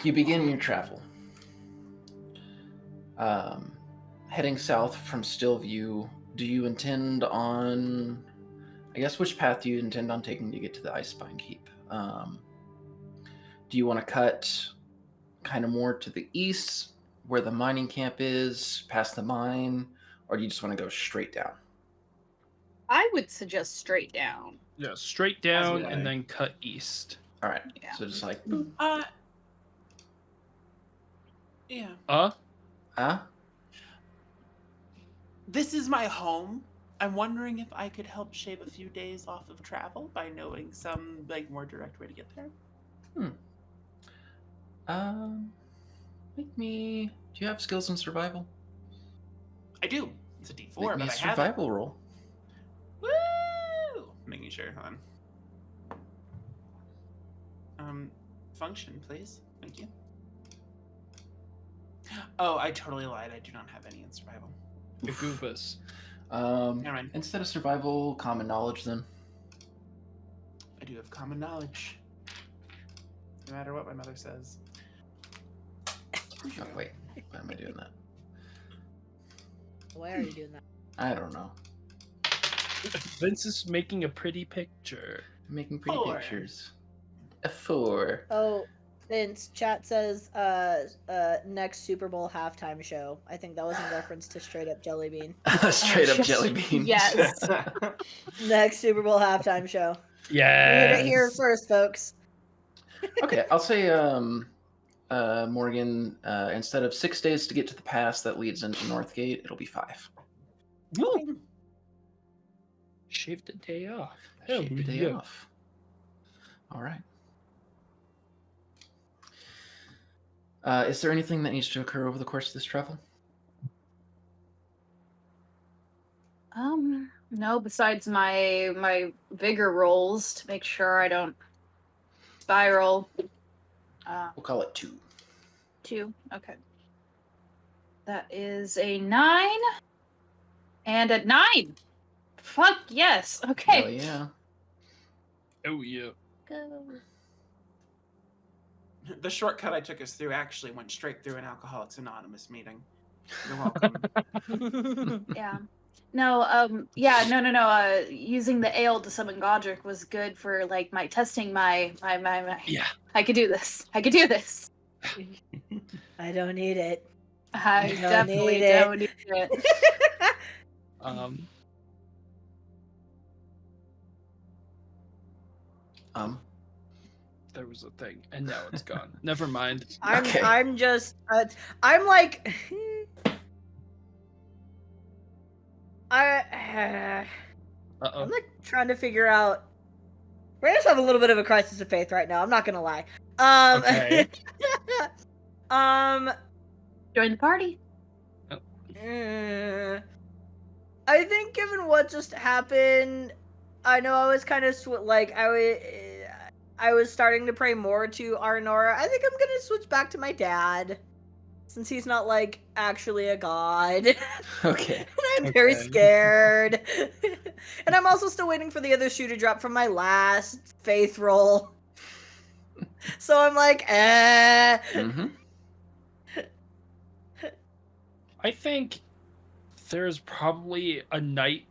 you begin your travel. Heading south from Stillview, do you intend on... I guess which path do you intend on taking to get to the Icespine Keep? Do you want to cut kind of more to the east, where the mining camp is, past the mine, or do you just want to go straight down? I would suggest straight down. Yeah, straight down and then cut east. All right. Yeah. So just like... Yeah. This is my home. I'm wondering if I could help shave a few days off of travel by knowing some more direct way to get there. Make me... Do you have skills in survival? I do. It's a D4, Make but me a I have it. survival roll. Woo! Making sure. Hold on. Function, please. Thank you. Oh, I totally lied. I do not have any in survival. The goofus. Never mind. Instead of survival, common knowledge then. I do have common knowledge. No matter what my mother says. Oh, wait. Why am I doing that? Why are you doing that? I don't know. Vince is making a pretty picture. I'm making pretty 4. pictures. A 4. Oh, Vince, chat says next Super Bowl halftime show. I think that was in reference to Straight Up Jelly Bean. Straight up jelly bean. Yes. Next Super Bowl halftime show. Yeah. You heard it here first, folks. Okay, I'll say, Morgan, instead of 6 days to get to the pass that leads into Northgate, it'll be 5. Woo! Shaved a day off. Shave the day yeah. off. All right. Is there anything that needs to occur over the course of this travel? No, besides my vigor rolls to make sure I don't spiral. We'll call it 2. 2. Okay. That is a 9. And a 9. Fuck yes. Okay. Oh, yeah. Oh, yeah. Go. The shortcut I took us through actually went straight through an Alcoholics Anonymous meeting. You're welcome. Yeah. No, no. Using the ale to summon Godric was good for my testing my Yeah. I could do this. I could do this. I don't need it. I don't definitely need it. don't need it. There was a thing, and now it's gone. Never mind. I'm just I'm like I'm like trying to figure out. We just have a little bit of a crisis of faith right now. I'm not gonna lie. Okay. Join the party. I think given what just happened, I know I was kind of I was starting to pray more to Arnora. I think I'm gonna switch back to my dad, since he's not actually a god. Okay. And I'm very scared. And I'm also still waiting for the other shoe to drop from my last faith roll. So I'm like, Mm-hmm. I think there's probably a night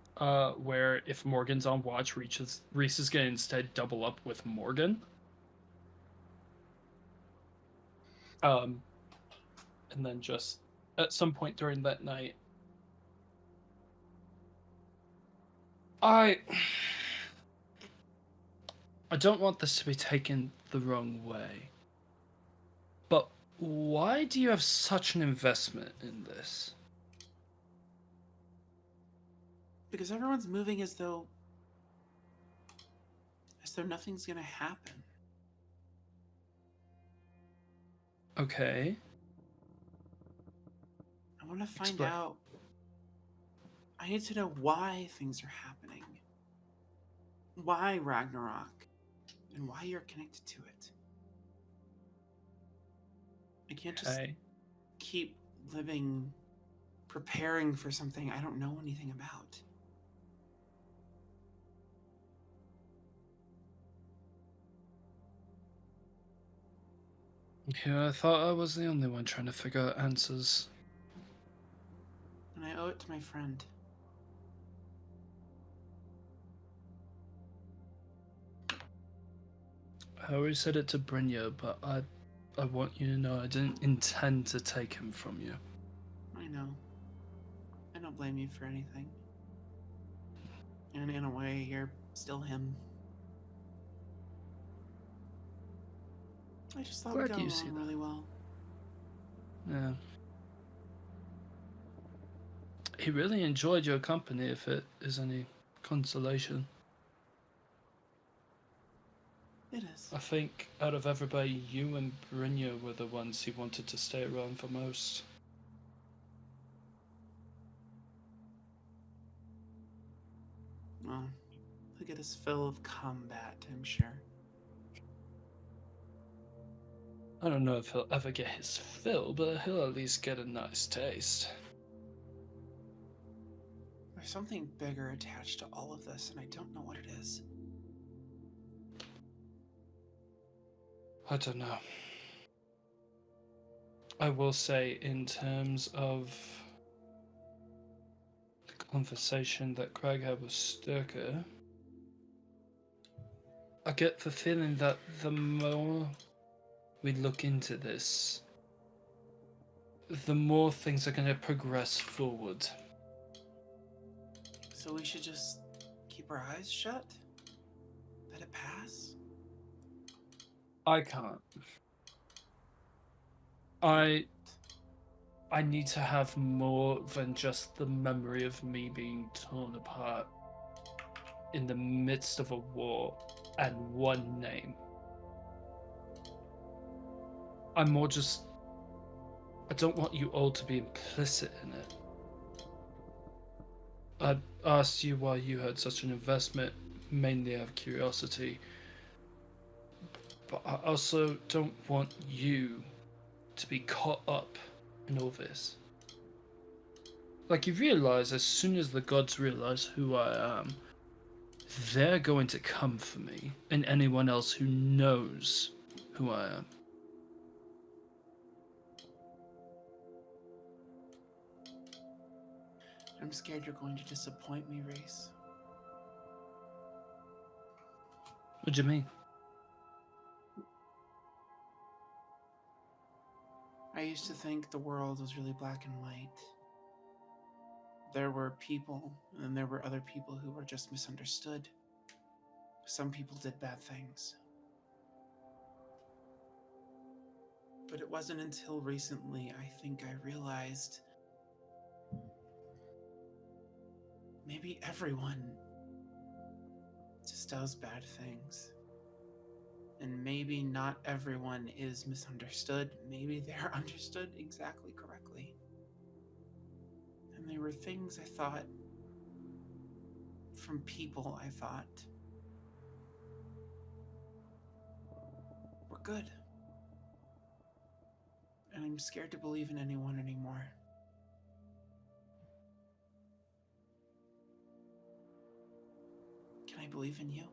where if Morgan's on watch, Reese is going to instead double up with Morgan. And then just at some point during that night, I don't want this to be taken the wrong way, but why do you have such an investment in this? Because everyone's moving as though nothing's gonna happen. Okay. I want to find out. I need to know why things are happening. Why Ragnarok, and why you're connected to it. I can't just keep living, preparing for something I don't know anything about. Yeah, I thought I was the only one trying to figure out answers. And I owe it to my friend. I already said it to Brynja, but I want you to know I didn't intend to take him from you. I know. I don't blame you for anything. And in a way, you're still him. I just thought we Glad got you see along that. really well. Yeah. He really enjoyed your company, if it is any consolation. It is. I think out of everybody, you and Brynja were the ones he wanted to stay around for most. Well, he'll get his fill of combat, I'm sure. I don't know if he'll ever get his fill, but he'll at least get a nice taste. There's something bigger attached to all of this, and I don't know what it is. I don't know. I will say, in terms of the conversation that Craig had with Sturker, I get the feeling that the more we look into this, the more things are going to progress forward. So we should just keep our eyes shut? Let it pass? I can't. I need to have more than just the memory of me being torn apart in the midst of a war and one name. I'm more just... I don't want you all to be implicit in it. I asked you why you had such an investment, mainly out of curiosity. But I also don't want you to be caught up in all this. Like, you realize as soon as the gods realize who I am, they're going to come for me and anyone else who knows who I am. I'm scared you're going to disappoint me, Reese. What do you mean? I used to think the world was really black and white. There were people, and there were other people who were just misunderstood. Some people did bad things. But it wasn't until recently, I think, I realized maybe everyone just does bad things. And maybe not everyone is misunderstood. Maybe they're understood exactly correctly. And there were things I thought, from people I thought, were good. And I'm scared to believe in anyone anymore. Can I believe in you?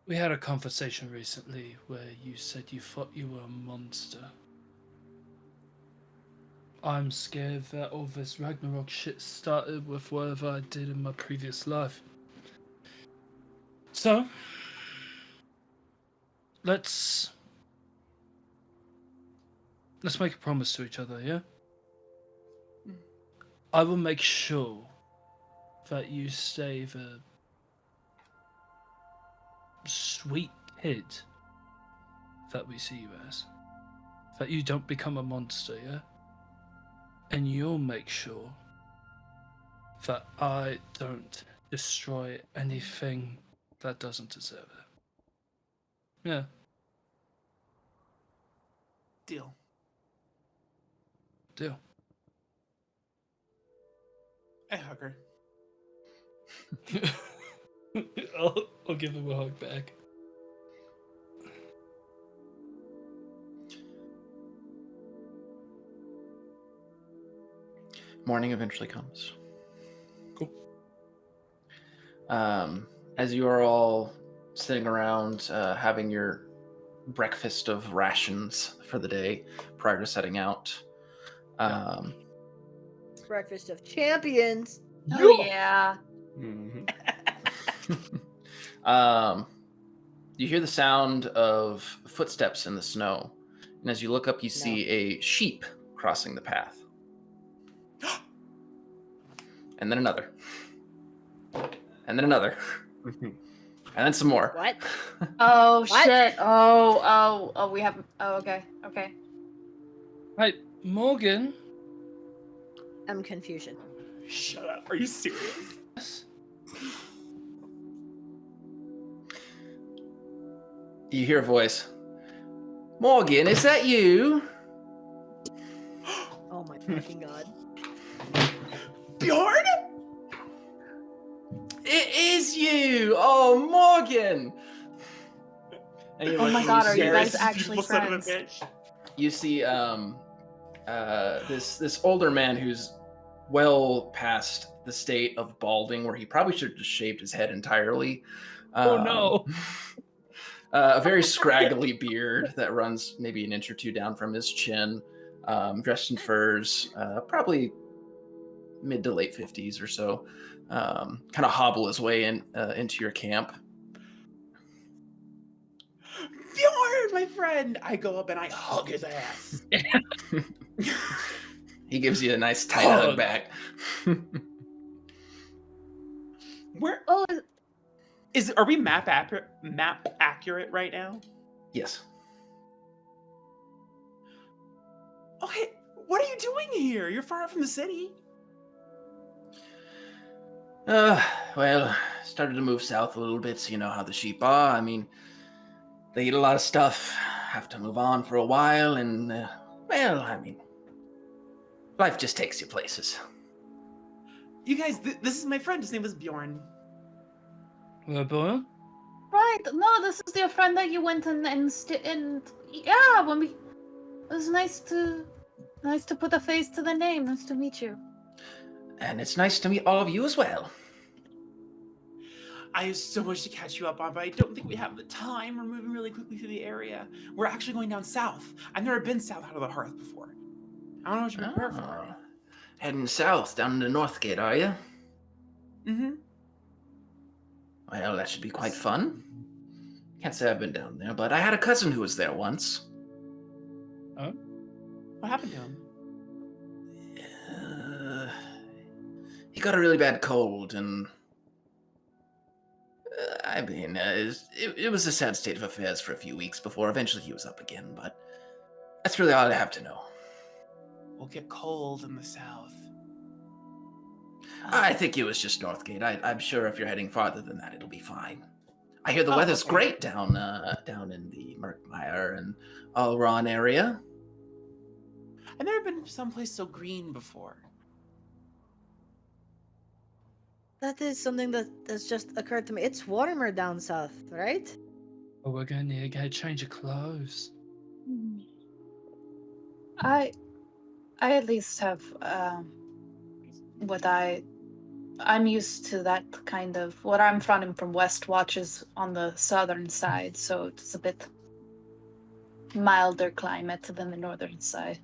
We had a conversation recently where you said you thought you were a monster. I'm scared that all this Ragnarok shit started with whatever I did in my previous life. So, let's make a promise to each other, yeah? Mm. I will make sure that you stay the sweet kid that we see you as. That you don't become a monster, yeah? And you'll make sure that I don't destroy anything that doesn't deserve it. Yeah. Deal. Deal. I hug her. I'll give him a hug back. Morning eventually comes. Cool. As you are all sitting around having your breakfast of rations for the day prior to setting out. Breakfast of champions. Oh yeah. Mm-hmm. You hear the sound of footsteps in the snow, and as you look up, you see a sheep crossing the path. And then another. And then another. And then some more. What? Oh What? shit. Oh, we have. Oh, okay. Right, Morgan. I'm confusion. Shut up. Are you serious? Yes. You hear a voice. Morgan, is that you? Oh my fucking god. Bjorn? It is you! Oh, Morgan! And you Oh look my and god, you are see- you guys Serious actually evil son of a friends? bitch. You see this older man who's well past the state of balding, where he probably should have just shaved his head entirely. Oh, no. A very scraggly beard that runs maybe an inch or two down from his chin, dressed in furs, probably mid to late 50s or so. Kind of hobble his way into your camp. Bjorn, my friend! I go up and I hug his ass. He gives you a nice tight hug back. Where Oh, are we map accurate right now? Yes. Okay, what are you doing here? You're far from the city. Well, started to move south a little bit, so you know how the sheep are. I mean, they eat a lot of stuff, have to move on for a while, and, well, I mean, life just takes you places. You guys, this is my friend. His name is Bjorn. Bjorn? right. No, this is your friend that you went and yeah, when we. It was nice to put a face to the name. Nice to meet you. And it's nice to meet all of you as well. I have so much to catch you up on, but I don't think we have the time. We're moving really quickly through the area. We're actually going down south. I've never been south out of the hearth before. I don't know what you're prepared for. Heading south, down to Northgate, are you? Mm-hmm. Well, that should be quite fun. Can't say I've been down there, but I had a cousin who was there once. Oh? What happened to him? He got a really bad cold, and I mean, it was a sad state of affairs for a few weeks before eventually he was up again, but that's really all I have to know. We'll get cold in the south. I think it was just Northgate. I'm sure if you're heading farther than that, it'll be fine. I hear the Oh, weather's okay. great down in the Merkmire and Alron area. I've never been someplace so green before. That is something that's just occurred to me. It's warmer down south, right? Oh, we're going to get a change of clothes. I at least have what I'm used to that kind of what I'm from Westwatch is on the southern side, so it's a bit milder climate than the northern side.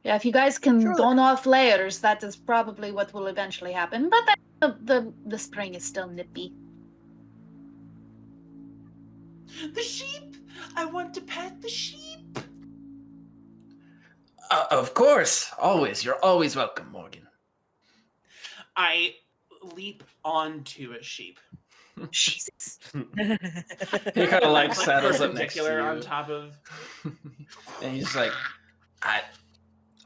Yeah, if you guys can Sure. don off layers, that is probably what will eventually happen. But the spring is still nippy. The sheep! I want to pet the sheep! Of course, always. You're always welcome, Morgan. I leap onto a sheep. Jesus. He kind of like settles up next to perpendicular you. on top of. And he's like, I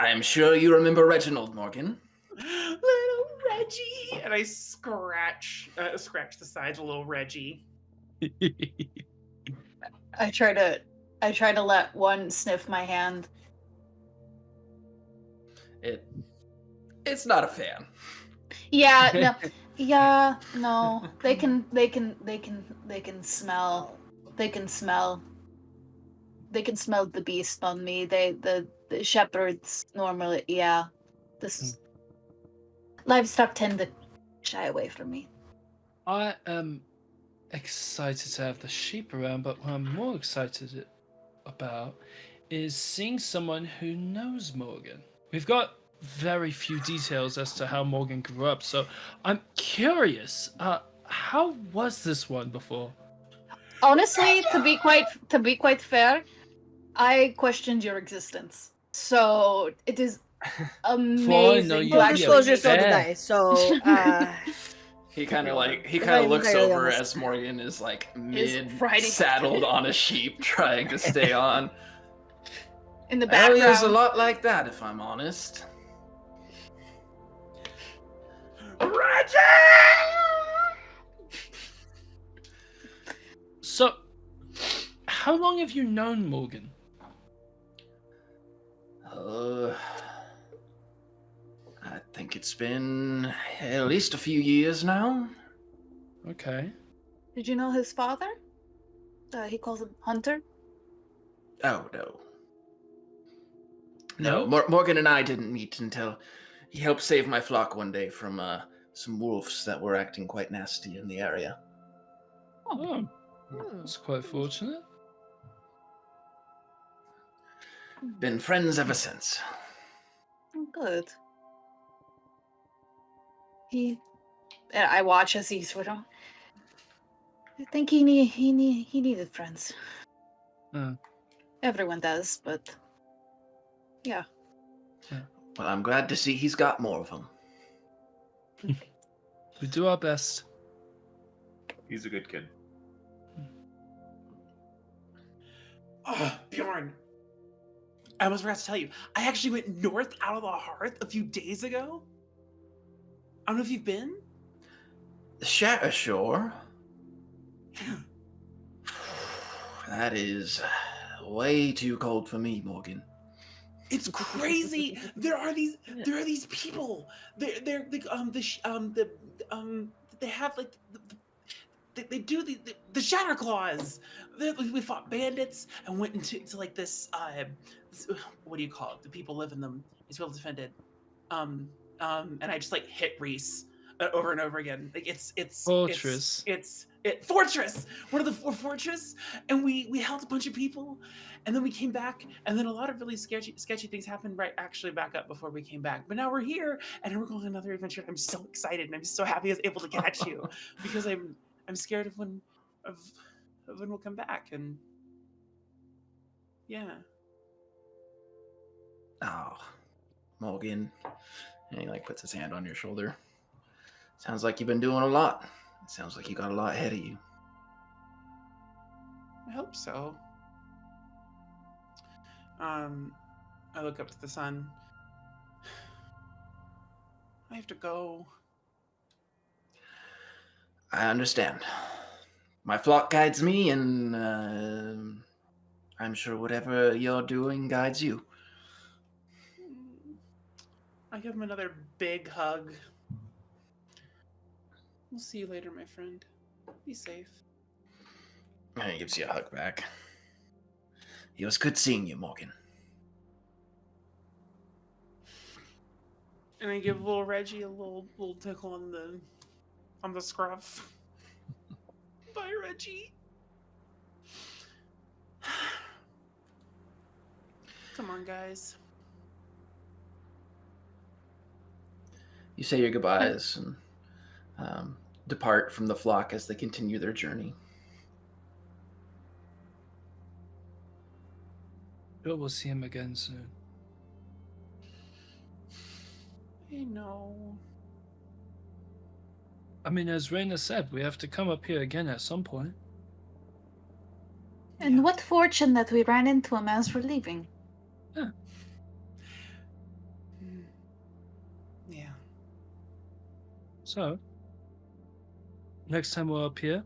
am sure you remember Reginald, Morgan. Little Reggie! And I scratch the sides of little Reggie. I try to let one sniff my hand. It's not a fan. Yeah, no. Yeah, no. They can smell the beast on me. The shepherds normally, yeah. Livestock tend to shy away from me. I am excited to have the sheep around, but what I'm more excited about is seeing someone who knows Morgan. We've got very few details as to how Morgan grew up, so I'm curious. How was this one before? Honestly, to be quite fair, I questioned your existence. So it is amazing you to Full be actually disclosure, meet so you. did fair. I. So, He kind of if I'm looks entirely over honest. as Morgan is like Is mid riding- saddled on a sheep, trying to stay on. In the Well, he was a background. lot like that, if I'm honest. So, how long have you known Morgan? I think it's been at least a few years now. Okay. Did you know his father? He calls him Hunter. Oh, no. No? Morgan and I didn't meet until he helped save my flock one day from some wolves that were acting quite nasty in the area. Oh, that's quite fortunate. Been friends ever since. Good. I watch as he's sort of. I think he needed friends. Everyone does, but yeah. Well, I'm glad to see he's got more of them. We do our best. He's a good kid. Oh, Bjorn. I almost forgot to tell you. I actually went north out of the hearth a few days ago. I don't know if you've been. Shatter Shore? That is way too cold for me, Morgan. It's crazy. There are these people. They're like they have like they do the shatter claws. We fought bandits and went into like this what do you call it? The people live in them. It's well defended. And I just like hit Reese over and over again. Like it's Fortress. fortress. One of the four fortress, and we held a bunch of people, and then we came back, and then a lot of really sketchy things happened right actually back up before we came back. But now we're here, and we're going on another adventure. I'm so excited, and I'm so happy I was able to catch you because I'm scared of when we'll come back, and yeah. Oh, Morgan. And he like puts his hand on your shoulder. Sounds like you've been doing a lot. It sounds like you got a lot ahead of you. I hope so. I look up to the sun. I have to go. I understand. My flock guides me, and I'm sure whatever you're doing guides you. I give him another big hug. We'll see you later, my friend. Be safe. And he gives you a hug back. It was good seeing you, Morgan. And I give little Reggie a little tickle on the scruff. Bye, Reggie. Come on, guys. You say your goodbyes and depart from the flock as they continue their journey. Sure, we'll see him again soon. I know. I mean, as Raina said, we have to come up here again at some point. And Yeah. what fortune that we ran into him as we're leaving. Yeah. So, next time we're up here,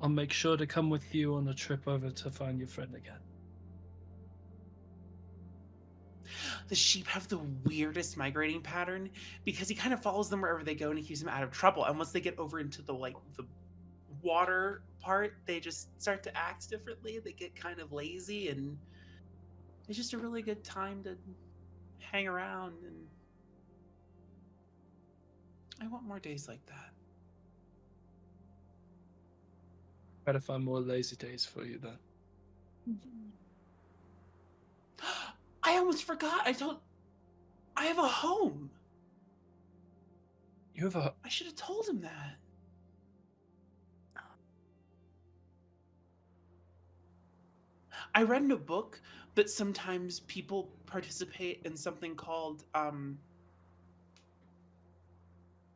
I'll make sure to come with you on a trip over to find your friend again. The sheep have the weirdest migrating pattern because he kind of follows them wherever they go and he keeps them out of trouble. And once they get over into the water part, they just start to act differently. They get kind of lazy and it's just a really good time to hang around, and I want more days like that. Try to find more lazy days for you then. I almost forgot. I have a home. You have a... I should have told him that. I read in a book that sometimes people participate in something called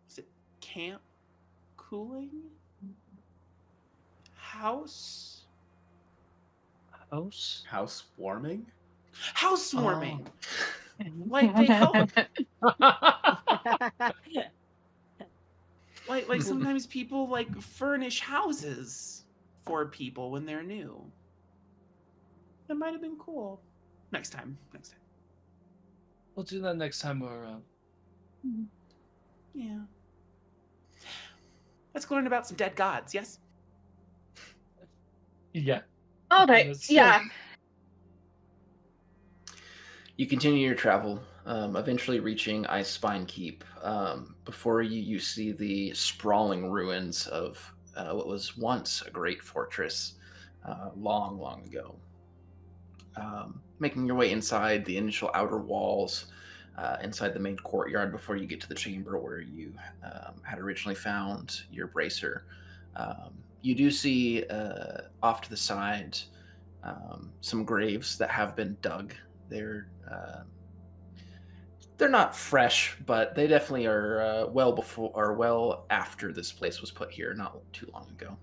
is it camp cooling? House Housewarming? housewarming. Like they help like sometimes people like furnish houses for people when they're new. That might have been cool. Next time. We'll do that next time we're around. Yeah. Let's go learn about some dead gods, yes? Yeah. Okay, yeah. You continue your travel, eventually reaching Ice Spine Keep. Before you see the sprawling ruins of what was once a great fortress long, long ago. Making your way inside the initial outer walls, inside the main courtyard before you get to the chamber where you had originally found your bracer. You do see off to the side some graves that have been dug. They're not fresh, but they definitely are well before or well after this place was put here, not too long ago.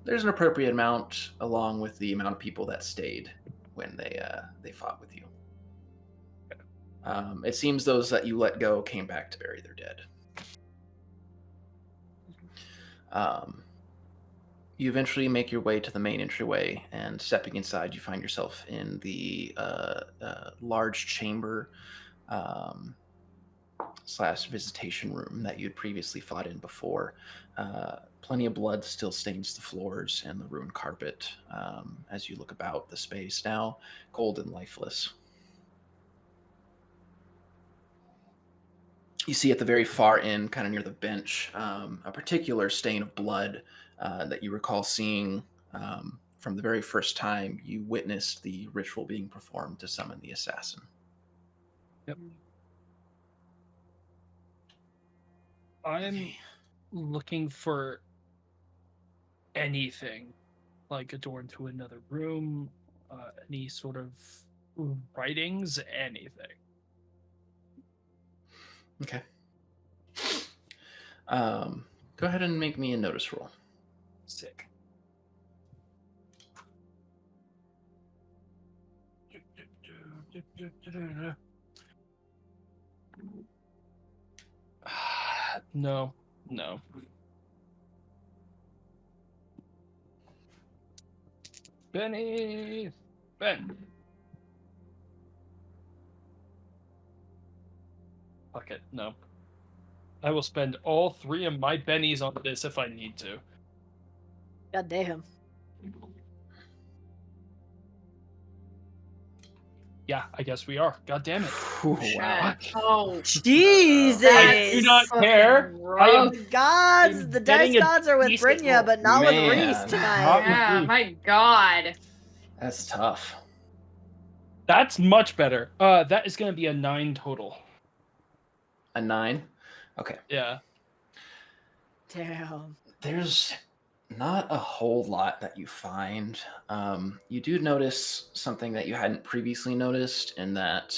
There's an appropriate amount, along with the amount of people that stayed when they fought with you. It seems those that you let go came back to bury their dead. You eventually make your way to the main entryway, and stepping inside, you find yourself in the large chamber / visitation room that you'd previously fought in before. Plenty of blood still stains the floors and the ruined carpet as you look about the space, now cold and lifeless. You see at the very far end, kind of near the bench, a particular stain of blood that you recall seeing from the very first time you witnessed the ritual being performed to summon the assassin. Yep. I'm looking for anything, like a door into another room, any sort of writings, anything. Okay. Go ahead and make me a notice roll. Sick. No. Ben. Fuck it, no. I will spend all 3 of my bennies on this if I need to. God damn. Yeah, I guess we are. God damn it. Wow. Oh, Jesus! I do not care. I am The gods, the dice getting a gods are with decent Brynja, roll. but not with Man. Reese tonight. yeah, my God. That's tough. That's much better. That is going to be a 9 total. A 9? Okay. Yeah. Damn. There's not a whole lot that you find. You do notice something that you hadn't previously noticed, in that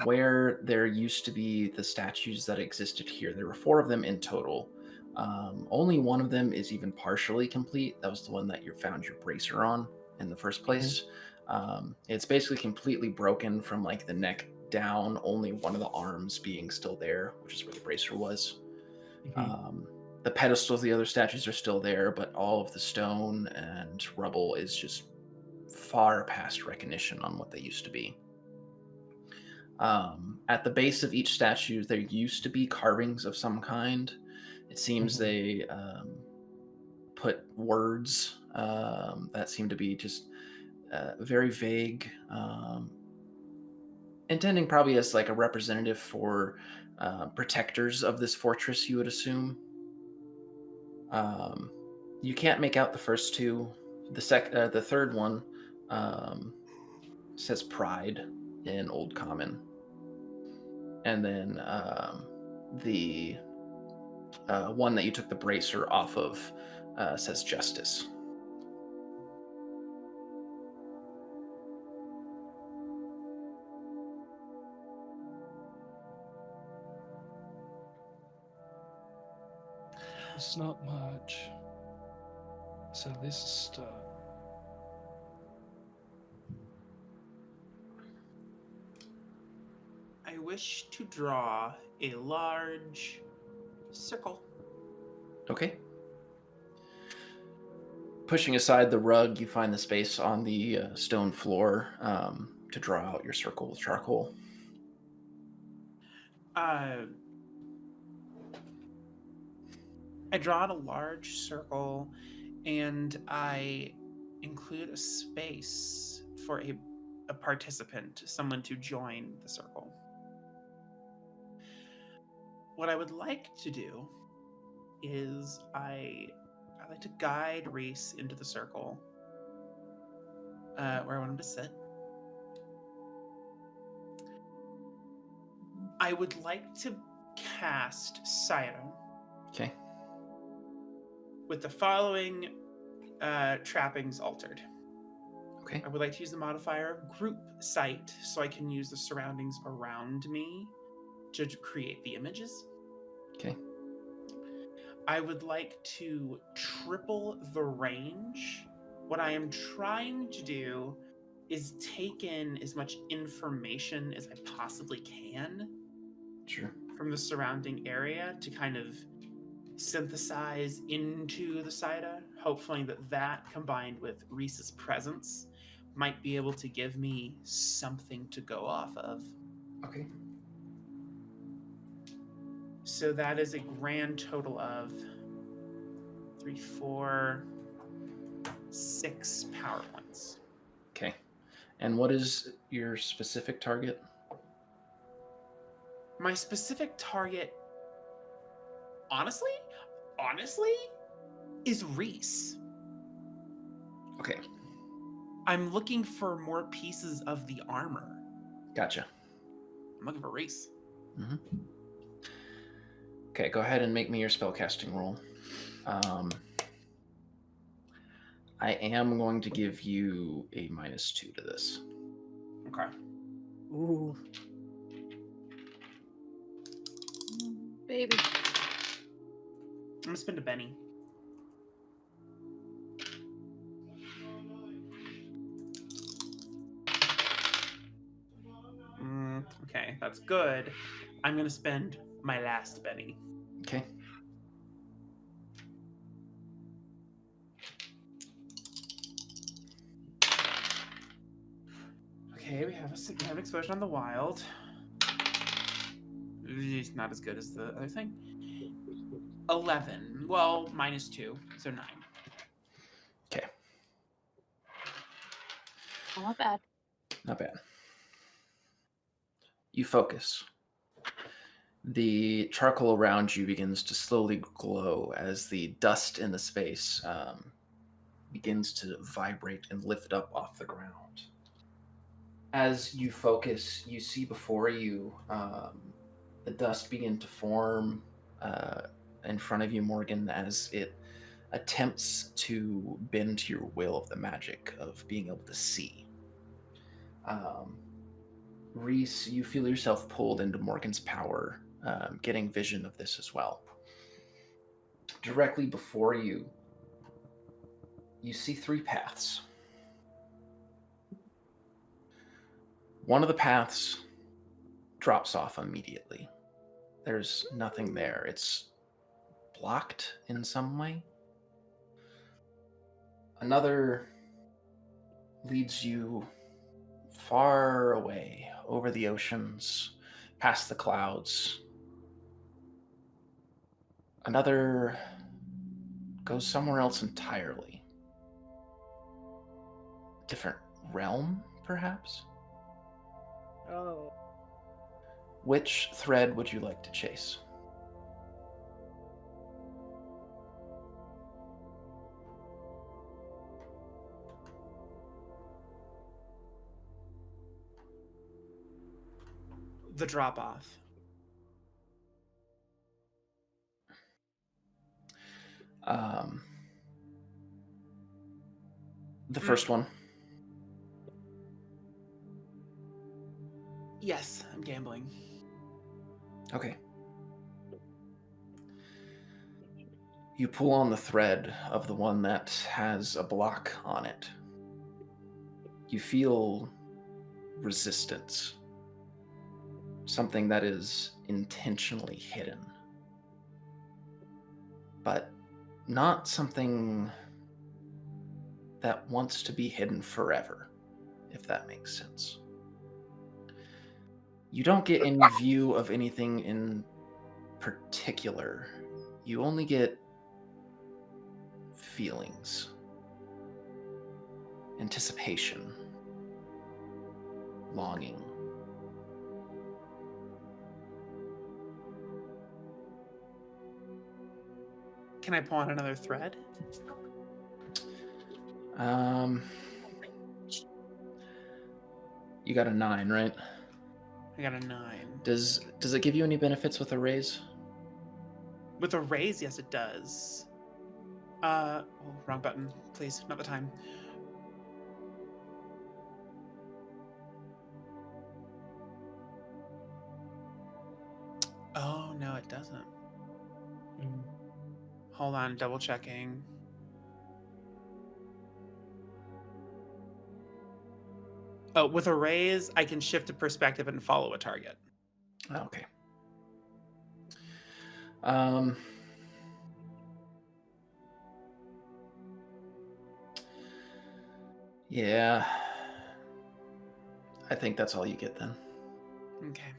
where there used to be the statues that existed here, there were 4 of them in total. Only one of them is even partially complete. That was the one that you found your bracer on in the first place. It's basically completely broken from like the neck down, only one of the arms being still there, which is where the bracer was. The pedestals of the other statues are still there, but all of the stone and rubble is just far past recognition on what they used to be. At the base of each statue, there used to be carvings of some kind. It seems they put words that seem to be just very vague, intending probably as like a representative for protectors of this fortress, you would assume. You can't make out the first two. The third one says pride in Old Common, and then the one that you took the bracer off of says justice. It's not much. So this is start. I wish to draw a large circle. Okay. Pushing aside the rug, you find the space on the stone floor to draw out your circle with charcoal. I draw out a large circle, and I include a space for a participant, someone to join the circle. What I would like to do is I like to guide Reese into the circle where I want him to sit. I would like to cast Siren. Okay. With the following trappings altered. Okay. I would like to use the modifier of group sight so I can use the surroundings around me to create the images. Okay. I would like to triple the range. What I am trying to do is take in as much information as I possibly can Sure. from the surrounding area to kind of synthesize into the Saida, hopefully that combined with Reese's presence might be able to give me something to go off of. Okay. So that is a grand total of 3, 4, 6 power points. Okay. And what is your specific target? My specific target, honestly, is Reese. Okay. I'm looking for more pieces of the armor. Gotcha. I'm looking for Reese. Mm-hmm. Okay, go ahead and make me your spellcasting roll. I am going to give you a -2 to this. Okay. Ooh. Baby. I'm gonna spend a Benny. Okay, that's good. I'm gonna spend my last Benny. Okay. Okay, we have an explosion on the wild. It's not as good as the other thing. 11. Well, -2, so 9. Okay. Not bad. Not bad. You focus. The charcoal around you begins to slowly glow as the dust in the space begins to vibrate and lift up off the ground. As you focus, you see before you the dust begin to form in front of you, Morgan, as it attempts to bend to your will of the magic of being able to see. Reese, you feel yourself pulled into Morgan's power, getting vision of this as well. Directly before you, you see 3 paths. One of the paths drops off immediately. There's nothing there. It's blocked in some way. Another leads you far away over the oceans, past the clouds. Another goes somewhere else entirely. Different realm, perhaps? Oh. Which thread would you like to chase? The drop off. The first one. Yes, I'm gambling. Okay. You pull on the thread of the one that has a block on it. You feel resistance. Something that is intentionally hidden. But not something that wants to be hidden forever, if that makes sense. You don't get any view of anything in particular. You only get feelings, anticipation, longing. Can I pull on another thread? You got a 9, right? I got a 9. Does it give you any benefits with a raise? With a raise, yes, it does. Oh, wrong button. Please, not the time. Oh, no, it doesn't. Hold on, double checking. Oh, with a raise, I can shift a perspective and follow a target. Okay. Yeah. I think that's all you get then. Okay.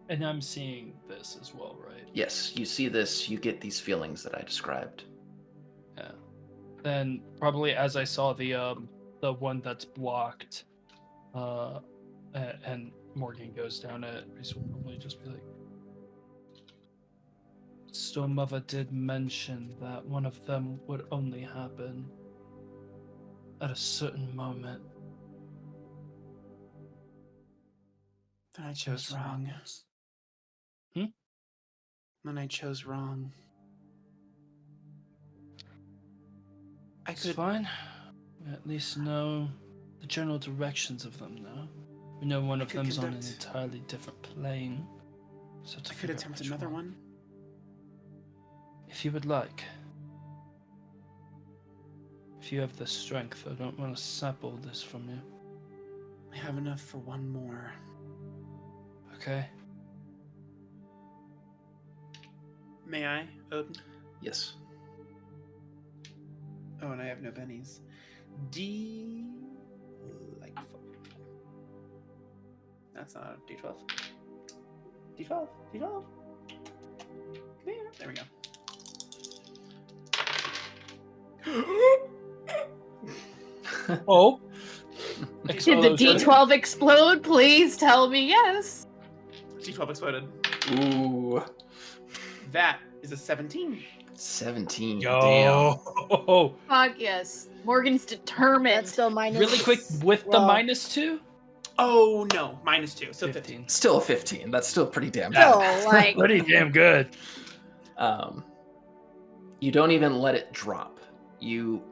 And I'm seeing this as well, right? Yes, you see this, you get these feelings that I described. Yeah. Then probably as I saw the one that's blocked, and Morgan goes down it, Reese will probably just be like, Stormmother did mention that one of them would only happen at a certain moment. Then I chose wrong. Then I chose wrong. It's fine. We at least know the general directions of them now. We know one of them's on an entirely different plane. So I could attempt another one. If you would like. If you have the strength, I don't want to sap all this from you. I have enough for one more. Okay. May I, Odin? Yes. Oh, and I have no bennies. That's not a D12. D12. Come here. There we go. Oh. Did the D12 explode? Please tell me yes. D12 exploded. Ooh. That is a 17. 17. Yo. Damn. Fuck yes. Morgan's determined. That's still minus. Really quick with the -2? Oh no, -2. So 15. Still a 15. That's still pretty damn Still, bad. like. Pretty damn good. You don't even let it drop. You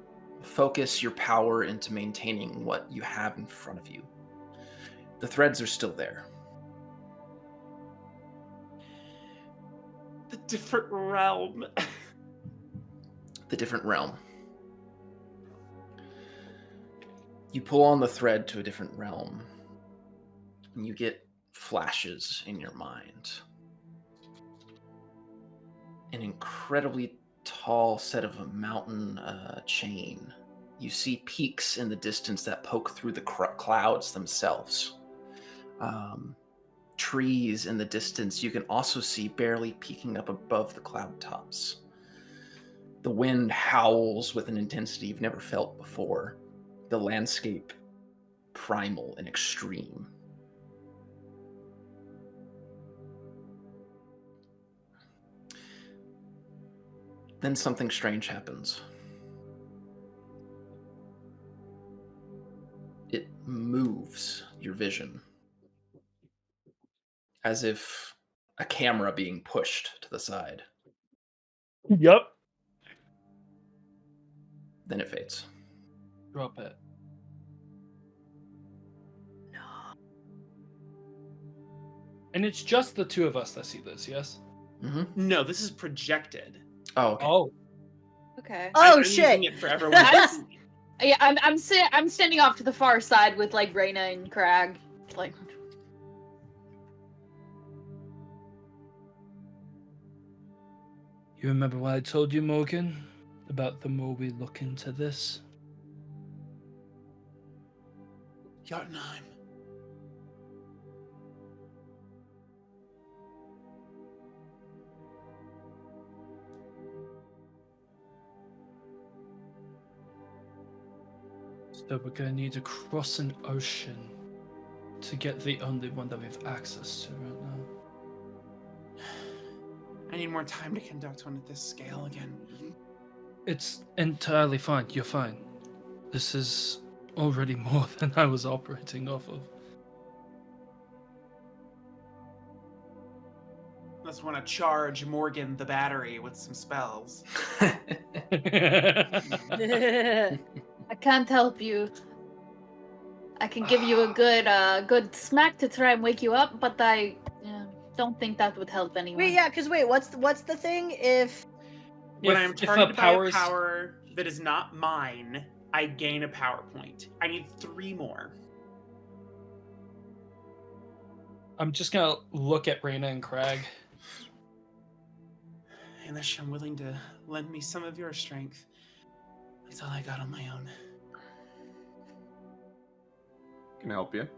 focus your power into maintaining what you have in front of you. The threads are still there. The different realm. The different realm. You pull on the thread to a different realm, and you get flashes in your mind. An incredibly tall set of a mountain chain. You see peaks in the distance that poke through the clouds themselves. Trees in the distance you can also see barely peeking up above the cloud tops. The wind howls with an intensity you've never felt before. the landscape primal and extreme. Then something strange happens. It moves your vision as if a camera being pushed to the side. Yep. Then it fades. Drop it. And it's just the two of us that see this, yes? Mm-hmm. No, this is projected. Oh, okay. Oh. Okay. Oh, I'm shit. using it for everyone. Guys, yeah, I'm standing off to the far side with like Reyna and Crag. Like, You remember what I told you, Morgan? About the more we look into this? Jotunheim. So we're gonna need to cross an ocean to get the only one that we have access to right now. I need more time to conduct one at this scale again. It's entirely fine. You're fine. This is already more than I was operating off of. Let's want to charge Morgan the battery with some spells. I can't help you. I can give you a good smack to try and wake you up, but I don't think that would help anyone. Wait, yeah, because what's the thing? If When If- I'm if a targeted by a power's- power that is not mine, I gain a power point. I need 3 more. I'm just gonna look at Reyna and Crag. Unless you're willing to lend me some of your strength. That's all I got on my own. Can I help you?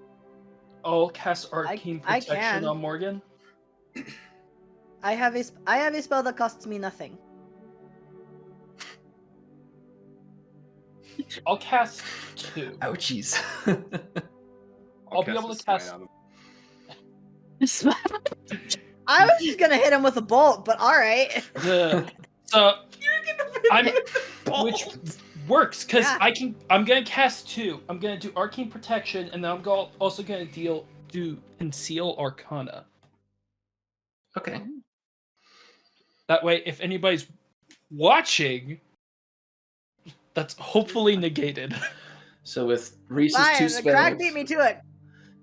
I'll cast Arcane I Protection can. on Morgan. I have a spell that costs me nothing. I'll cast 2. Ouchies. I'll be cast able a to smite cast- on him. I was just gonna hit him with a bolt, but all right. So You're gonna I'm- which which works because Yeah. I'm gonna cast 2. I'm gonna do Arcane Protection, and then I'm also gonna do Conceal Arcana. Okay. That way, if anybody's watching, that's hopefully negated. So with Reese's Fine, 2 spells. Crag beat me to it.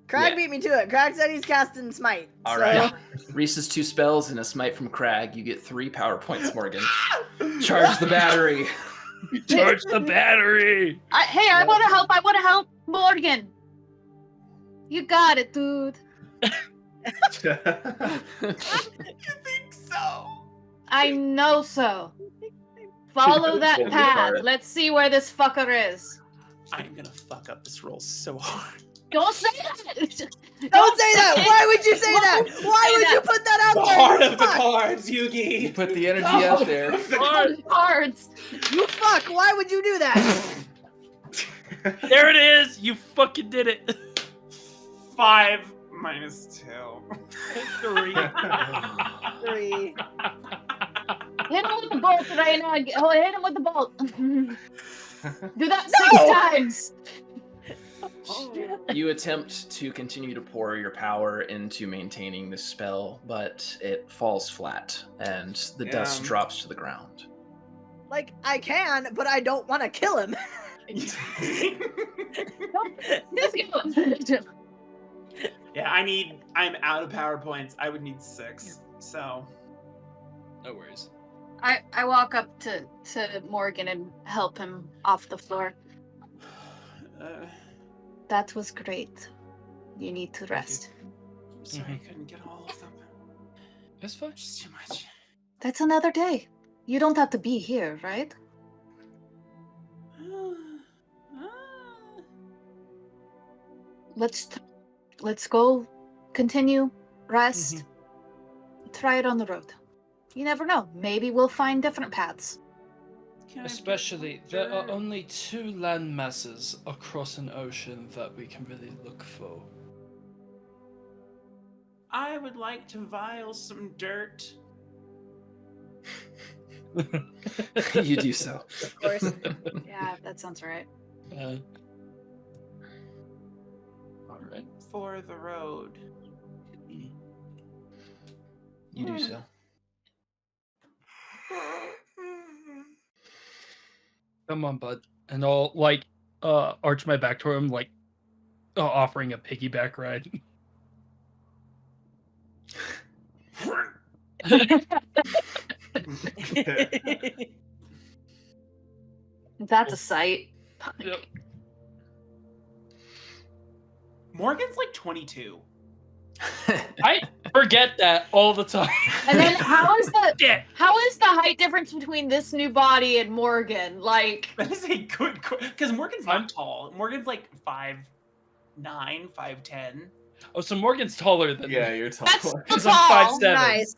Crag Yeah. beat me to it. Crag said he's casting smite. All so... right. Reese's 2 spells and a smite from Crag. You get 3 power points, Morgan. Charge the battery. Charge the battery. I want to help. I want to help Morgan. You got it, dude. You think so? I know so. Follow that Hold it path. hard. Let's see where this fucker is. I'm gonna fuck up this roll so hard. Don't say that. Don't say that! Why would you say that? Why would you put that out The there? heart You of the fuck! cards, You Yugi! put the energy out there. Cards. You fuck! Why would you do that? There it is. You fucking did it. 5 minus 2. 3. 3. Hit him with the bolt right now. Oh, hit him with the bolt. Do that 6 times. You attempt to continue to pour your power into maintaining this spell, but it falls flat and the dust Yeah. drops to the ground. Like, I can, but I don't want to kill him. Yeah, I'm out of power points. I would need 6. So No worries. I walk up to Morgan and help him off the floor. That was great. You need to rest. I'm sorry I couldn't get all of them. It's fine. Just too much. That's another day. You don't have to be here, right? Let's go. Continue. Rest. Try it on the road. You never know. Maybe we'll find different paths. Can I get Especially, some there are dirt? only 2 land masses across an ocean that we can really look for. I would like to vial some dirt. You do so. Of course. Yeah, that sounds right. All right. For the road. You do so. Come on, bud. And I'll like arch my back toward him, like offering a piggyback ride. That's a sight. Yep. Morgan's like 22. I forget that all the time. And then how is the Yeah. height difference between this new body and Morgan? Like, That is a good because Morgan's not tall. Morgan's like 5'9", 5'10". Oh, so Morgan's taller than Yeah, me. you're tall. That's Because tall. I'm 5'7". Nice.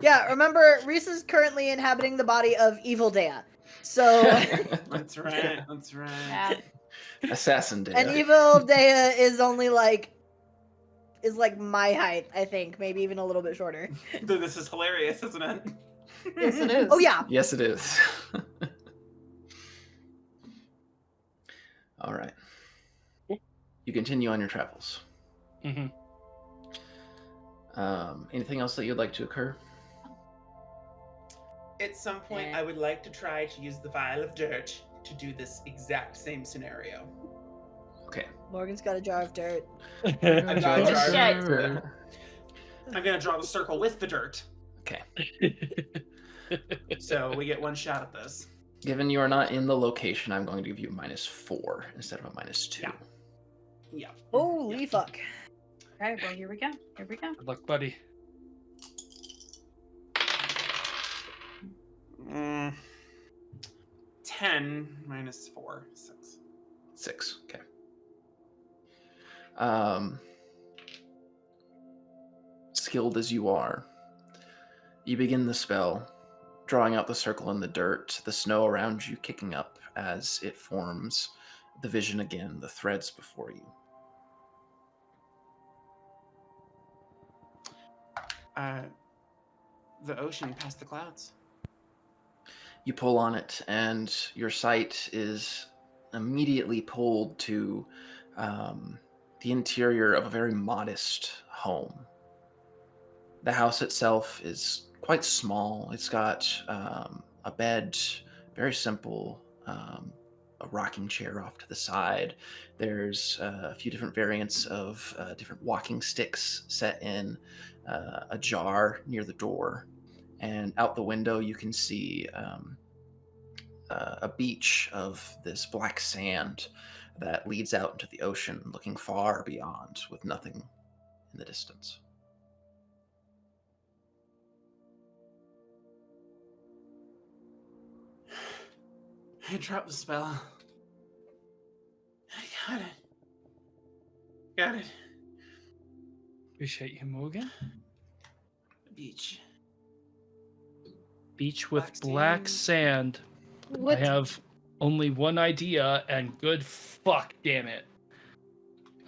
Yeah, remember, Reese is currently inhabiting the body of Evil Dea. So, That's right. That's right. Yeah. Assassin Day. and Evil Dea is only like my height, I think, maybe even a little bit shorter. This is hilarious, isn't it? Yes, it is. Oh yeah. Yes, it is. All right. You continue on your travels. Mm-hmm. Anything else that you'd like to occur? At some point, Yeah. I would like to try to use the vial of dirt to do this exact same scenario. Okay. Morgan's got a jar of dirt. I've got a jar Shit. of dirt. I'm gonna draw the circle with the dirt, Okay. so we get one shot at this. Given you are not in the location, I'm going to give you a -4 instead of a -2. Yeah. Yeah. Holy fuck. Okay, well, here we go. Here we go. Good luck, buddy. 10 minus 4, 6. 6. Okay. Skilled as you are, you begin the spell, drawing out the circle in the dirt, the snow around you kicking up as it forms the vision again, the threads before you. The ocean past the clouds. You pull on it, and your sight is immediately pulled to the interior of a very modest home. The house itself is quite small. It's got a bed, very simple, a rocking chair off to the side. There's a few different variants of different walking sticks set in a jar near the door. And out the window, you can see a beach of this black sand that leads out into the ocean, looking far beyond with nothing in the distance. I dropped the spell. I got it. Got it. Appreciate you, Morgan. Beach. Beach with Black black sand. sand. What? I have only one idea, and good fuck, damn it.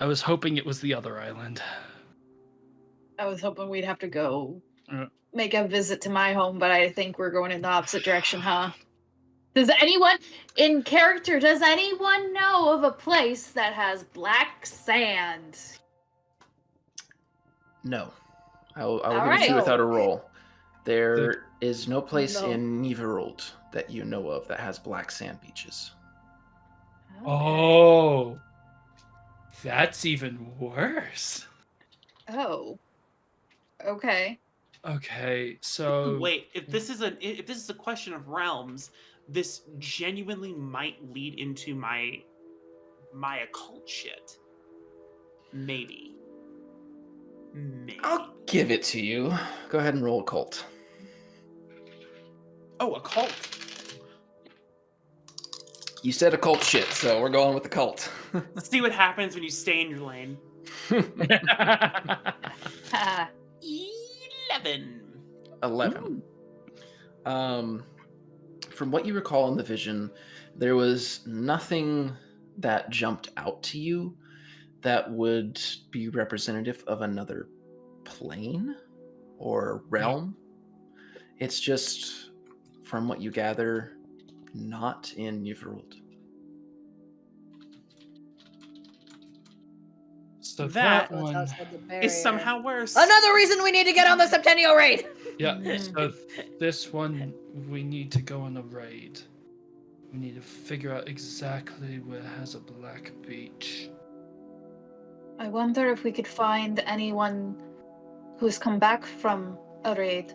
I was hoping it was the other island. I was hoping we'd have to go Yeah. make a visit to my home, but I think we're going in the opposite direction, huh? Does anyone know of a place that has black sand? No. I will All give it to right. you without a roll. There is no place No. in Nyrverold that you know of that has black sand beaches. Oh. That's even worse. Oh. Okay. Okay, so Wait, if this is a question of realms, this genuinely might lead into my occult shit. Maybe. I'll give it to you. Go ahead and roll occult. Oh, occult. You said occult shit, so we're going with occult. See what happens when you stay in your lane. 11. 11. from what you recall in the vision, there was nothing that jumped out to you that would be representative of another plane or realm. It's just, from what you gather, not in Nyrverold. So That that one, outside the barrier. Is somehow worse. Another reason we need to get on the Septennial raid. yeah. So this one, we need to go on a raid. We need to figure out exactly where it has a black beach. I wonder if we could find anyone who's come back from a raid.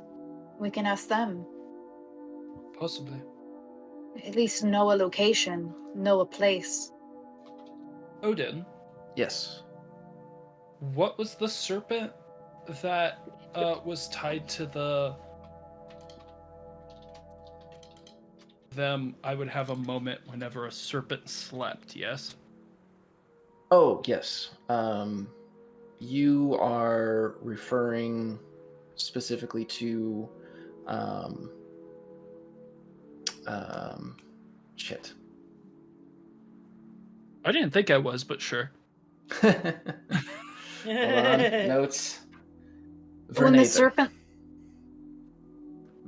We can ask them. Possibly. At least know a location, know a place. Odin, Yes. what was the serpent that was tied to them? I would have a moment whenever a serpent slept, yes? Oh, yes. You are referring specifically to shit. I didn't think I was, but sure. Hold on. Notes. When the Vernather. serpent...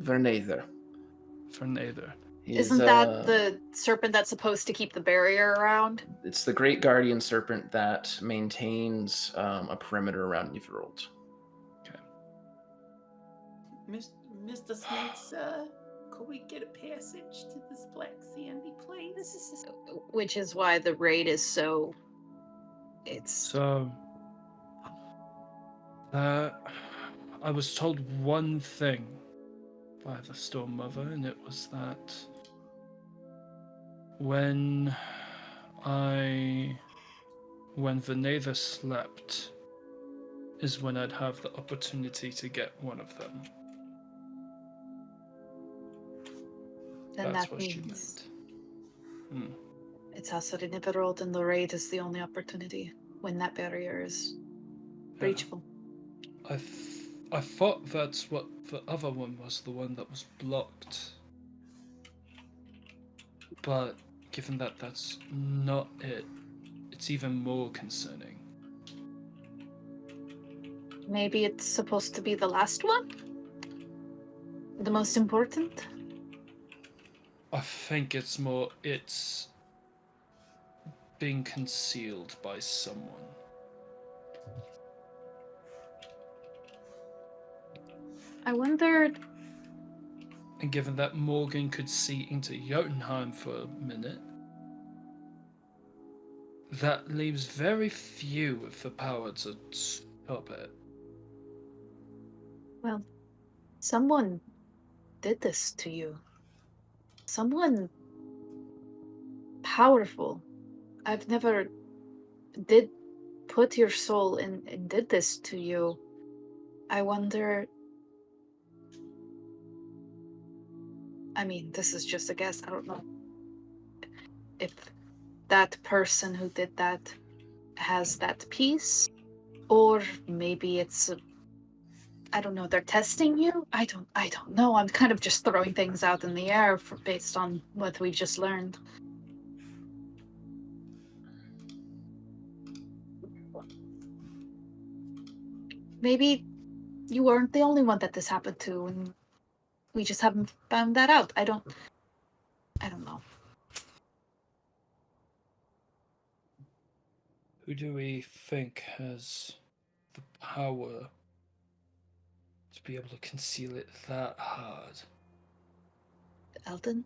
Vernather. For neither. He's, Isn't that the serpent that's supposed to keep the barrier around? It's the great guardian serpent that maintains a perimeter around Nyrverold. Mr. Snakes, could we get a passage to this black sandy place? Which is why the raid is so... It's... So, I was told one thing by the Storm Mother, and it was that when Venather slept is when I'd have the opportunity to get one of them. Then That's that what she means meant. it's also the Nyrverold, and the raid is the only opportunity when that barrier is breachable. I thought that's what the other one was, the one that was blocked. But given that that's not it, it's even more concerning. Maybe it's supposed to be the last one? The most important? I think it's being concealed by someone. I wondered... And given that Morgan could see into Jotunheim for a minute, that leaves very few with the power to stop it. Well, someone did this to you. Someone powerful. I've never did put your soul in and did this to you. I wonder... I mean, this is just a guess. I don't know if that person who did that has that piece, or maybe it's I don't know, they're testing you? I don't know. I'm kind of just throwing things out in the air based on what we've just learned. Maybe you weren't the only one that this happened to, and we just haven't found that out. I don't know. Who do we think has the power to be able to conceal it that hard? Eldon?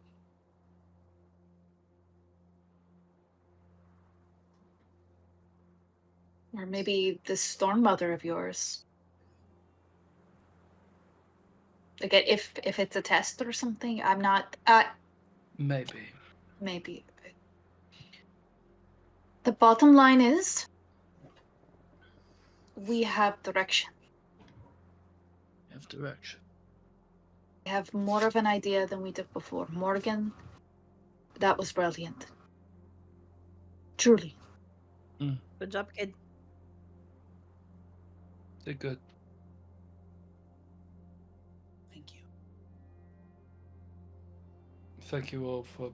Or maybe this Storm Mother of yours. Again, if it's a test or something, I'm not... Maybe. Maybe. The bottom line is, we have direction. Have direction. We have more of an idea than we did before. Morgan, that was brilliant. Truly. Good job, kid. They're good. Thank you. Thank you all for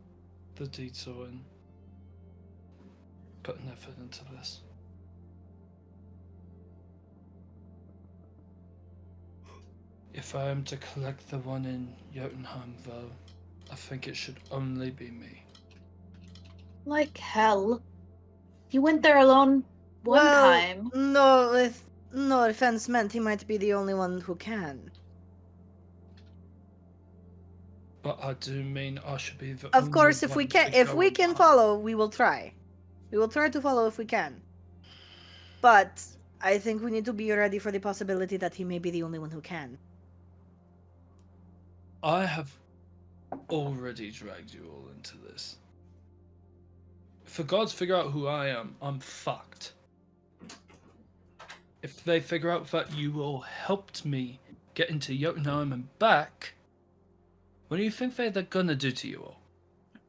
the detour and putting effort into this. If I am to collect the one in Jotunheim, though, I think it should only be me. Like hell. You went there alone one time. No, with no offense meant, he might be the only one who can. But I do mean I should be the Of only course, if one we to can, if go we can along. follow, we will try. We will try to follow if we can. But I think we need to be ready for the possibility that he may be the only one who can. I have already dragged you all into this. If the gods figure out who I am, I'm fucked. If they figure out that you all helped me get into Jotunheim and back, what do you think they're gonna do to you all?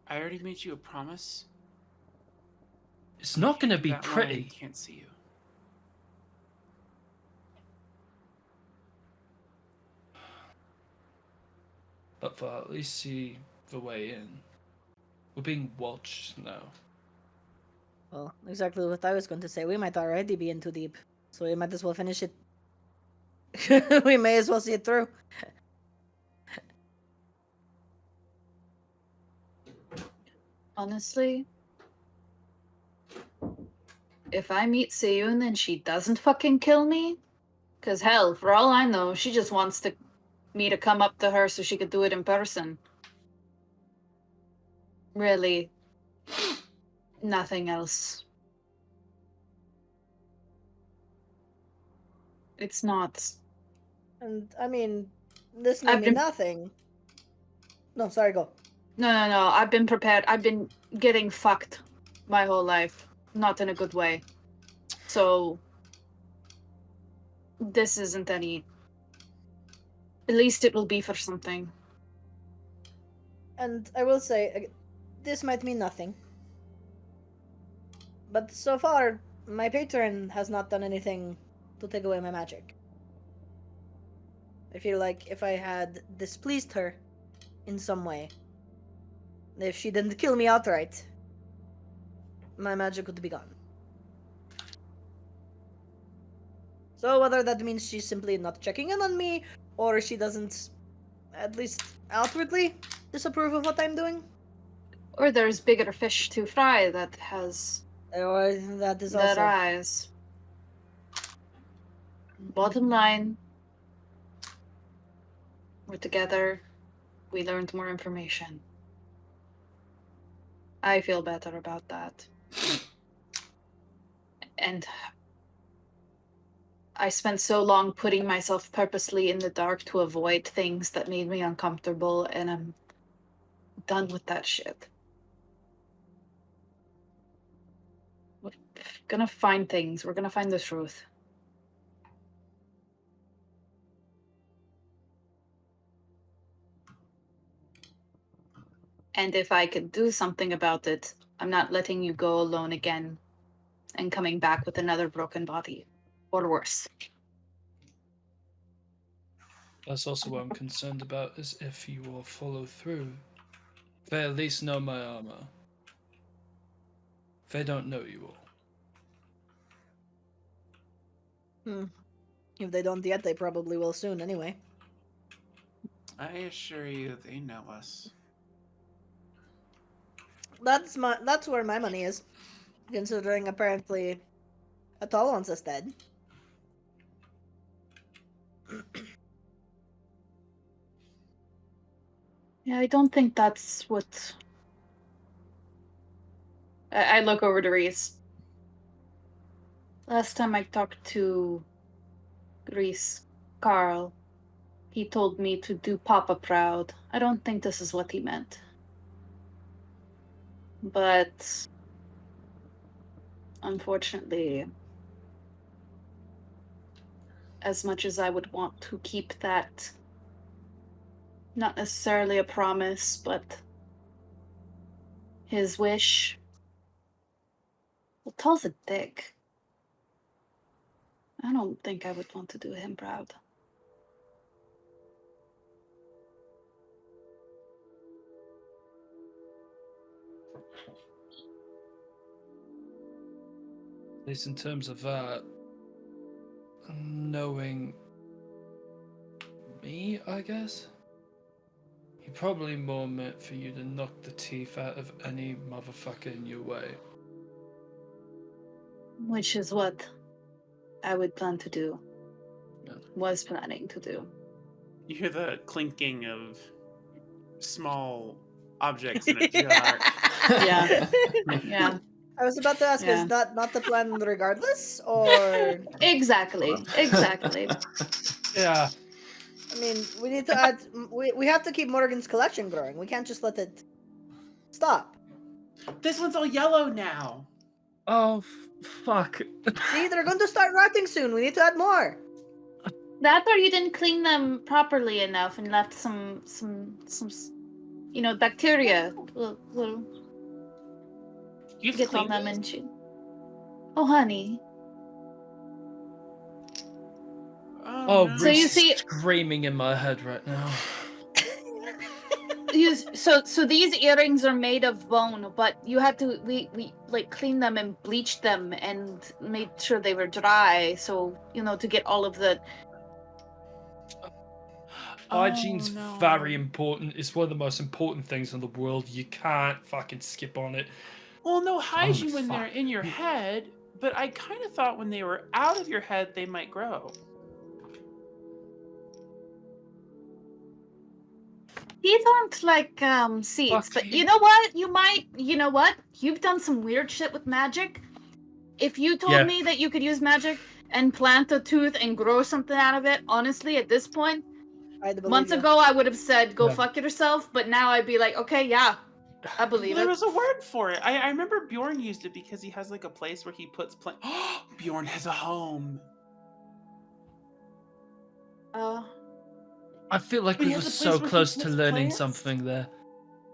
I already made you a promise. It's not gonna be That line pretty. can't see you. But for at least see the way in. We're being watched now. Well, exactly what I was going to say. We might already be in too deep, so we might as well finish it. We may as well see it through. Honestly, if I meet Seiyun and she doesn't fucking kill me, because hell, for all I know, she just wants me to come up to her so she could do it in person. Really, nothing else. It's not. And I mean, this may mean nothing. No, sorry, go. No. I've been prepared. I've been getting fucked my whole life. Not in a good way. So, this isn't any... At least it will be for something. And I will say, this might mean nothing. But so far, my patron has not done anything to take away my magic. I feel like if I had displeased her in some way, if she didn't kill me outright, my magic would be gone. So whether that means she's simply not checking in on me, or she doesn't, at least outwardly, disapprove of what I'm doing. Or there's bigger fish to fry that has... Or that is that also... eyes. Bottom line, we're together. We learned more information. I feel better about that. And I spent so long putting myself purposely in the dark to avoid things that made me uncomfortable, and I'm done with that shit. We're gonna find things. We're gonna find the truth. And if I could do something about it, I'm not letting you go alone again and coming back with another broken body. Or worse. That's also what I'm concerned about, is if you all follow through. They at least know my armor. They don't know you all. If they don't yet, they probably will soon anyway. I assure you, they know us. That's where my money is. Considering apparently Atalon's is dead. Yeah, I don't think that's what... I look over to Reese. Last time I talked to Reese, Carl, he told me to do Papa proud. I don't think this is what he meant. But unfortunately, as much as I would want to keep that, not necessarily a promise, but his wish, well, Tall's a dick. I don't think I would want to do him proud. At least in terms of that, knowing me, I guess. He probably more meant for you to knock the teeth out of any motherfucker in your way. Which is what I would plan to do. Yeah. Was planning to do. You hear the clinking of small objects in a jar. Yeah. Yeah. I was about to ask, Yeah. is that not the plan regardless? Or, Exactly. Exactly. Yeah. I mean, we need to add, we have to keep Morgan's collection growing. We can't just let it stop. This one's all yellow now. Oh, fuck. See, they're going to start rotting soon. We need to add more. That or you didn't clean them properly enough and left some bacteria will You've get on cleaned them these? and shit. Oh, honey. Oh, no. So you Reese see- is screaming in my head right now. So these earrings are made of bone, but you had to we like clean them and bleach them and made sure they were dry. So to get all of the. Hygiene's no. very important. It's one of the most important things in the world. You can't fucking skip on it. Well, no hygiene when fuck. they're in your head, but I kind of thought when they were out of your head, they might grow. These aren't like seeds, Fuck but you. you know what? You've done some weird shit with magic. If you told Yeah. me that you could use magic and plant a tooth and grow something out of it, honestly, at this point, I'd believe months you. ago I would have said go Yeah. fuck yourself, but now I'd be like, okay, yeah, I believe There it. was a word for it. I remember Bjorn used it because he has like a place where he puts plants. Bjorn has a home. I feel like But we he were has a place so where he close to puts learning plants? something there.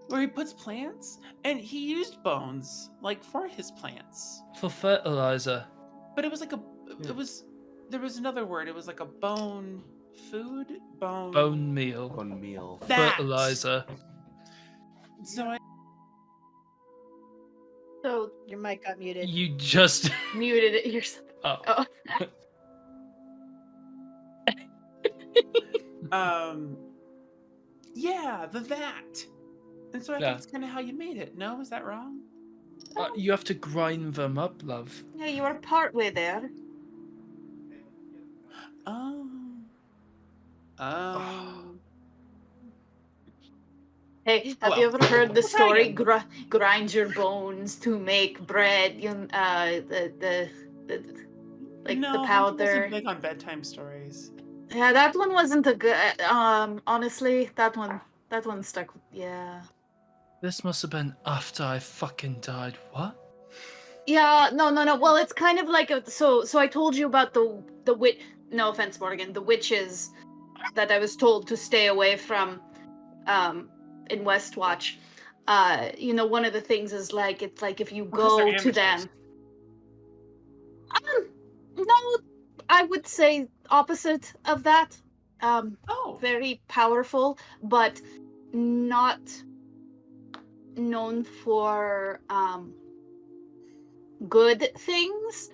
Where he puts plants, and he used bones like for his plants. For fertilizer. But it was like Yeah. there was another word. It was like a bone food Bone meal. One meal. That. Fertilizer. So So Your mic got muted. You just... muted it yourself. Oh. yeah, that. And so I Yeah. think that's kind of how you made it. No, is that wrong? You have to grind them up, love. Yeah, you are partway there. Oh. Hey, have Well, you ever heard the we'll try story? again. Grind your bones to make bread. The No, the Hunter powder. wasn't big on bedtime stories. Yeah, that one wasn't a good. Honestly, that one stuck. Yeah. This must have been after I fucking died. What? Yeah. No. Well, it's kind of like so I told you about the witch. No offense, Morgan. The witches that I was told to stay away from. In Westwatch. One of the things is like it's like if you Because they're go to them. amateurs. No, I would say opposite of that. Oh. Very powerful, but not known for good things.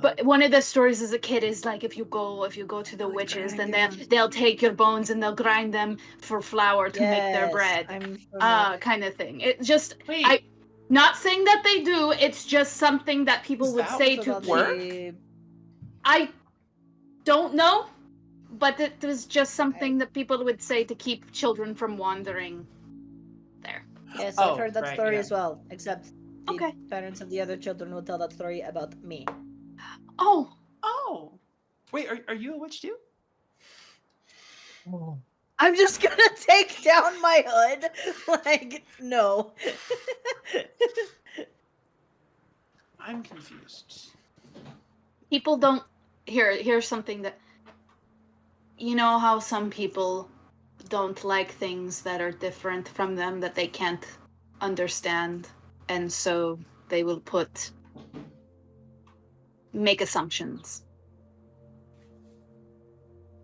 But one of the stories as a kid is like if you go to the witches, then they'll take your bones and they'll grind them for flour to make their bread. I'm familiar. Kind of thing. It just Wait. not saying that they do. It's just something that people Is would that say So to that work? they- I don't know, but it was just something that people would say to keep children from wandering there. Yes, Oh, I've heard that right, story yeah. as well. Except the Okay. parents of the other children would tell that story about me. Oh, Oh. Wait, are you a witch too? Oh. I'm just gonna take down my hood. Like, no. I'm confused. people don't. Here's something that. You know how some people don't like things that are different from them that they can't understand, and so they will make assumptions.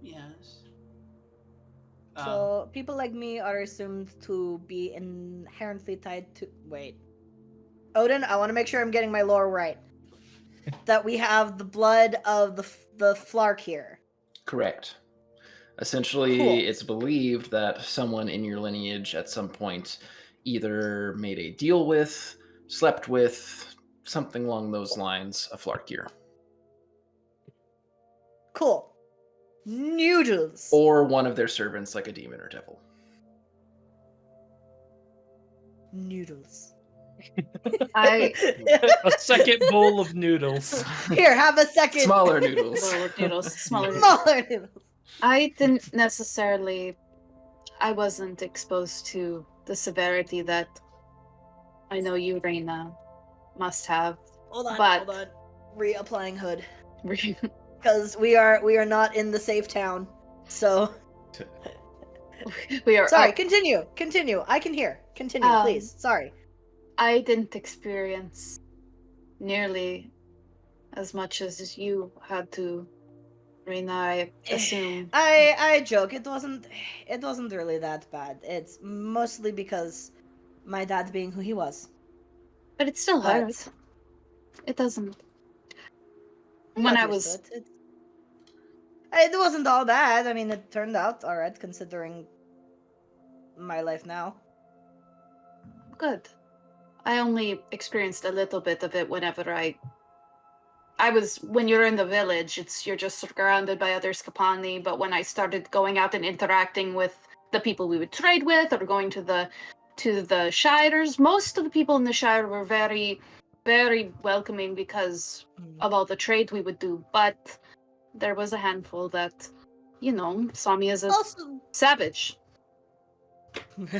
Yes. So people like me are assumed to be inherently tied to. Wait, Odin. I want to make sure I'm getting my lore right. That we have the blood of the Flark here. Correct. Essentially, Cool. it's believed that someone in your lineage at some point either made a deal with, slept with, something along those lines, a Flarkir. Cool. Noodles. Or one of their servants, like a demon or devil. Noodles. I A second bowl of noodles. Here, have a second. Smaller noodles. Smaller noodles, smaller noodles. Smaller noodles. I didn't necessarily. I wasn't exposed to the severity that I know you, Reina, must have. Hold on. But- Hold on. Reapplying hood. Because we are not in the safe town. So we are. sorry. up. Continue. I can hear. Continue, please. Sorry. I didn't experience nearly as much as you had to, Reina. I assume. I joke. It wasn't really that bad. It's mostly because my dad being who he was. But it still But- hurts. It doesn't. When I was. It wasn't all bad. I mean, it turned out alright considering my life now. Good. I only experienced a little bit of it whenever I was when you're in the village, you're just surrounded by other Scapani, but when I started going out and interacting with the people we would trade with or going to the Shires, most of the people in the Shire were very, very welcoming because of all the trade we would do, but there was a handful that, saw me as a Also, savage.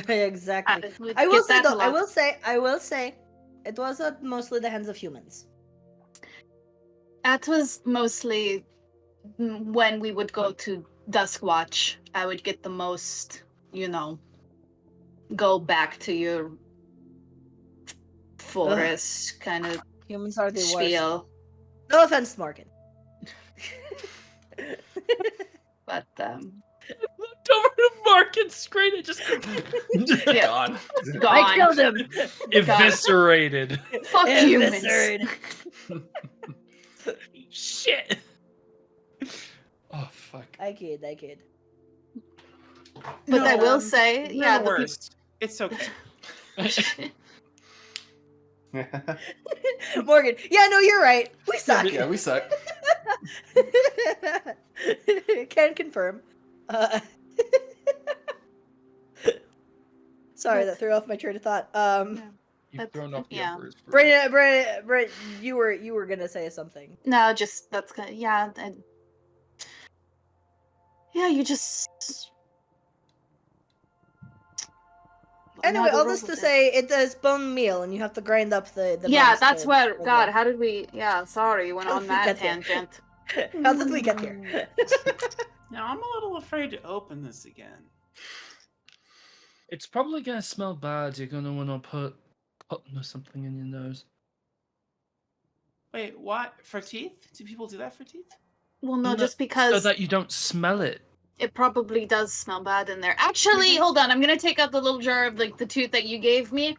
exactly. Would I will get say that though. a lot. I will say, it was mostly the hands of humans. That was mostly when we would go to Duskwatch. I would get the most, go back to your forest kind of Humans are the worst. spiel. No offense, Morgan. But Looked over to Market's screen and just Yeah. Gone. gone. I killed him. eviscerated. Fuck humans. Eviscerated. Shit. Oh fuck. I kid. But I will No, say, You're yeah, the the worst. It's okay. Morgan. Yeah, no, you're right. We suck. Yeah, we suck. Can confirm. Sorry, that threw off my train of thought. You've That's- thrown off the yeah. Emperor's Brew. Brandon, you were gonna say something. No, just that's kind of, yeah, and yeah, you just. Anyway, all this to say, it is bone meal, and you have to grind up the Yeah, bones that's to- where. to- God, how did we? Yeah, sorry, went How on did we that get there? tangent. How did we get here? Now I'm a little afraid to open this again. It's probably gonna smell bad. You're gonna want to put cotton or something in your nose. Wait, what? For teeth? Do people do that for teeth? Well, no, No, just So because that you don't smell it. it probably does smell bad in there. Actually, hold on, I'm gonna take out the little jar of the tooth that you gave me.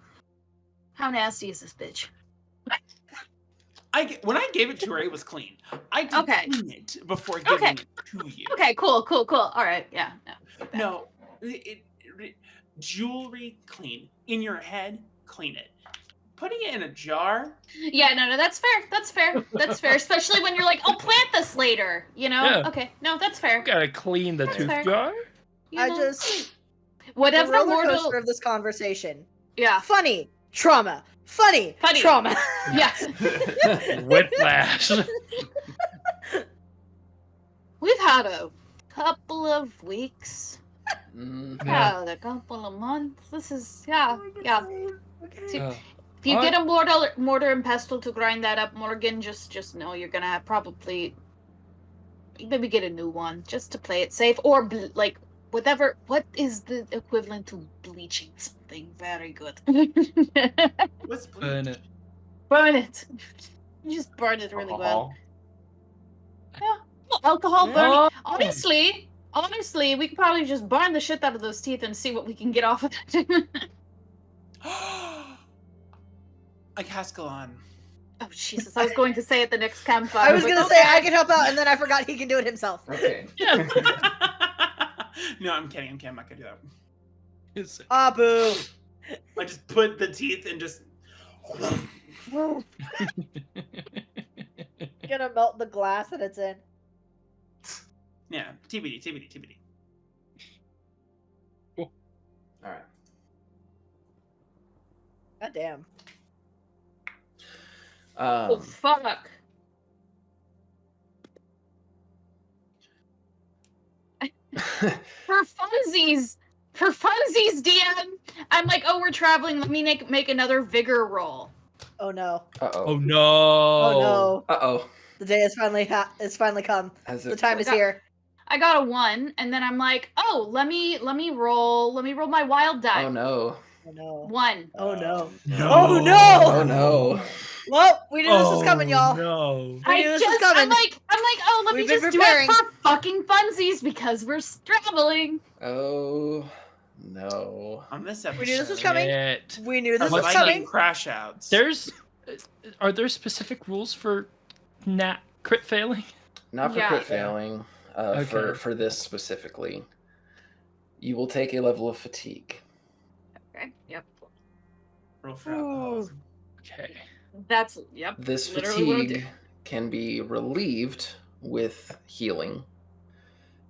How nasty is this bitch? When I gave it to her, it was clean. I did Okay. clean it before giving Okay. it to you. Okay, cool. All right, yeah. No, jewelry clean. In your head, clean it. Putting it in a jar. Yeah, no, that's fair. That's fair. Especially when you're like, oh, plant this later. Yeah. Okay, no, that's fair. You gotta clean the That's tooth fair. jar. I just whatever the roller mortal. coaster of this conversation. Yeah, Funny trauma. Funny trauma. yeah. Whiplash. We've had a couple of weeks. Mm, Yeah. Had a couple of months. This is yeah. Okay. If you I- get a mortar and pestle to grind that up, Morgan, just know you're gonna have probably maybe get a new one just to play it safe, or like whatever. What is the equivalent to bleaching something? Very good. What's Burn it. Burn it. You just burn it really well. Alcohol. Alcohol Yeah. burning. Oh. Honestly, we could probably just burn the shit out of those teeth and see what we can get off of it. A Cascalon. Oh, Jesus. I was going to say at the next campfire. I was like, gonna say I okay. can help out, and then I forgot he can do it himself. Okay. No, I'm kidding. I'm not gonna do that. It's- Boo. I just put the teeth and just. Gonna melt the glass that it's in. Yeah, TBD. All right. God damn. Oh, fuck. For funsies, DM. I'm like, oh, we're traveling. Let me make another vigor roll. Oh no. Uh-oh. Oh no! Oh no. Uh-oh. The day has finally come. Has The it... time is here. I got a 1, and then I'm like, oh, let me roll my wild die. Oh no. Oh no. 1. Oh no. No. Oh no! Oh no. Well, we knew this was coming, y'all. No. We knew this was coming. I'm like, oh, let We've me been just preparing. do it for fucking funsies because we're traveling. Oh no. On this episode, We knew this was coming. Shit. We knew this our was Viking coming. crash outs. Are there specific rules for crit failing? Not for Yeah. crit failing. Okay. For this specifically. You will take a level of fatigue. Okay, yep. Roll for alcoholism. Okay. That's, yep. This literally what I did. fatigue can be relieved with healing,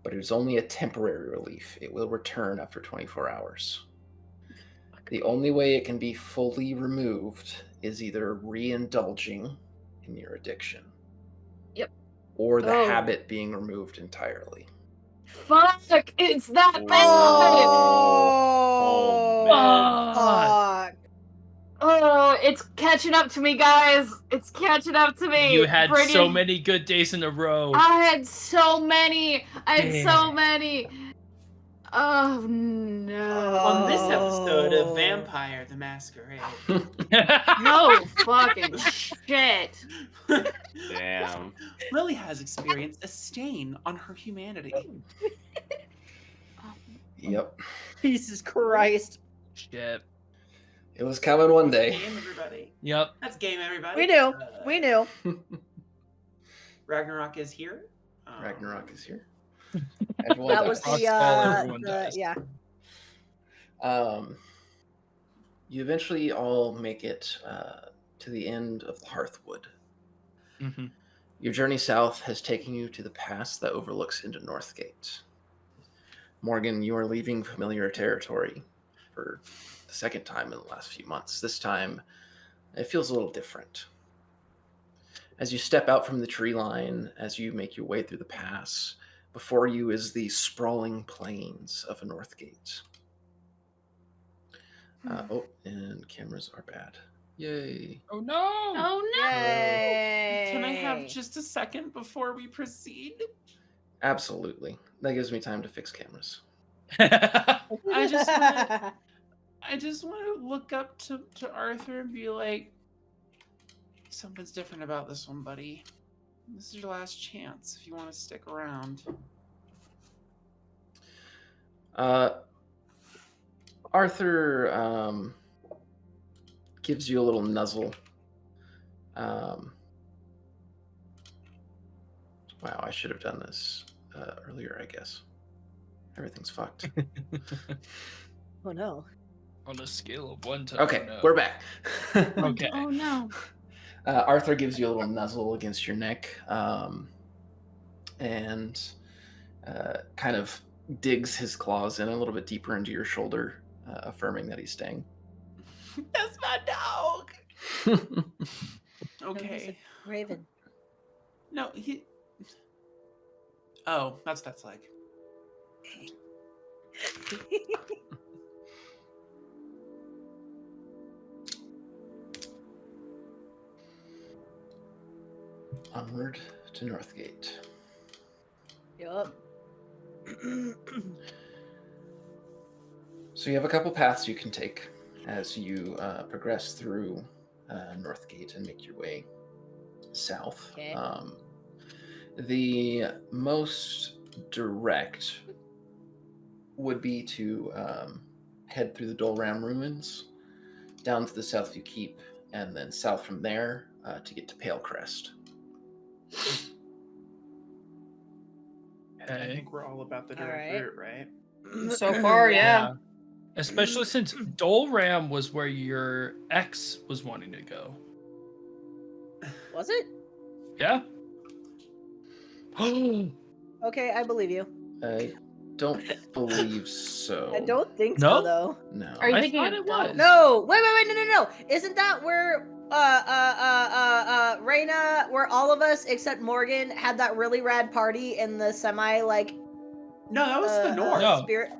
but it is only a temporary relief. It will return after 24 hours. The only way it can be fully removed is either re-indulging in your addiction. Yep. Or the Oh. habit being removed entirely. Fuck! It's that bad! Oh, man. fuck. Oh, it's catching up to me, guys. It's catching up to me. You had so Brilliant. many good days in a row. I had so many. Damn. Oh no. On this episode Oh. of Vampire the Masquerade. No fucking shit. Damn. Lily has experienced a stain on her humanity. Yep. Jesus Christ. Shit. It was coming one day. Game, everybody. Yep. That's game, everybody. We knew. We knew. Ragnarok is here. Ragnarok is here. That was Rocks the, fall, everyone dies. yeah. You eventually all make it to the end of the Hearthwood. Mm-hmm. Your journey south has taken you to the pass that overlooks into Northgate. Morgan, you are leaving familiar territory for the second time in the last few months. This time, it feels a little different. As you step out from the tree line, as you make your way through the pass, before you is the sprawling plains of Northgate. And cameras are bad. Yay. Oh no! Oh no. Yay. Can I have just a second before we proceed? Absolutely. That gives me time to fix cameras. I just want to look up to Arthur and be like, something's different about this one, buddy. This is your last chance if you want to stick around. Arthur gives you a little nuzzle. Wow, I should have done this earlier, I guess. Everything's fucked. Oh no. On a scale of 1 to Okay, no. we're back. Okay. Oh no. Arthur gives you a little nuzzle against your neck and kind of digs his claws in a little bit deeper into your shoulder, affirming that he's staying. That's my dog. No, he's Okay. a Raven. No, he. Oh, that's like. Onward to Northgate. Yup. So you have a couple paths you can take as you progress through Northgate and make your way south. Okay. The most direct would be to head through the Dolram ruins, down to the Southview Keep, and then south from there to get to Pale Crest. I Okay. think we're all about the direct Alright. route, right? So far, yeah. Especially since Dolram was where your ex was wanting to go. Was it? Yeah. Okay, I believe you. I don't believe so. I don't think No? so, though. No. Are you I thinking thought of it Del? was. No, wait, no. Isn't that where Reyna, where all of us except Morgan had that really rad party in the semi like No, that was the north. No. spirit?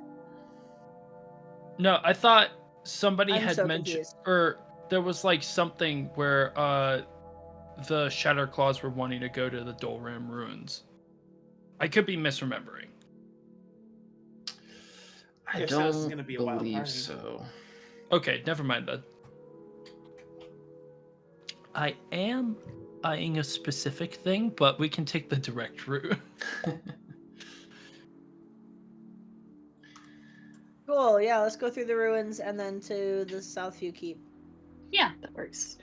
No, I thought somebody I'm had so mentioned, confused. or there was like something where the Shatterclaws were wanting to go to the Dolram ruins. I could be misremembering. I If so, this is don't gonna be a wild believe party. so. Okay, never mind then. I am eyeing a specific thing, but we can take the direct route. Cool, yeah, let's go through the ruins and then to the Southview Keep. Yeah, that works.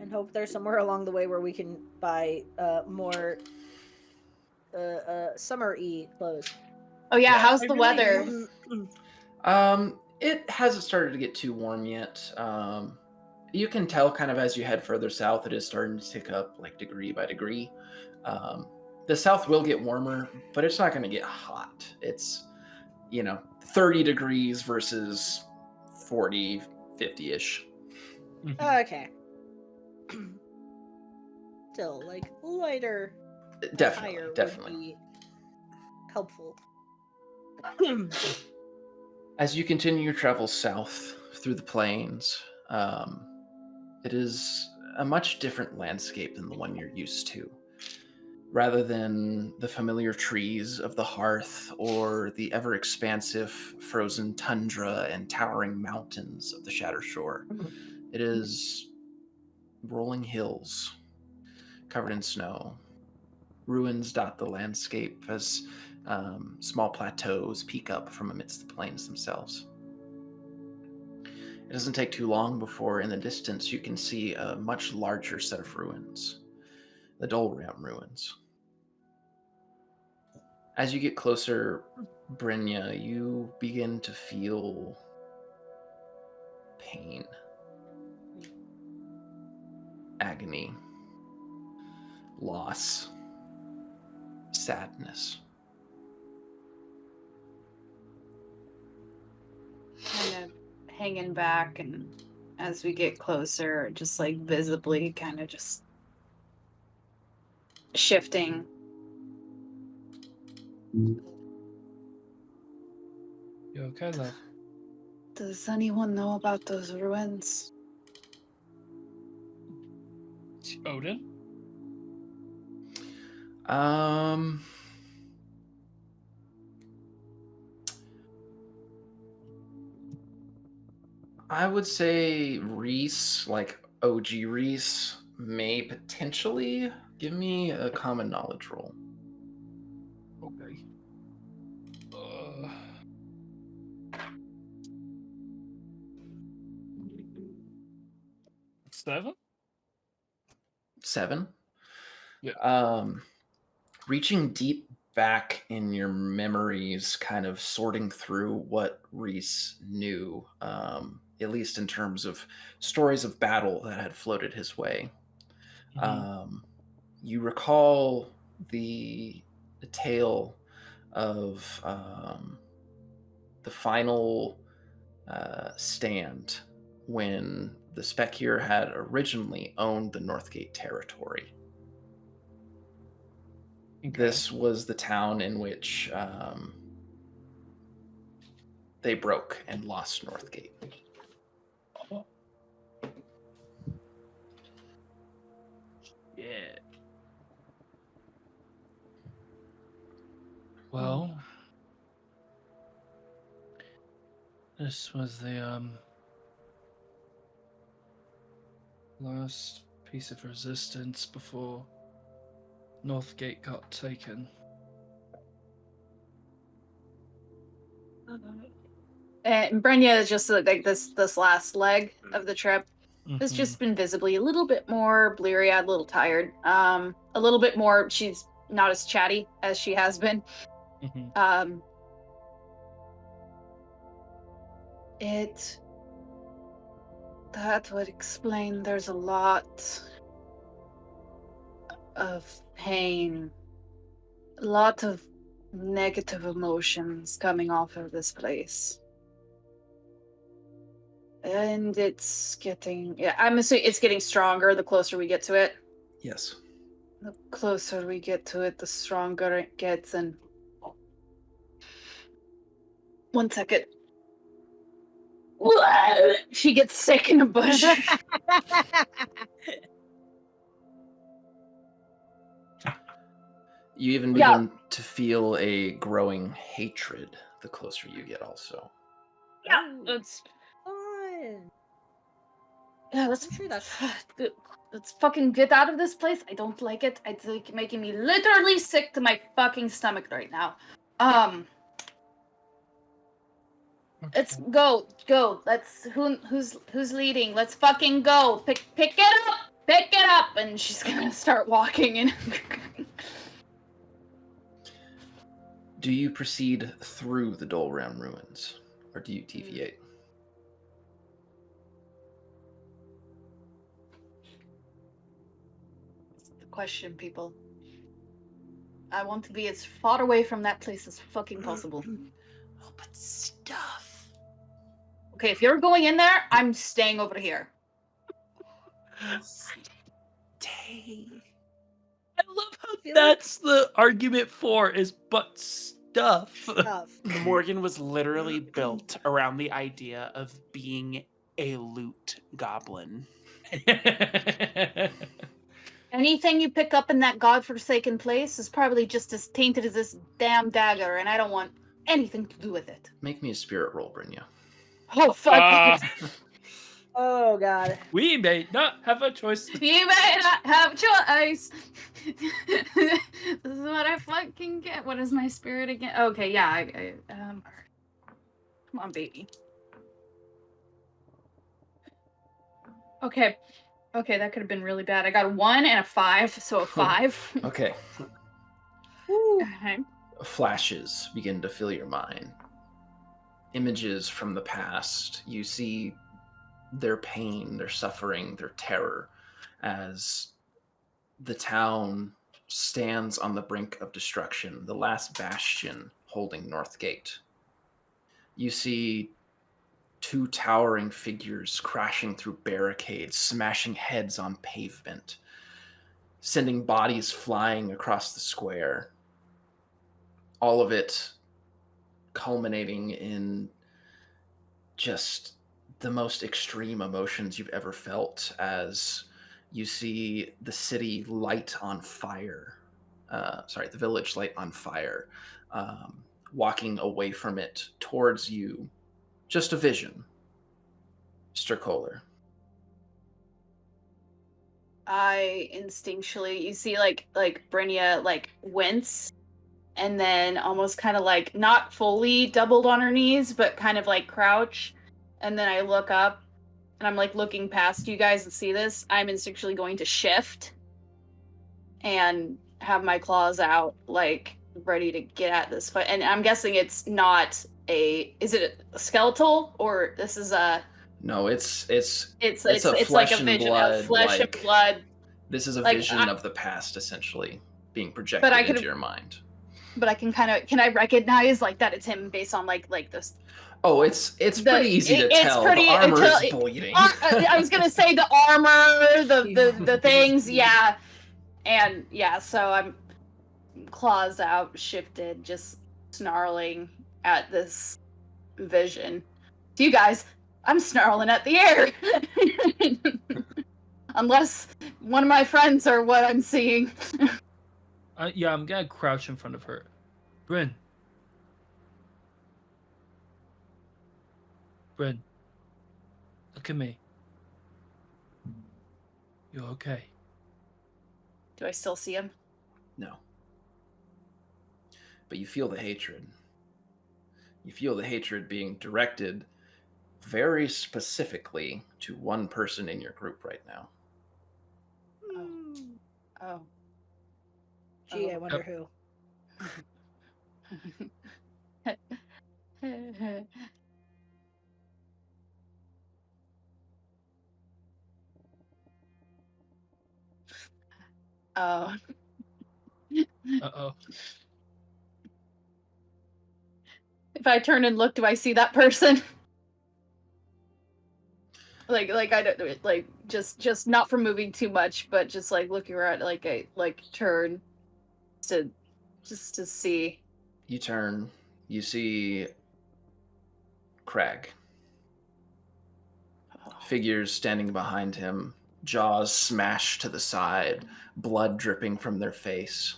And hope there's somewhere along the way where we can buy more summer-y clothes. Oh yeah, Yeah, how's I the really weather? It hasn't started to get too warm yet. You can tell kind of as you head further south, it is starting to tick up like degree by degree. The south will get warmer, but it's not going to get hot. It's, 30 degrees versus 40, 50-ish. Okay. Still, like, lighter, Definitely, higher definitely. would be helpful. As you continue your travel south through the plains, it is a much different landscape than the one you're used to. Rather than the familiar trees of the hearth or the ever-expansive frozen tundra and towering mountains of the Shatter Shore, it is rolling hills covered in snow. Ruins dot the landscape as small plateaus peek up from amidst the plains themselves. It doesn't take too long before, in the distance, you can see a much larger set of ruins, the Dolram ruins. As you get closer, Brynja, you begin to feel pain, agony, loss, sadness. Kind of hanging back, and as we get closer, just like visibly kind of just shifting. You okay, love? Does anyone know about those ruins? Odin? I would say Reese, like OG Reese, may potentially give me a common knowledge roll. Okay. 7? 7? Yeah. Reaching deep back in your memories, kind of sorting through what Reese knew, at least in terms of stories of battle that had floated his way. You recall the tale of the final stand when the Spekir had originally owned the Northgate territory. Okay. This was the town in which they broke and lost Northgate. Oh. Yeah. Well, this was the last piece of resistance before Northgate got taken. And Brenya is just like this last leg of the trip has just been visibly a little bit more bleary-eyed, a little tired. A little bit more. She's not as chatty as she has been. That would explain. There's a lot of pain, a lot of negative emotions coming off of this place. And it's getting, I'm assuming it's getting stronger the closer we get to it. Yes. The closer we get to it, the stronger it gets. And 1 second. She gets sick in a bush. You even begin to feel a growing hatred the closer you get also. Yeah, that's fun. Yeah, let's fucking get out of this place. I don't like it. It's like making me literally sick to my fucking stomach right now. Let's go. Let's who's leading? Let's fucking go. Pick it up, and she's gonna start walking in. Do you proceed through the Dolram ruins, or do you deviate? That's the question, people. I want to be as far away from that place as fucking possible. Oh, but stuff. Okay, if you're going in there, I'm staying over here. Stay. I love how that's the argument for is but stuff. Morgan was literally built around the idea of being a loot goblin. Anything you pick up in that godforsaken place is probably just as tainted as this damn dagger, and I don't want anything to do with it. Make me a spirit roll, Brynja. Oh, fuck. Oh, God. We may not have a choice. You may not have a choice. This is what I fucking get. What is my spirit again? Okay, yeah. Come on, baby. Okay, that could have been really bad. I got a 1 and a 5, so a 5. Okay. Okay. Flashes begin to fill your mind. Images from the past. You see their pain, their suffering, their terror as the town stands on the brink of destruction, the last bastion holding Northgate. You see 2 towering figures crashing through barricades, smashing heads on pavement, sending bodies flying across the square. All of it culminating in just the most extreme emotions you've ever felt as you see the city light on fire. The village light on fire. Walking away from it towards you. Just a vision. Mr. Kohler. I instinctually, you see, like Brynja, like, wince, and then almost kind of like not fully doubled on her knees, but kind of like crouch. And then I look up, and I'm like looking past you guys and see this. I'm instinctually going to shift and have my claws out, like ready to get at this fight. And I'm guessing it's not is it a skeletal, or this is a? No, it's like a vision of flesh and blood. This is a vision of the past, essentially being projected into your mind. But I can I recognize like that it's him based on like this. Oh, it's pretty easy to tell. The armor is bleeding. I was gonna say the armor, the things, yeah, and yeah. So I'm claws out, shifted, just snarling at this vision. To you guys, I'm snarling at the air. Unless one of my friends are what I'm seeing. Yeah, I'm gonna crouch in front of her. Bryn, look at me. You okay? Do I still see him? No. But you feel the hatred. You feel the hatred being directed very specifically to one person in your group right now. Oh. Gee, I Oh. wonder who. Oh. Uh-oh. If I turn and look, do I see that person? like I don't like just not from moving too much, but just like looking around, like I like turn to just to see. You turn, you see Crag. Figures standing behind him, jaws smashed to the side, blood dripping from their face.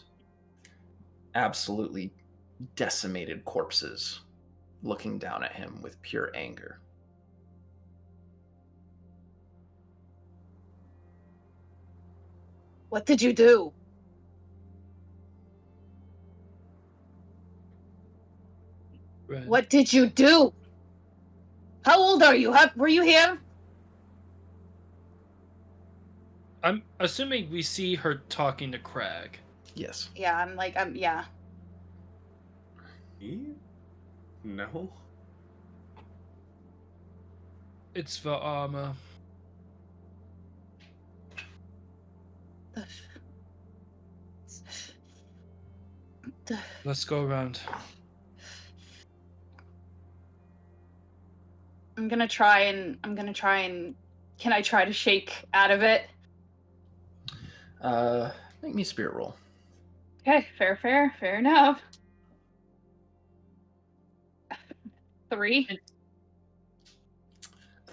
Absolutely decimated corpses looking down at him with pure anger. What did you do? Ren. What did you do? How old are you? Were you here? I'm assuming we see her talking to Crag. Yes. Yeah, I'm yeah. Me? No. It's the armor. Let's go around. I'm gonna try and can I try to shake out of it? Make me a spirit roll. Okay, fair enough. 3.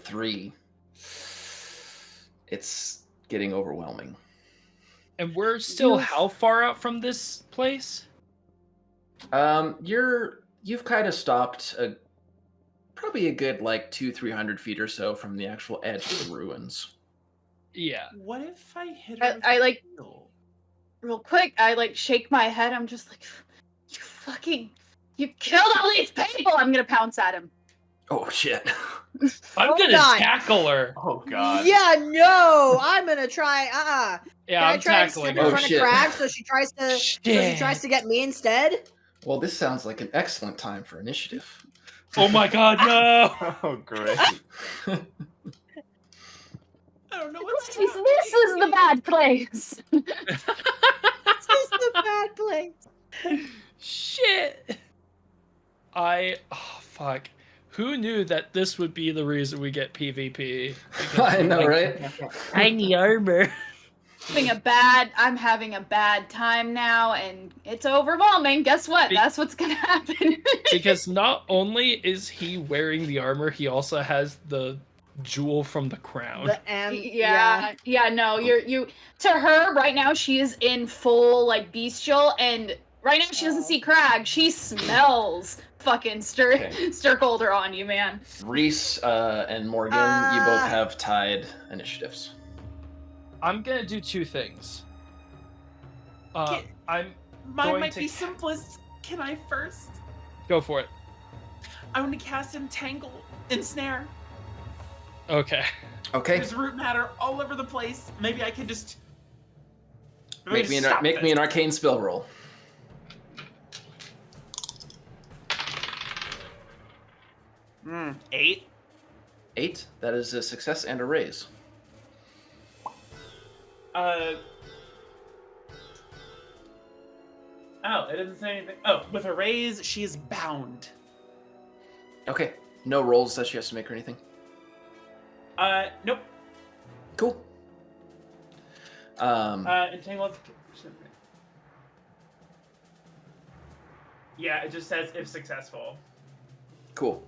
3. It's getting overwhelming. And we're still You've- how far out from this place? You've kind of stopped probably a good like 200-300 feet or so from the actual edge of the ruins. Yeah. What if I hit her with I a like shield? real quick, I like shake my head. I'm just like, you killed all these people. I'm gonna pounce at him. Oh shit. I'm Hold gonna on. tackle her. Oh god. Yeah, no, I'm gonna try. Yeah, Can I I'm try and tackling step in her. her. front Oh, shit. of Crag so she tries to get me instead? Well, this sounds like an excellent time for initiative. Oh my god, no! Oh great. I don't know what's This is the bad place. This is the bad place. Shit! Oh fuck. Who knew that this would be the reason we get PvP? I know, right? Tiny armor. I'm having a bad time now, and it's overwhelming. Guess what? That's what's gonna happen. Because not only is he wearing the armor, he also has the jewel from the crown. No, you to her right now. She is in full like bestial, and right now she doesn't see Crag. She smells fucking stir colder on you, man. Reese and Morgan, you both have tied initiatives. I'm gonna do two things. I'm Mine going might to be simplest. Can I first? go for it. I want to cast Entangle, Ensnare. Okay. Okay. There's root matter all over the place. Maybe I can just Make me an arcane spell roll. Hmm. 8. 8. That is a success and a raise. Oh, it doesn't say anything. Oh, with a raise, she is bound. Okay. No rolls that she has to make or anything. Nope. Cool. Entangle. Yeah, it just says if successful. Cool.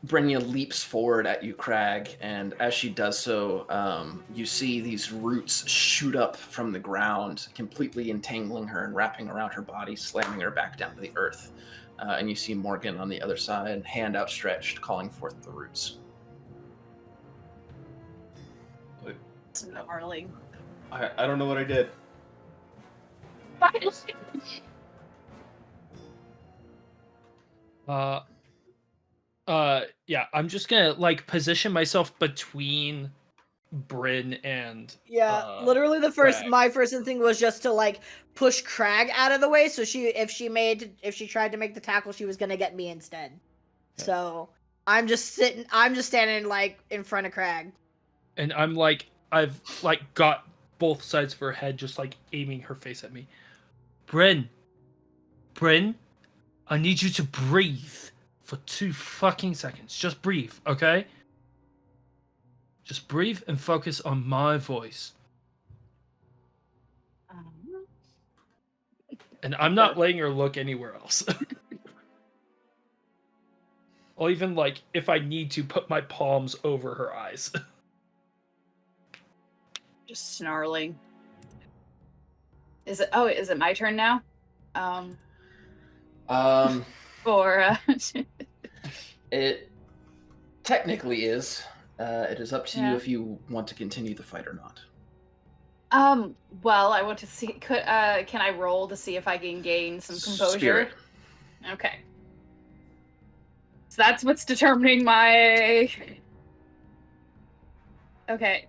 Brenya leaps forward at you, Crag, and as she does so, you see these roots shoot up from the ground, completely entangling her and wrapping around her body, slamming her back down to the earth. And you see Morgan on the other side, hand outstretched, calling forth the roots. Snarling. I don't know what I did. Yeah, I'm just gonna like position myself between Bryn and Yeah, literally Crag. my first instinct was just to like push Crag out of the way, so if she tried to make the tackle, she was gonna get me instead. Yeah. So I'm just standing like in front of Crag. And I'm like, I've like got both sides of her head, just like aiming her face at me. Bryn, I need you to breathe for 2 fucking seconds. Just breathe, okay? Just breathe and focus on my voice. And I'm not letting her look anywhere else. I'll even, like, if I need to, put my palms over her eyes. Just snarling. Is it my turn now? Or It technically is. It is up to you Yeah. if you want to continue the fight or not. well, I want to see. Can I roll to see if I can gain some composure? Spirit. Okay. So that's what's determining my. Okay.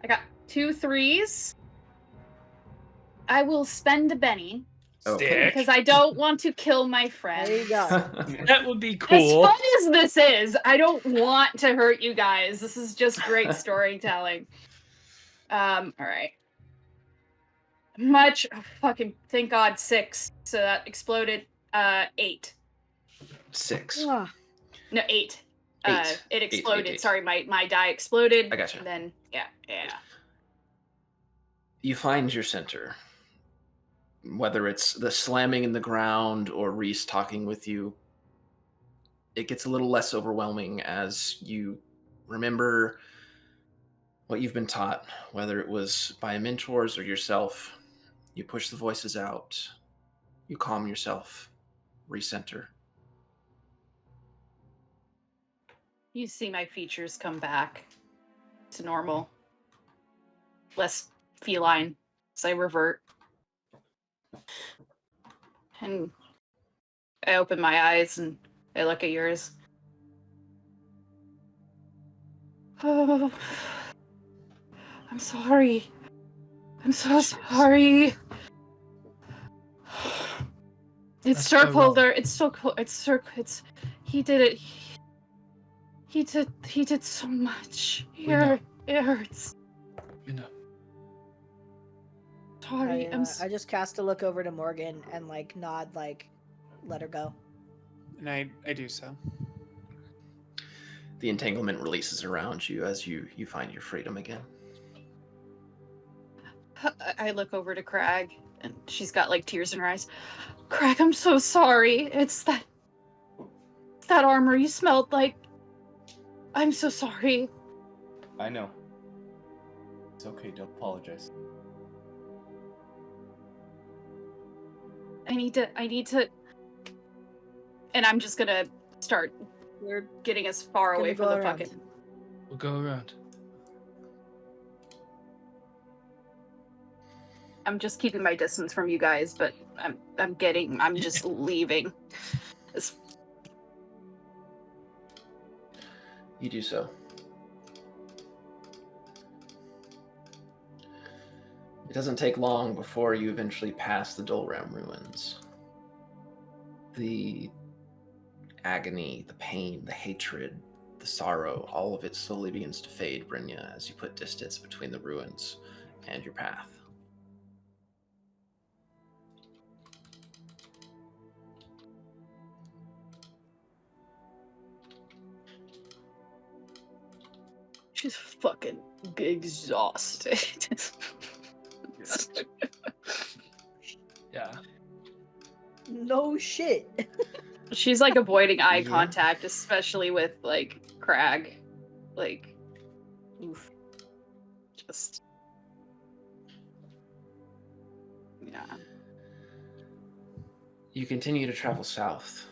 I got 2 3s. I will spend a Benny Okay. because I don't want to kill my friend. There you go. That would be As cool. fun as this is, I don't want to hurt you guys. This is just great storytelling. All right. Fucking thank God 6. So that exploded. 8. 6. Ah, No, 8. 8. It 8, exploded. 8, 8. Sorry, my die exploded. I gotcha. And then yeah. You find your center. Whether it's the slamming in the ground or Reese talking with you, it gets a little less overwhelming as you remember what you've been taught, whether it was by mentors or yourself. You push the voices out, you calm yourself, recenter. You see my features come back to normal. Less feline as I revert. And I open my eyes and I look at yours. Oh, I'm sorry. I'm so sorry. It's That's so wrong. Starkholder. It's so cool. He did it. He did so much. We know. It hurts. You know. Sorry. I just cast a look over to Morgan and like nod, like let her go. And I do so. The entanglement releases around you as you find your freedom again. I look over to Crag, and she's got like tears in her eyes. Crag, I'm so sorry. It's that armor you smelled like. I'm so sorry. I know. It's okay, don't apologize. I need to. And I'm just gonna start. We're getting as far away from the fucking. We'll go around. I'm just keeping my distance from you guys, but I'm just leaving. You do so. It doesn't take long before you eventually pass the Dolram ruins. The agony, the pain, the hatred, the sorrow, all of it slowly begins to fade, Brynja, as you put distance between the ruins and your path. She's fucking exhausted. Yeah. No shit. She's like avoiding eye Yeah. contact, especially with like Crag. Like, oof. Just. Yeah. You continue to travel south.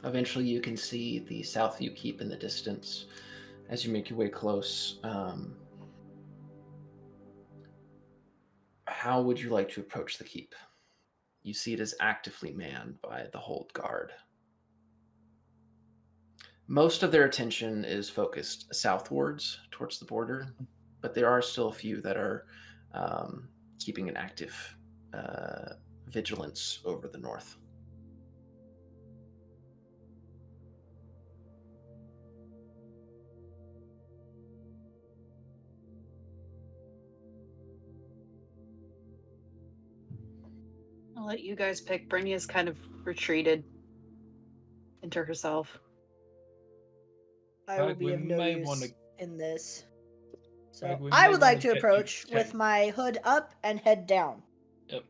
Eventually you can see the Southview Keep in the distance as you make your way close. How would you like to approach the keep? you see it is actively manned by the Hold Guard. Most of their attention is focused southwards towards the border, but there are still a few that are keeping an active vigilance over the north. I'll let you guys pick. Brynja's kind of retreated into herself. I will Rag, be we of no may use wanna- in this. So Rag, we I may would like wanna to get you approach with changed. my hood up and head down. Yep.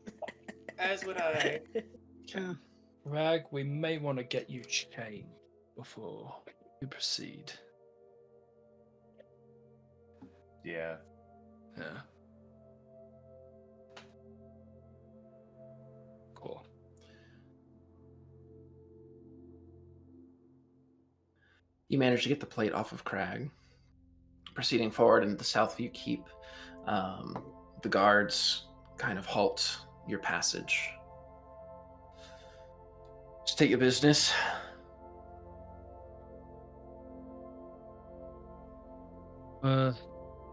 As would I. Rag, we may want to get you changed before we proceed. Yeah. Yeah. Cool. You manage to get the plate off of Crag. Proceeding forward into the Southview Keep, the guards kind of halt your passage. State your business.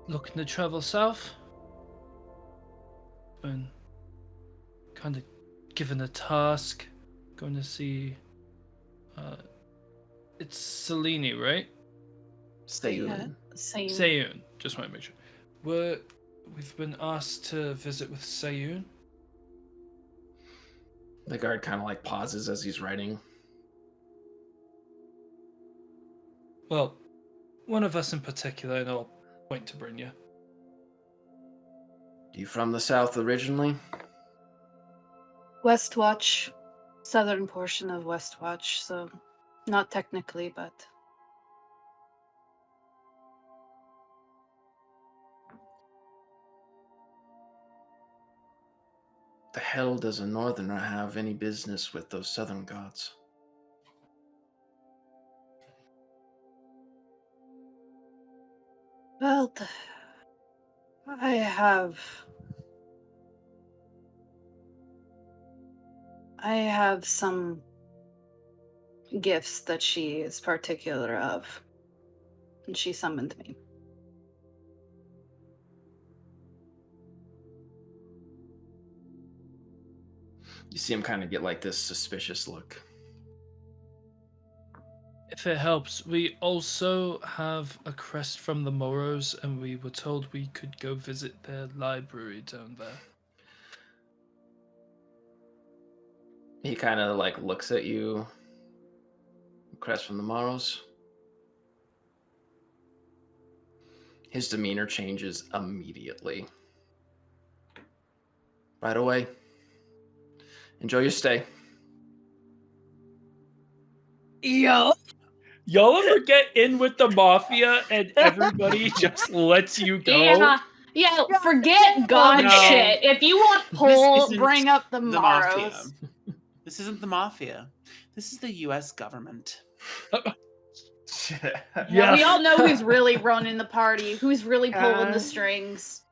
Looking to travel south. Been kind of given a task. Going to see. It's Selene, right? Sayun. Same. Sayun. Just want to make sure. We've been asked to visit with Sayun. The guard kind of like pauses as he's writing. Well, one of us in particular, and I'll point to Brynja. You from the south originally? Westwatch, southern portion of Westwatch, so not technically, but The hell does a northerner have any business with those southern gods? well, I have some gifts that she is particular of, and she summoned me. You see him kind of get like this suspicious look. If it helps, we also have a crest from the Moros, and we were told we could go visit their library down there. He kind of like looks at you. Crest from the Morrows. His demeanor changes immediately. Right away. Enjoy your stay. Yo. Y'all ever get in with the mafia and everybody just lets you go? Yeah, forget God No. shit. If you want This pull, isn't bring up the the mafia. Morrows. This isn't the mafia. This is the U.S. government. Yeah, we all know who's really running the party, who's really pulling the Uh, strings.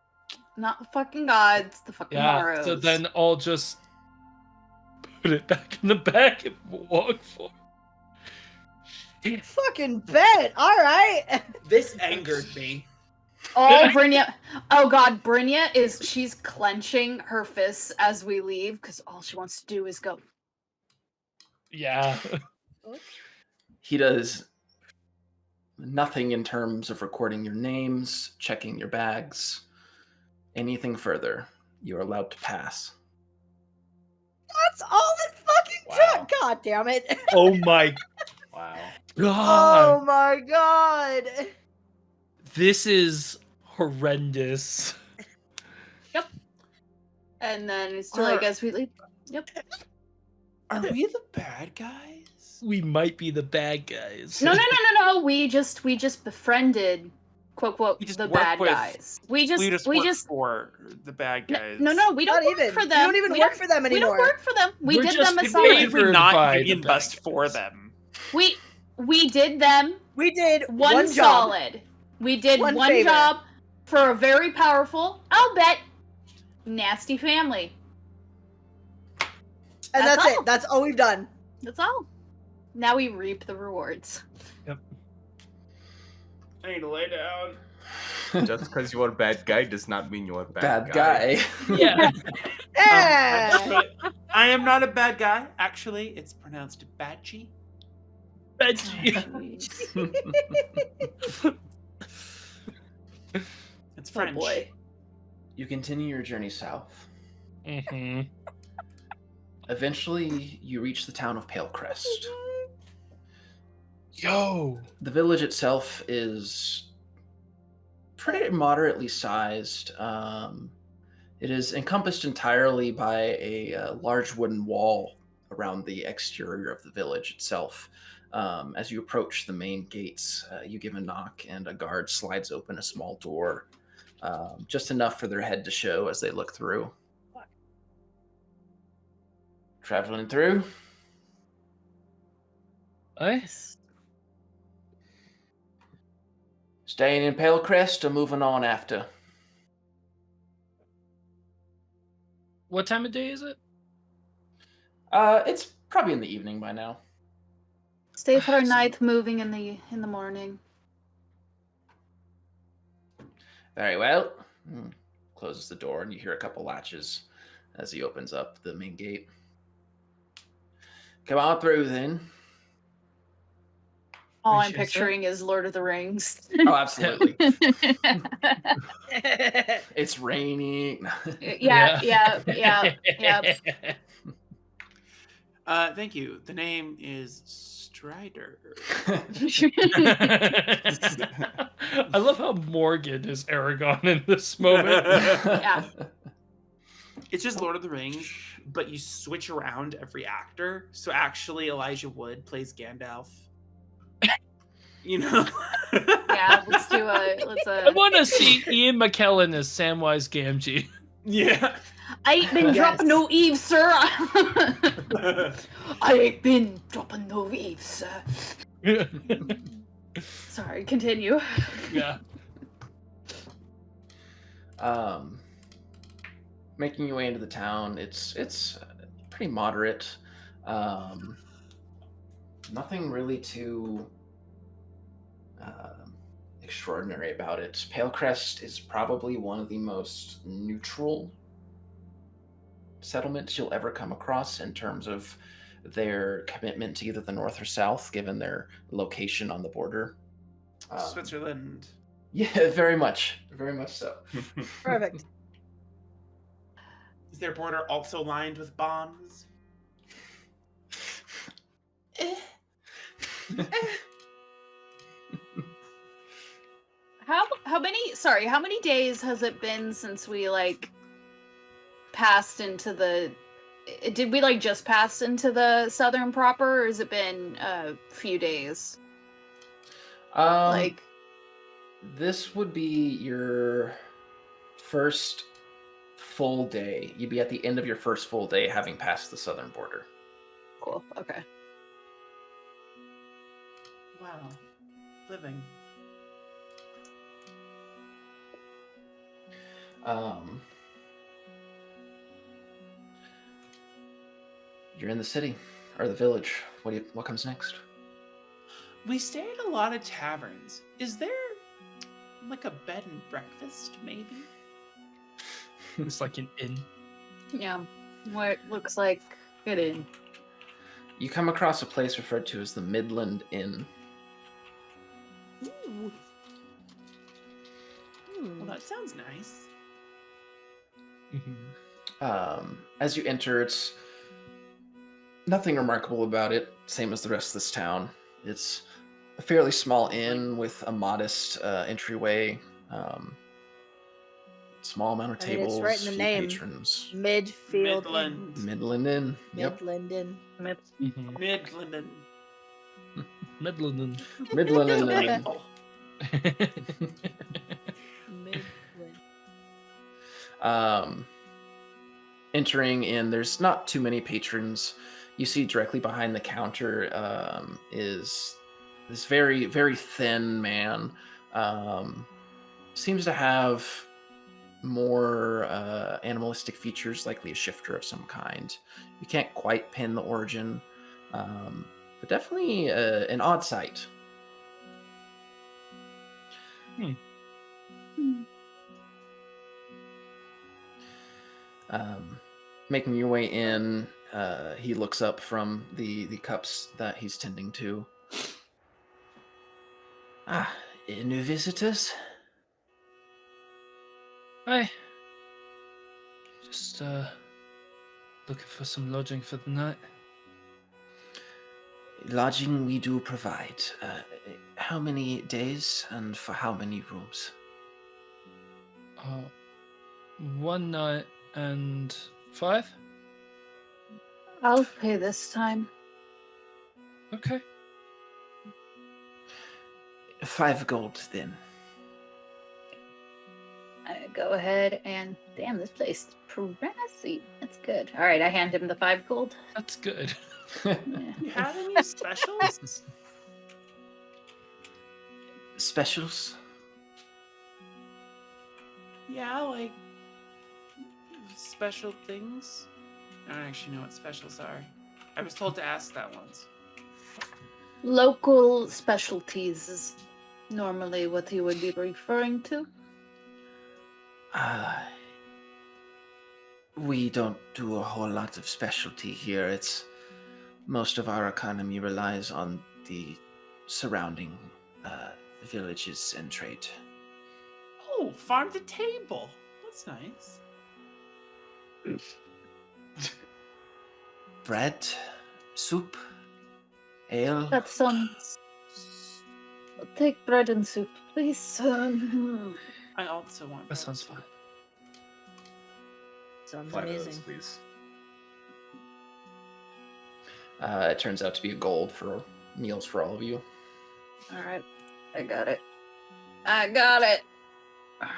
Not the fucking gods, the fucking Yeah, Morrows. so then I'll just put it back in the bag and walk for Fucking bet. All right. This angered me. Oh, Brynja. Oh, God. Brynja she's clenching her fists as we leave because all she wants to do is go. Yeah. He does nothing in terms of recording your names, checking your bags, anything further. You're allowed to pass. That's all it fucking took. God damn it. Oh my Wow. god. Oh my god. This is horrendous. Yep. And then it's like as we leave. Yep. Are we the bad guys? We might be the bad guys. No. We just befriended, quote quote, We just the work bad with- guys. We just work for the bad guys. No. We don't Not work even. for We them. don't even We work for them We anymore. don't work for them. We We're did just them a favored solid. Did we not by the union bad bust for guys. them? We did them We did one job. solid. We did One one favor. job for a very powerful, I'll bet, nasty family. And That's that's all. it. That's all we've done. That's all. Now we reap the rewards. Yep. I need to lay down. Just because you are a bad guy does not mean you are a Bad guy. Yeah. Yeah. I am not a bad guy. Actually, it's pronounced Badgie. Veggie. It's Oh French. boy. You continue your journey south. Mm-hmm. Eventually, you reach the town of Palecrest. Yo. The village itself is pretty moderately sized. It is encompassed entirely by a large wooden wall around the exterior of the village itself. As you approach the main gates, you give a knock, and a guard slides open a small door, just enough for their head to show as they look through. Traveling through? Eh? Staying in Palecrest or moving on after? What time of day is it? It's probably in the evening by now. Stay for a night, moving in the morning. Very well. Closes the door, and you hear a couple latches as he opens up the main gate. Come on through, then. All I'm Appreciate that. picturing is Lord of the Rings. Oh, absolutely. It's raining. yeah. Thank you. The name is Strider. I love how Morgan is Aragon in this moment. Yeah. It's just Lord of the Rings, but you switch around every actor. So actually, Elijah Wood plays Gandalf. You know? Yeah, let's I want to see Ian McKellen as Samwise Gamgee. Yeah. I ain't been Yes. dropping no eaves, sir. I ain't been dropping no eaves, sir. Sorry, continue. Yeah. Making your way into the town, it's pretty moderate. Nothing really too extraordinary about it. Palecrest is probably one of the most neutral settlements you'll ever come across in terms of their commitment to either the north or south, given their location on the border. Switzerland. Yeah, very much so. Perfect. Is their border also lined with bombs? How many days has it been since we passed into the did we just pass into the southern proper, or has it been a few days? This would be your first full day. You'd be at the end of your first full day having passed the southern border. Cool. Okay. Wow. Living. You're in the city or the village. What comes next? We stay at a lot of taverns. Is there a bed and breakfast, maybe? It's like an inn. Yeah. What looks like it in. You come across a place referred to as the Midland Inn. Ooh. Well, that sounds nice. As you enter, it's nothing remarkable about it, same as the rest of this town. It's a fairly small inn with a modest entryway, small amount of tables, it's right in the few name. patrons. Midfield. Midland. Midland Inn. Yep. Midland Inn. Mm-hmm. Midland. Midland. Midland Inn. Oh, Midland. Entering in, there's not too many patrons. You see directly behind the counter is this very, very thin man. Seems to have more animalistic features, likely a shifter of some kind. You can't quite pin the origin, but definitely an odd sight. Making your way in, he looks up from the cups that he's tending to. New visitors? Hi. Just looking for some lodging for the night. Lodging we do provide. How many days and for how many rooms? 1 night and 5? I'll pay this time. Okay. 5 gold, then. I go ahead and damn, this place is pricey. That's good. All right, I hand him the 5 gold. That's good. Yeah. You have any specials? Specials? Yeah, like special things. I don't actually know what specials are. I was told to ask that once. Local specialties is normally what he would be referring to. We don't do a whole lot of specialty here. It's most of our economy relies on the surrounding villages and trade. Oh, farm to table. That's nice. Bread, soup, ale. That sounds. I'll take bread and soup, please. I also want. That sounds fine. Sounds 5 of those, amazing. please. It turns out to be a gold for meals for all of you. All right, I got it. I got it. All right.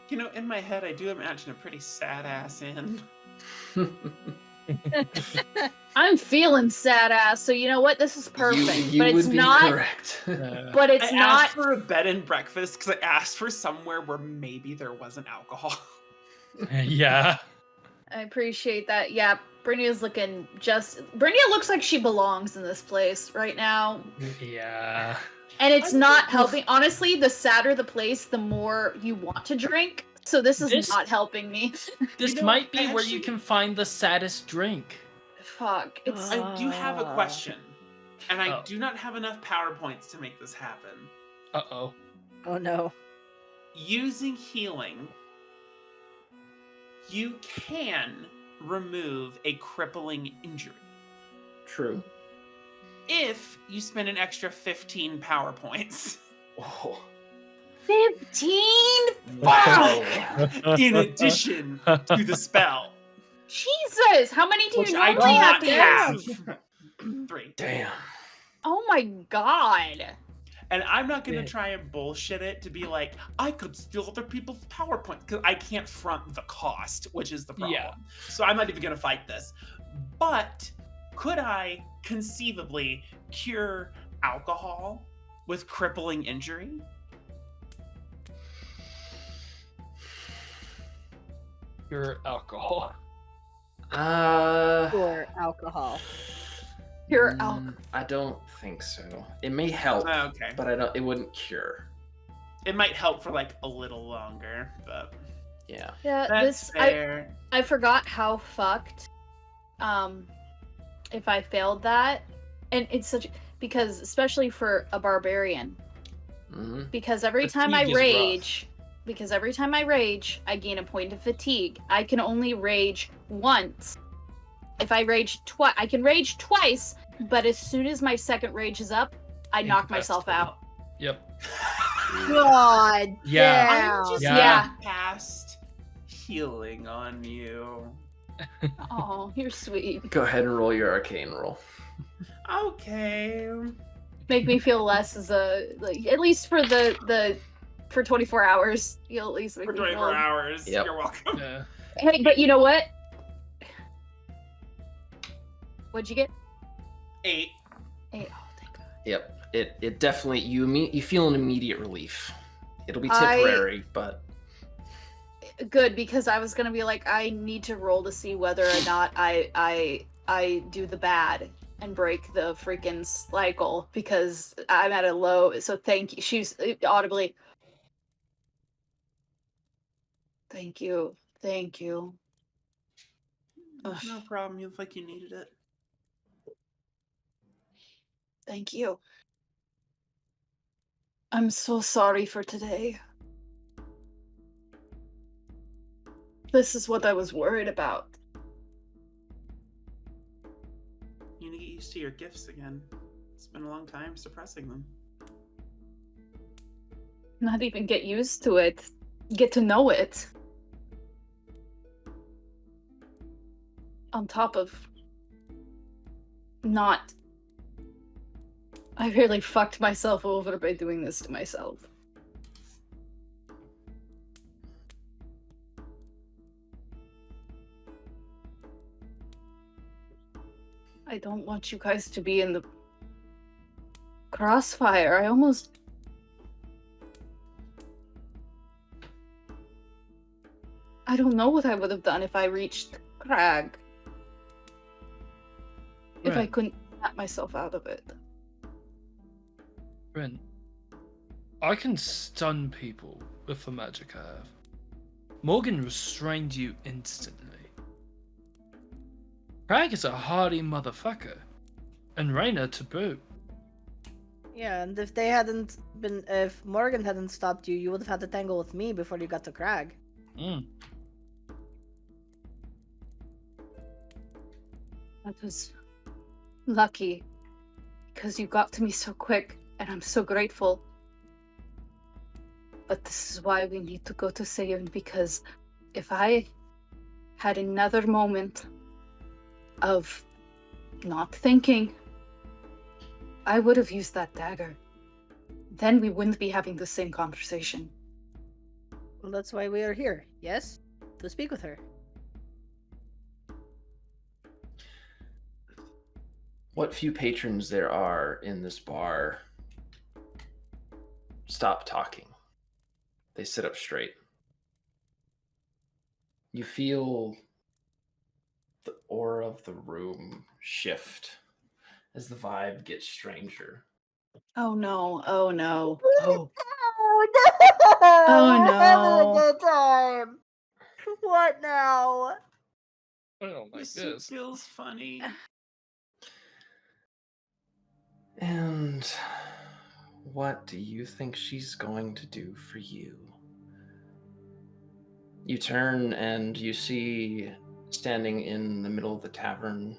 You know, in my head, I do imagine a pretty sad ass inn. I'm feeling sad ass, so you know what? This is perfect. You but it's would be not. correct. But it's I not. asked for a bed and breakfast because I asked for somewhere where maybe there wasn't alcohol. Yeah. I appreciate that. Yeah, Brynja's looking just. Brynja looks like she belongs in this place right now. Yeah. And it's I'm not just- helping. Honestly, the sadder the place, the more you want to drink. So this is This- not helping me. This You know, might be I where you actually- can find the saddest drink. Fuck. It's. I do have a question, and I Oh. do not have enough PowerPoints to make this happen. Uh-oh. Oh no. Using healing, you can remove a crippling injury True. if you spend an extra 15 PowerPoints. Oh. 15? Wow. In addition to the spell, Jesus! How many do which you I do normally have not to have. use? 3. Damn. Oh my god. And I'm not going to Yeah. try and bullshit it to be like, I could steal other people's PowerPoint because I can't front the cost, which is the problem. Yeah. So I'm not even going to fight this. But could I conceivably cure alcohol with crippling injury? Pure alcohol. Or alcohol. Pure alcohol. I don't think so. It may help, Okay. but I don't. It wouldn't cure. It might help for like a little longer, but Yeah. Yeah, that's this fair. I forgot how fucked if I failed that. And it's such because especially for a barbarian, Hmm. because every time I Fatigue is rough. rage, I gain a point of fatigue. I can only rage once. If I rage twice, I can rage twice, but as soon as my second rage is up, I knock myself out. Yep. God. Yeah. damn. I'm just Yeah. gonna cast healing on you. Oh, you're sweet. Go ahead and roll your arcane roll. Okay. Make me feel less as a like at least for the for 24 hours. You'll at least make For me 24 feel. hours. Yep. You're welcome. Yeah. Hey, but you know what? What'd you get? 8. Oh, thank God. Yep. It definitely you feel an immediate relief. It'll be I- temporary, but Good, because I was gonna be like, I need to roll to see whether or not I do the bad and break the freaking cycle because I'm at a low. So thank you. She's audibly. Thank you. Thank you. Ugh, No problem. You look like you needed it. thank you. I'm so sorry for today. This is what I was worried about. You need to get used to your gifts again. It's been a long time suppressing them. Not even get used to it. Get to know it. On top of not. I really fucked myself over by doing this to myself. I don't want you guys to be in the crossfire. I don't know what I would have done if I reached Crag. If I Ren, couldn't snap myself out of it. Ren, I can stun people with the magic I have. Morgan restrained you instantly. Crag is a hardy motherfucker, and Raina to boot. Yeah, and if Morgan hadn't stopped you, you would have had to tangle with me before you got to Crag. That was lucky. Because you got to me so quick, and I'm so grateful. But this is why we need to go to Seyun, because if I had another moment of not thinking, I would have used that dagger. Then we wouldn't be having the same conversation. Well, that's why we are here, yes? To speak with her. what few patrons there are in this bar stop talking. They sit up straight. You feel the aura of the room shift as the vibe gets stranger. Oh no, oh no. Oh, no! Oh, We're having a no. good time. What now? I don't like This soup this. feels funny. And what do you think she's going to do for you? You turn and you see standing in the middle of the tavern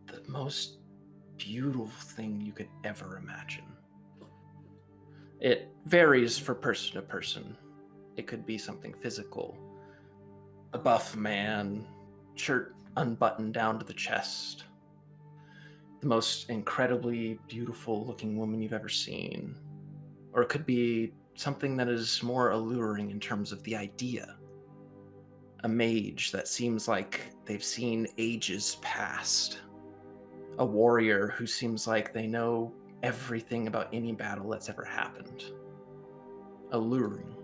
the most beautiful thing you could ever imagine. It varies from person to person. It could be something physical. A buff man, shirt unbuttoned down to the chest. The most incredibly beautiful looking woman you've ever seen. Or it could be something that is more alluring in terms of the idea. A mage that seems like they've seen ages past. A warrior who seems like they know everything about any battle that's ever happened. Alluring.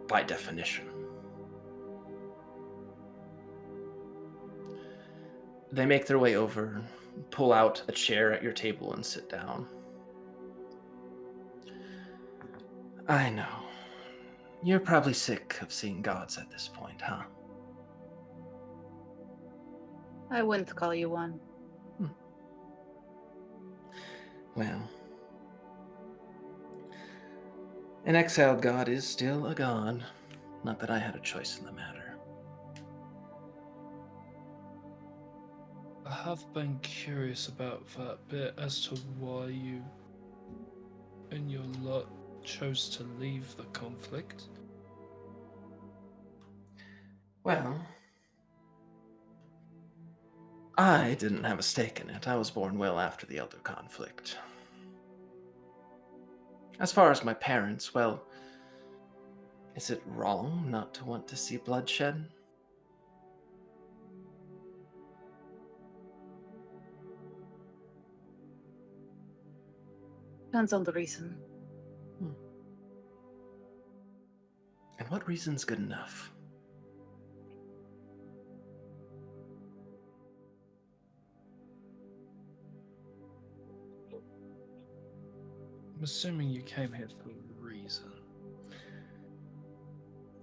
By definition. They make their way over, pull out a chair at your table and sit down. I know. You're probably sick of seeing gods at this point, huh? I wouldn't call you one. Well, an exiled god is still a god. Not that I had a choice in the matter. I have been curious about that bit as to why you and your lot chose to leave the conflict. Well, I didn't have a stake in it. I was born well after the Elder Conflict. As far as my parents, well, is it wrong not to want to see bloodshed? Depends on the reason. And what reason's good enough? I'm assuming you came here for a reason.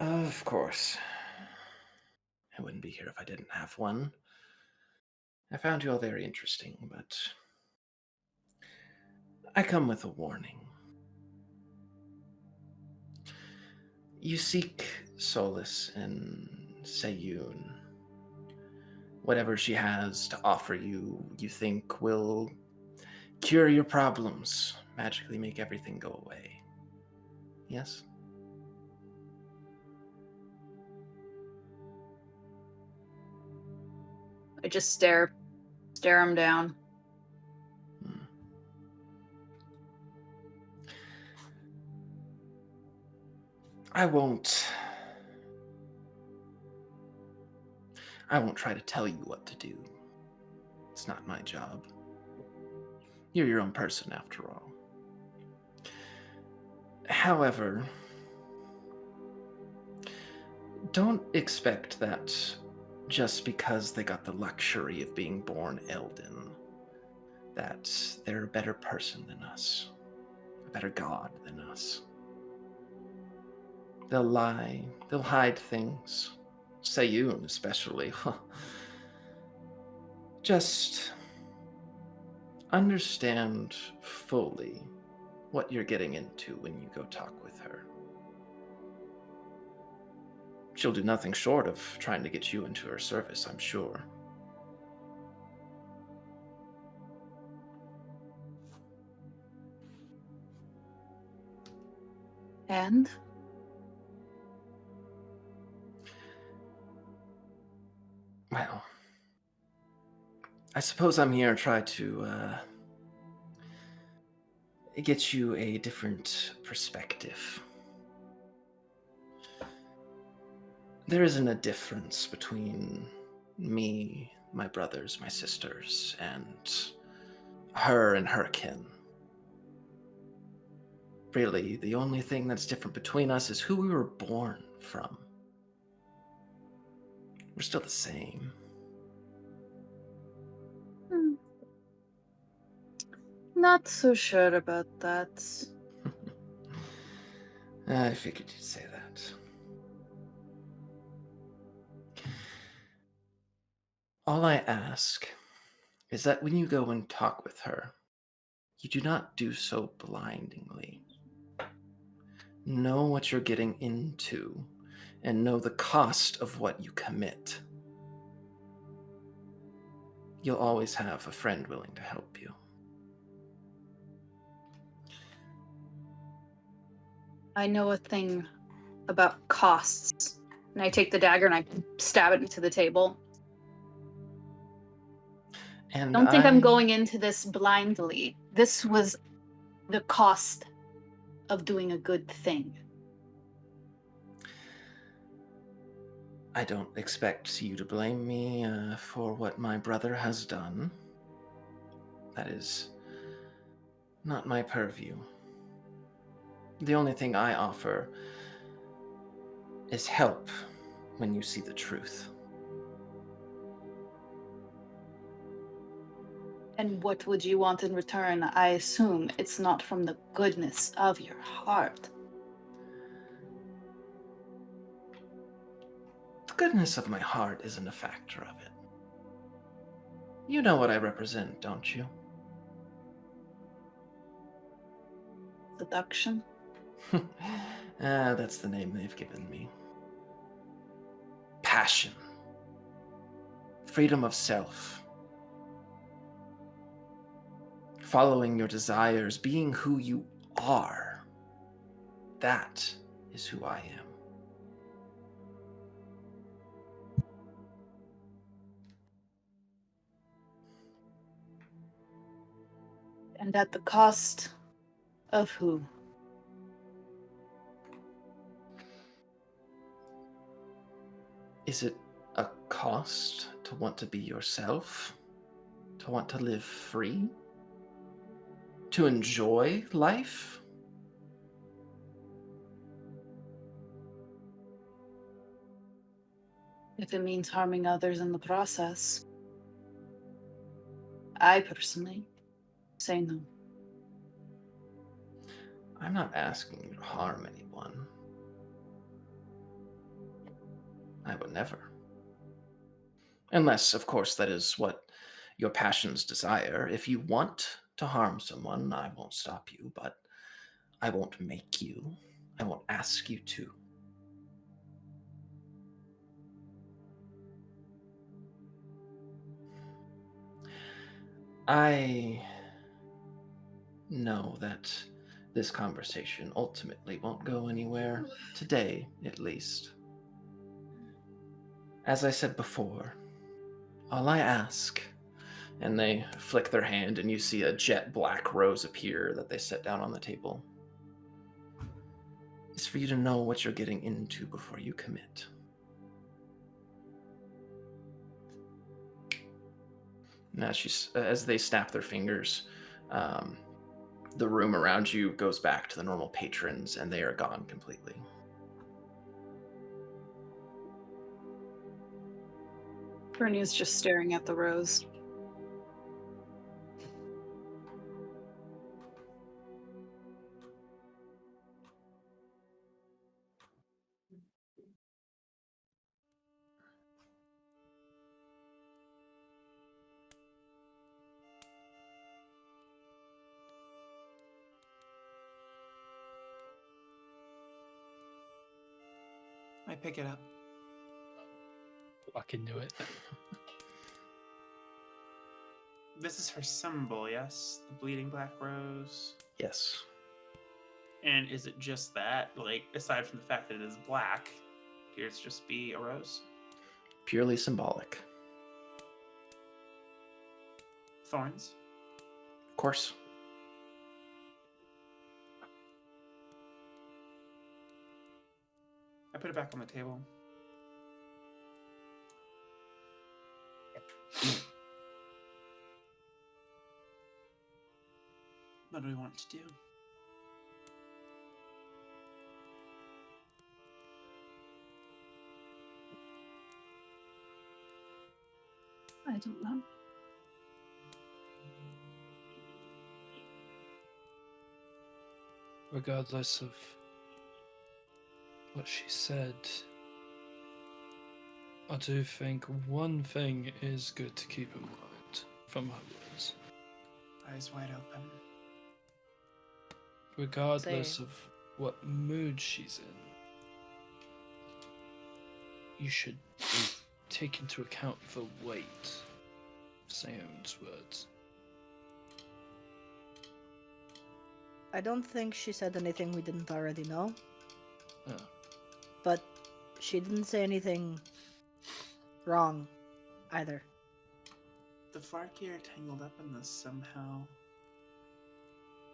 Of course. I wouldn't be here if I didn't have one. I found you all very interesting, but I come with a warning. You seek solace in Seiyun. Whatever she has to offer you, you think will cure your problems, magically make everything go away. Yes? I just stare him down. I won't try to tell you what to do. It's not my job. You're your own person, after all. However, don't expect that just because they got the luxury of being born Elden, that they're a better person than us, a better god than us. They'll lie, they'll hide things. Seiyun especially. Just understand fully what you're getting into when you go talk with her. She'll do nothing short of trying to get you into her service, I'm sure. And? Well, I suppose I'm here to try to get you a different perspective. There isn't a difference between me, my brothers, my sisters, and her and her kin. Really, the only thing that's different between us is who we were born from. We're still the same. Not so sure about that. I figured you'd say that. All I ask is that when you go and talk with her, you do not do so blindingly. Know what you're getting into and know the cost of what you commit. You'll always have a friend willing to help you. I know a thing about costs. And I take the dagger and I stab it into the table. And Don't think I'm going into this blindly. This was the cost of doing a good thing. I don't expect you to blame me for what my brother has done. That is not my purview. The only thing I offer is help when you see the truth. And what would you want in return? I assume it's not from the goodness of your heart. The goodness of my heart isn't a factor of it. You know what I represent, don't you? Seduction? That's the name they've given me. Passion. Freedom of self. Following your desires, being who you are. That is who I am. And at the cost of who? Is it a cost to want to be yourself? To want to live free? to enjoy life? If it means harming others in the process, I personally say no. I'm not asking you to harm anyone. I would never. Unless, of course, that is what your passions desire. If you want to harm someone, I won't stop you, but I won't make you. I won't ask you to. I know that this conversation ultimately won't go anywhere, today at least. As I said before, all I ask, and they flick their hand and you see a jet black rose appear that they set down on the table, is for you to know what you're getting into before you commit. And as they snap their fingers, the room around you goes back to the normal patrons, and they are gone completely. Bernie's just staring at the rose. I pick it up. I can do it. This is her symbol, yes? The bleeding black rose. Yes. And is it just that? Like, aside from the fact that it is black, appears to just be a rose? Purely symbolic. Thorns? Of course. I put it back on the table. What do we want to do? I don't know. Regardless of what she said, I do think one thing is good to keep in mind from her words. Eyes wide open. Regardless Same. of what mood she's in, you should take into account the weight of Seon's words. I don't think she said anything we didn't already know. Yeah. But she didn't say anything wrong either. The Flarky are tangled up in this somehow.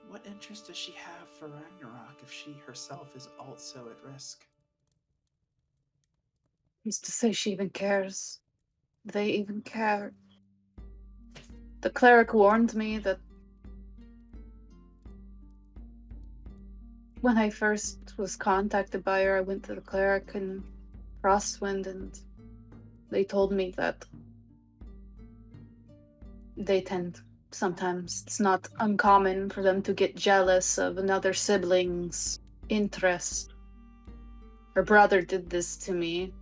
What interest does she have for Ragnarok if she herself is also at risk? Who's to say she even cares? They even care. The cleric warned me that when I first was contacted by her, I went to the cleric in Frostwind, and they told me that they tend, sometimes, it's not uncommon for them to get jealous of another sibling's interest. Her brother did this to me.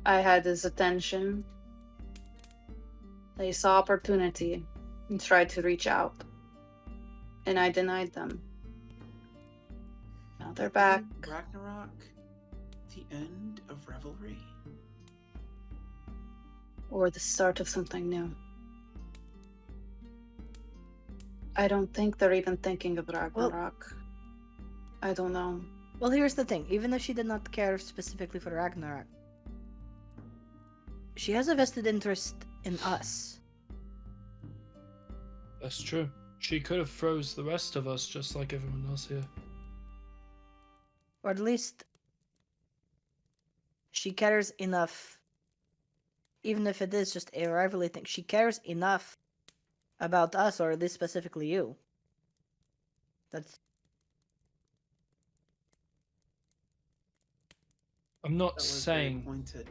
I had his attention. They saw opportunity and tried to reach out, and I denied them. Now they're back. Ragnarok? The end of revelry? Or the start of something new. I don't think they're even thinking of Ragnarok. I don't know. Well, here's the thing. Even if she did not care specifically for Ragnarok, she has a vested interest in us. That's true. She could have froze the rest of us just like everyone else here. Or at least she cares enough, even if it is just a rivalry thing, she cares enough about us, or this specifically you. That's I'm not That was very saying. pointed.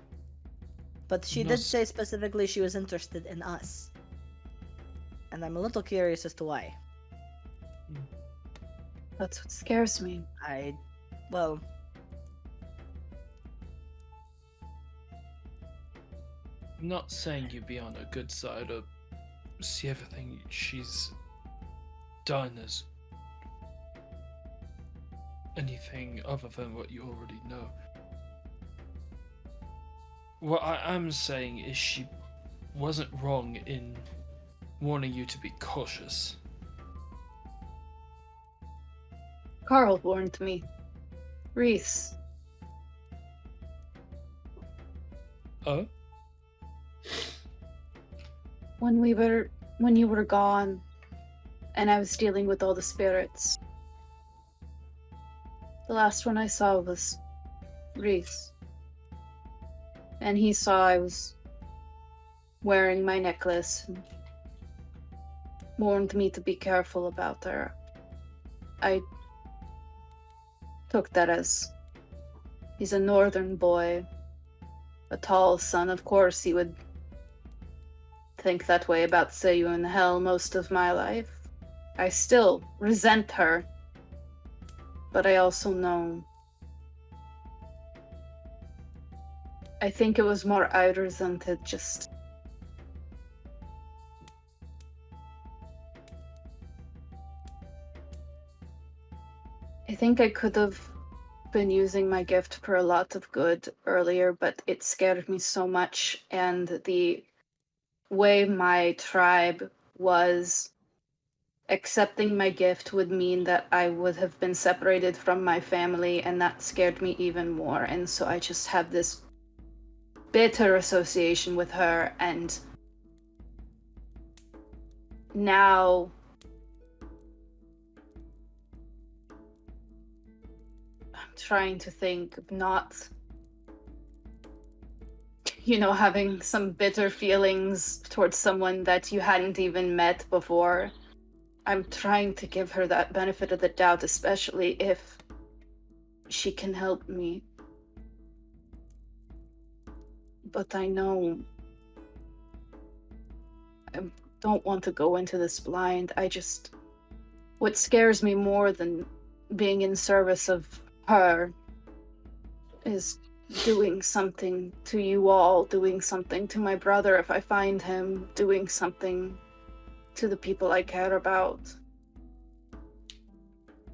But she No, did say specifically she was interested in us. And I'm a little curious as to why. That's what scares me. Well, I'm not saying you be on her good side or see everything she's done as anything other than what you already know. What I am saying is she wasn't wrong in warning you to be cautious. Carl warned me. Reese. Oh? When you were gone, and I was dealing with all the spirits. The last one I saw was Reese. And he saw I was wearing my necklace and warned me to be careful about her. I took that as he's a northern boy, a tall son. Of course, he would think that way about Seiyu in hell most of my life. I still resent her, but I also know. I think it was more I resented just. I think I could have been using my gift for a lot of good earlier, but it scared me so much, and the way my tribe was accepting my gift would mean that I would have been separated from my family, and that scared me even more. And so I just have this bitter association with her, and now I'm trying to think of not, having some bitter feelings towards someone that you hadn't even met before. I'm trying to give her that benefit of the doubt, especially if she can help me. But I know I don't want to go into this blind. What scares me more than being in service of her is doing something to you all, doing something to my brother if I find him, doing something to the people I care about.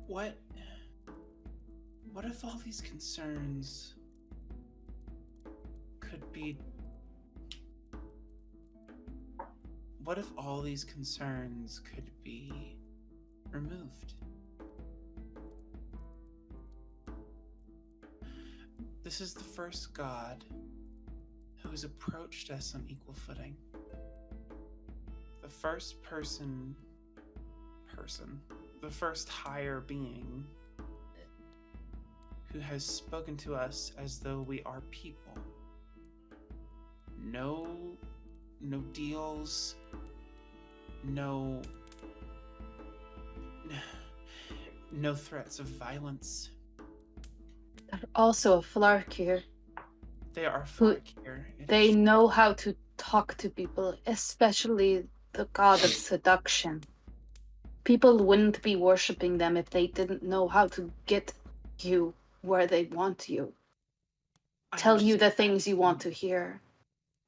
What if all these concerns could be... What if all these concerns could be removed? This is the first god who has approached us on equal footing. The first the first higher being who has spoken to us as though we are people. No deals, no threats of violence. They're also a flark here. They are flark here. They know how to talk to people, especially the god of seduction. People wouldn't be worshipping them if they didn't know how to get you where they want you. Tell you the things you want to hear.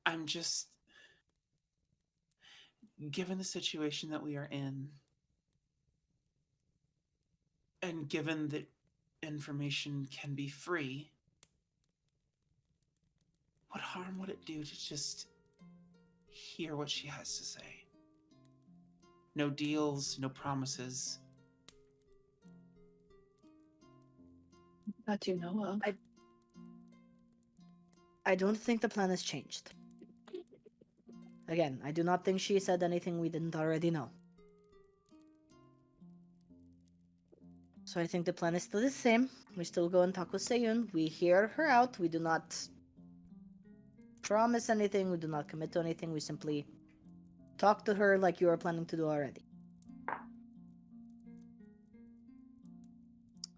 I'm just... Given the situation that we are in, and given that information can be free, what harm would it do to just hear what she has to say? No deals, no promises. That you know of. I don't think the plan has changed. Again, I do not think she said anything we didn't already know. So I think the plan is still the same. We still go and talk with Seyun. We hear her out. We do not promise anything. We do not commit to anything. We simply talk to her like you are planning to do already.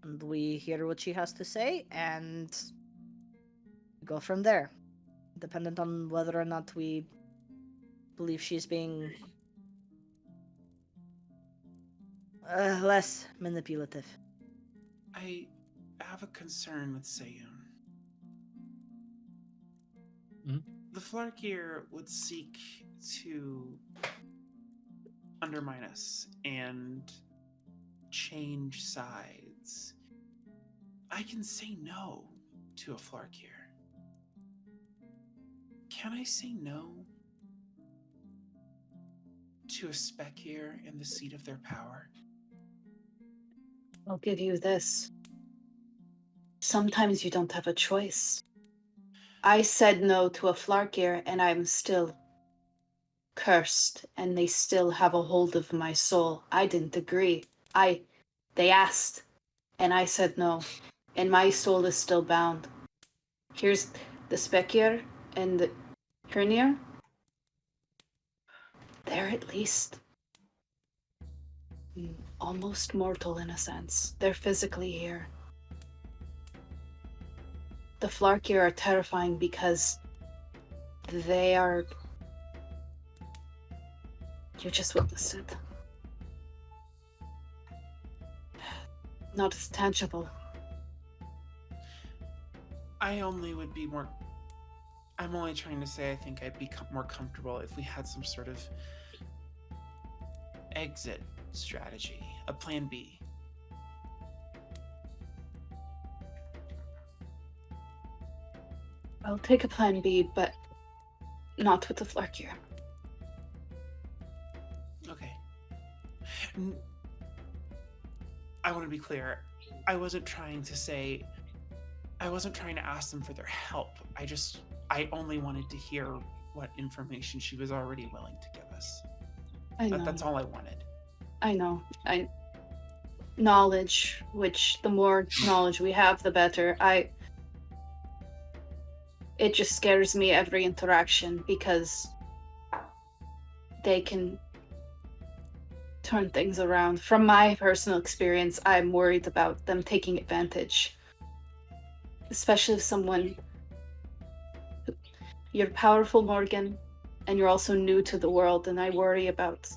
And we hear what she has to say, and go from there. Dependent on whether or not we believe she's being less manipulative. I have a concern with Sayun. Mhm. The Flarkir would seek to undermine us and change sides. I can say no to a Flarkir. Can I say no to a Spekir in the seat of their power? I'll give you this. Sometimes you don't have a choice. I said no to a Flarkir, and I'm still cursed, and they still have a hold of my soul. I didn't agree. They asked, and I said no, and my soul is still bound. Here's the Spekir and the Hernir. They're at least almost mortal in a sense. They're physically here. The Flarkir are terrifying because they are... You just witnessed it. Not as tangible. I'm only trying to say I think I'd be more comfortable if we had some sort of exit strategy, a plan B. I'll take a plan B, but not with the Flarkir. Okay. I want to be clear. I wasn't trying to ask them for their help. I only wanted to hear what information she was already willing to give us. I know. That's all I wanted. I know. Knowledge, which the more knowledge we have, the better. It just scares me every interaction because they can turn things around. From my personal experience, I'm worried about them taking advantage. Especially if someone... You're powerful, Morgan, and you're also new to the world, and I worry about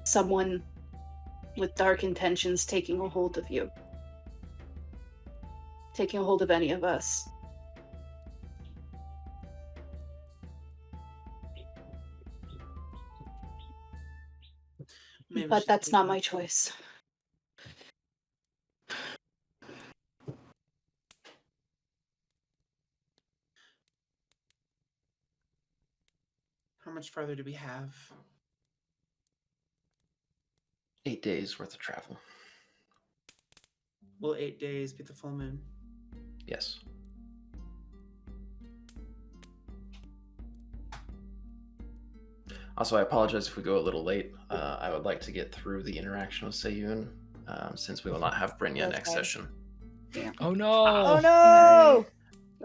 someone with dark intentions taking a hold of you. Taking a hold of any of us. But that's not my choice. How much further do we have? 8 days worth of travel. Will 8 days be the full moon? Yes. Also, I apologize if we go a little late. I would like to get through the interaction with Sayun, since we will not have Brynja next session. Oh no! Oh no!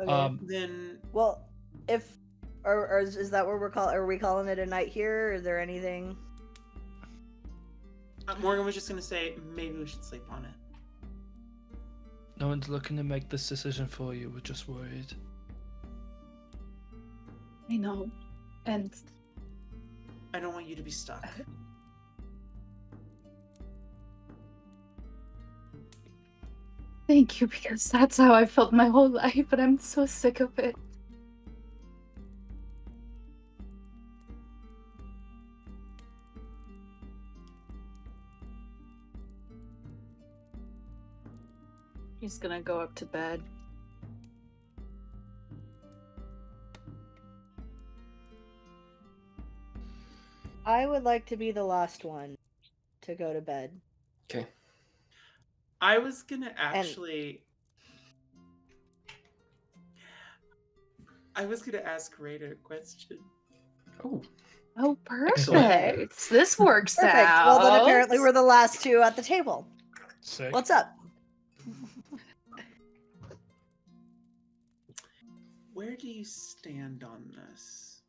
Okay. Then, well, if or is that what are we calling it a night here? Is there anything? Morgan was just gonna say maybe we should sleep on it. No one's looking to make this decision for you. We're just worried. I know, and I don't want you to be stuck. thank you, because that's how I felt my whole life, but I'm so sick of it. He's gonna go up to bed. I would like to be the last one to go to bed. Okay. I was gonna actually... I was gonna ask Raider a question. Oh, perfect. Excellent. This works Perfect. out. Well, then apparently we're the last two at the table. Sick. What's up? Where do you stand on this?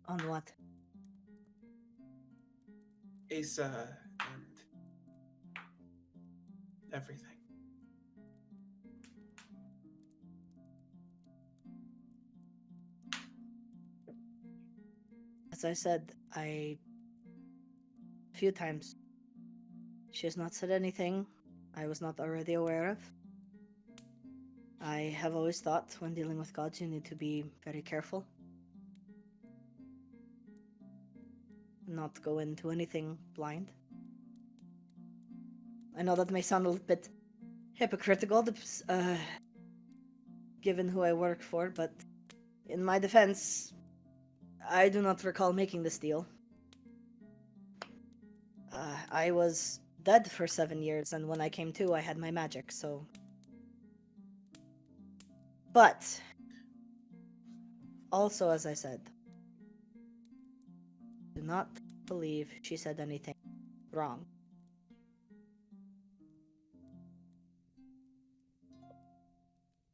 On what? Asa and everything. As I said, a few times. She has not said anything I was not already aware of. I have always thought when dealing with gods you need to be very careful. Not go into anything blind. I know that may sound a little bit hypocritical, given who I work for, but in my defense, I do not recall making this deal. I was dead for 7 years, and when I came to, I had my magic, so... But, also as I said, do not believe she said anything wrong.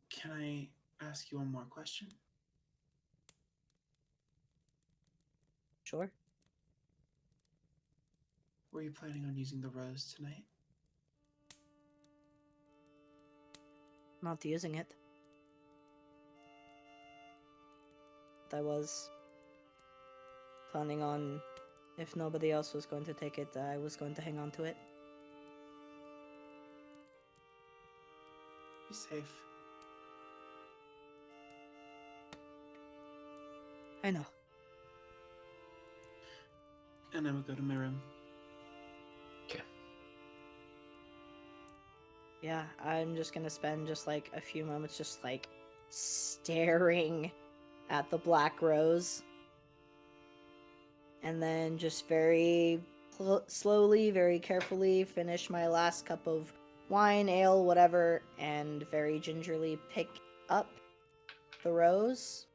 Can I ask you one more question? Sure? Were you planning on using the rose tonight? Not using it. I was planning on, if nobody else was going to take it, I was going to hang on to it. Be safe. I know. And I will go to my room. Okay. Yeah, I'm just gonna spend just like a few moments just like staring at the black rose. And then just very slowly, very carefully finish my last cup of wine, ale, whatever, and very gingerly pick up the rose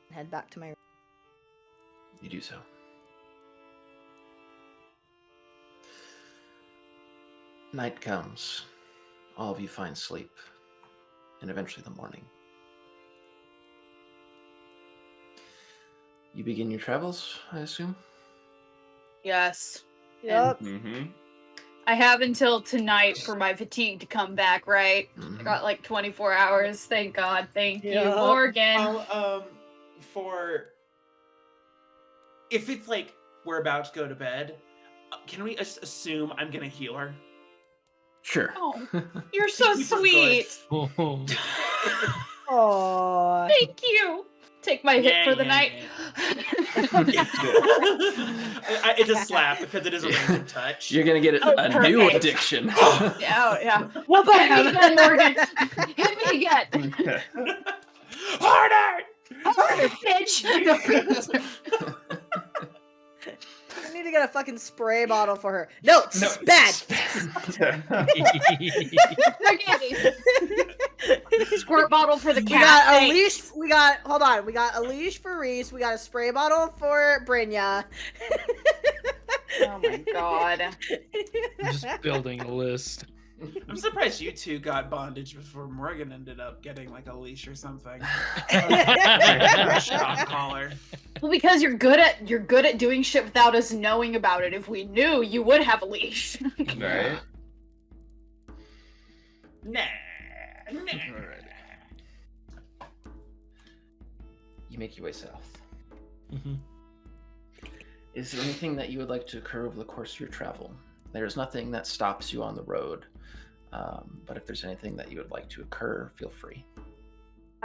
and head back to my room. You do so. Night comes. All of you find sleep. And eventually the morning. You begin your travels, I assume? Yes. Yup. Mm-hmm. I have until tonight for my fatigue to come back, right? I got like 24 hours. Thank God. Thank you, Yup. Morgan. For if it's like we're about to go to bed, can we just assume I'm gonna heal her? Sure. Oh, you're so Keep her sweet. Oh, Aww. Thank you. Take my hit for the night. It's a slap because it is a random touch. You're gonna get Oh, a new perfect. addiction. Yeah, yeah. Well, Hit me again, Morgan. Hit me again. Harder! Harder, bitch. I need to get a fucking spray bottle for her. No, it's bad. Squirt bottle for the cat. We got a thanks. leash. Hold on. We got a leash for Reese. We got a spray bottle for Brynja. Oh my God. I'm just building a list. I'm surprised you two got bondage before Morgan ended up getting like a leash or something. Shock collar. Well, because you're good at doing shit without us knowing about it. If we knew, you would have a leash. Right? Nah. You make your way south. Mm-hmm. Is there anything that you would like to occur over the course of your travel? There's nothing that stops you on the road, but if there's anything that you would like to occur, feel free.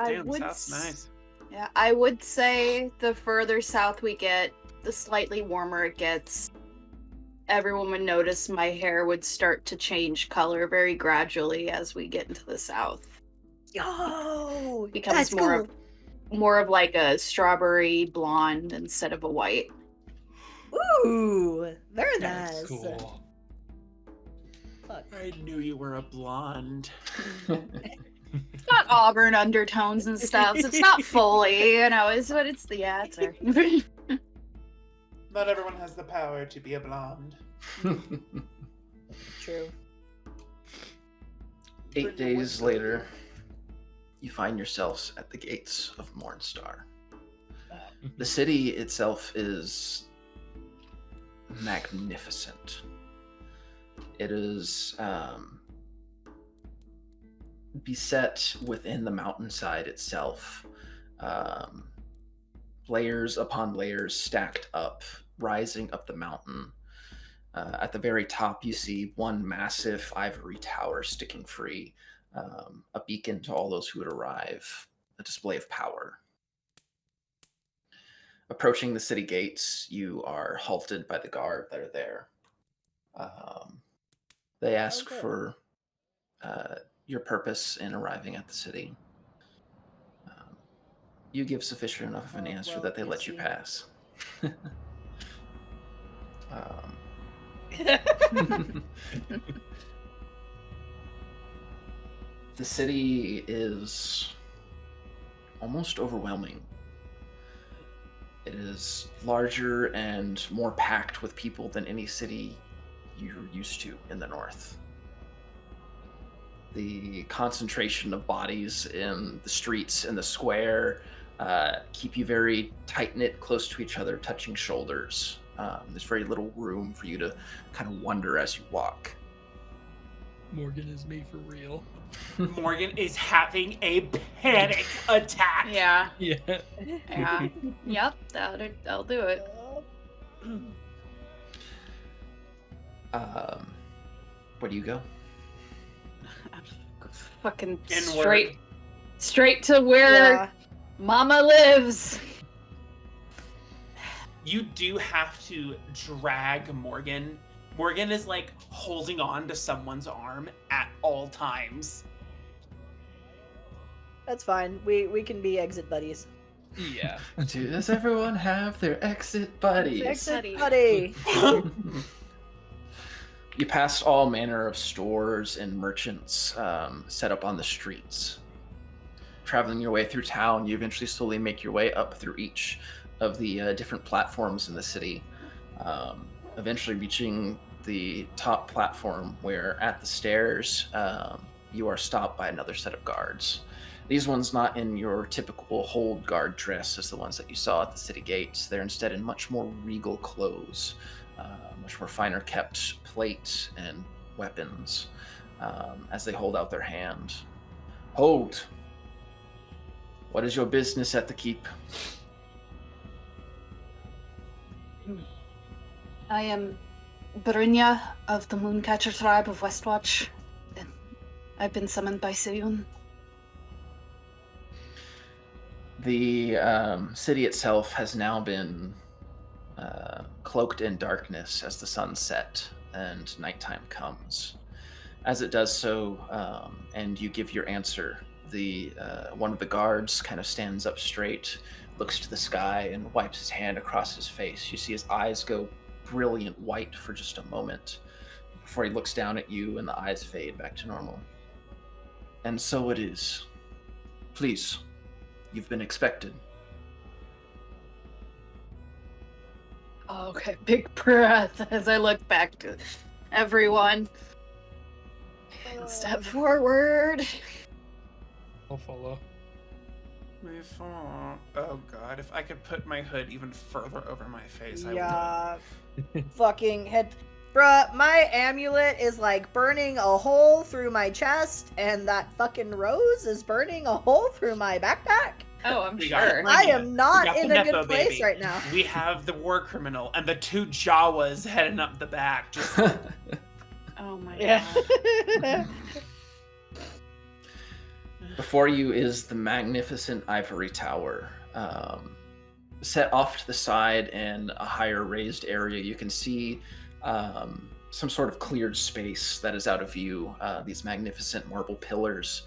Damn, South's nice. Yeah, I would say the further south we get, the slightly warmer it gets. Everyone would notice my hair would start to change color very gradually as we get into the south. Yo, Becomes that's more cool. more of like a strawberry blonde instead of a white. Ooh, very That's nice. cool. Fuck. I knew you were a blonde. It's got auburn undertones and stuff. So it's not fully, it's what it's the answer. Not everyone has the power to be a blonde. True. 8 days later, you find yourselves at the gates of Mornstar. The city itself is magnificent. It is beset within the mountainside itself. Layers upon layers stacked up, rising up the mountain. At the very top, you see one massive ivory tower sticking free, a beacon to all those who would arrive, a display of power. Approaching the city gates, you are halted by the guard that are there. They ask Okay. for your purpose in arriving at the city. You give sufficient enough of an answer well, that they you let you see. pass. The city is almost overwhelming. It is larger and more packed with people than any city you're used to in the north. The concentration of bodies in the streets and the square keep you very tight-knit, close to each other, touching shoulders. There's very little room for you to kind of wander as you walk. Morgan is me for real. Morgan is having a panic attack. Yeah. Yeah. Yeah. Yep. That'll do it. Where do you go? Fucking Inward. straight to where Yeah. Mama lives. You do have to drag Morgan. Morgan is like holding on to someone's arm at all times. That's fine. We can be exit buddies. Yeah. Does everyone have their exit buddies? Exit buddy. You pass all manner of stores and merchants set up on the streets. Traveling your way through town, you eventually slowly make your way up through each of the different platforms in the city, eventually reaching the top platform where at the stairs you are stopped by another set of guards. These ones not in your typical hold guard dress as the ones that you saw at the city gates. They're instead in much more regal clothes, much more finer kept plate and weapons as they hold out their hand. Hold! What is your business at the keep? I am Brynja of the Mooncatcher tribe of Westwatch. I've been summoned by Siyun. The city itself has now been cloaked in darkness as the sun set and nighttime comes. As it does so, and you give your answer, the one of the guards kind of stands up straight, looks to the sky, and wipes his hand across his face. You see his eyes go brilliant white for just a moment before he looks down at you and the eyes fade back to normal. And so it is. Please, you've been expected. Okay, big breath as I look back to everyone. And step forward. I'll follow. Oh god, if I could put my hood even further over my face, I would. Yeah. Fucking head. Bruh, my amulet is like burning a hole through my chest, and that fucking rose is burning a hole through my backpack. Oh, I'm We got it. sure. I am We not got in the a good Nepo place baby. right now. We have the war criminal and the two Jawas heading up the back. Just Oh my Yeah. god. Before you is the magnificent ivory tower. Set off to the side in a higher raised area, you can see some sort of cleared space that is out of view. These magnificent marble pillars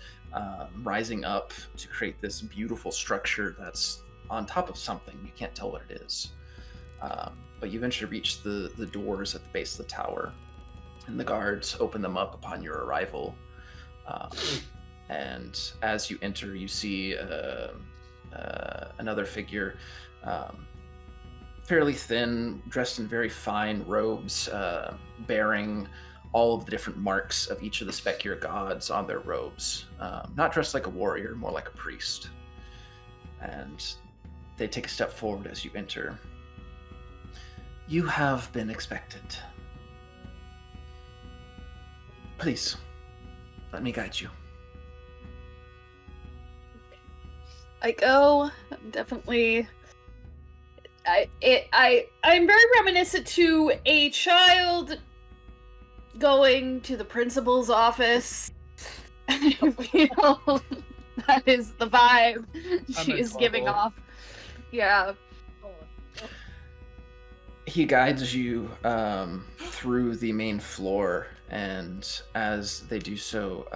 rising up to create this beautiful structure that's on top of something. You can't tell what it is. But you eventually reach the doors at the base of the tower, and the guards open them up upon your arrival. And as you enter, you see another figure, fairly thin, dressed in very fine robes, bearing all of the different marks of each of the Specure gods on their robes. Not dressed like a warrior, more like a priest. And they take a step forward as you enter. You have been expected. Please, let me guide you. I go. I'm definitely. I'm very reminiscent to a child going to the principal's office. I feel that is the vibe she is giving off. Yeah. He guides you through the main floor, and as they do so,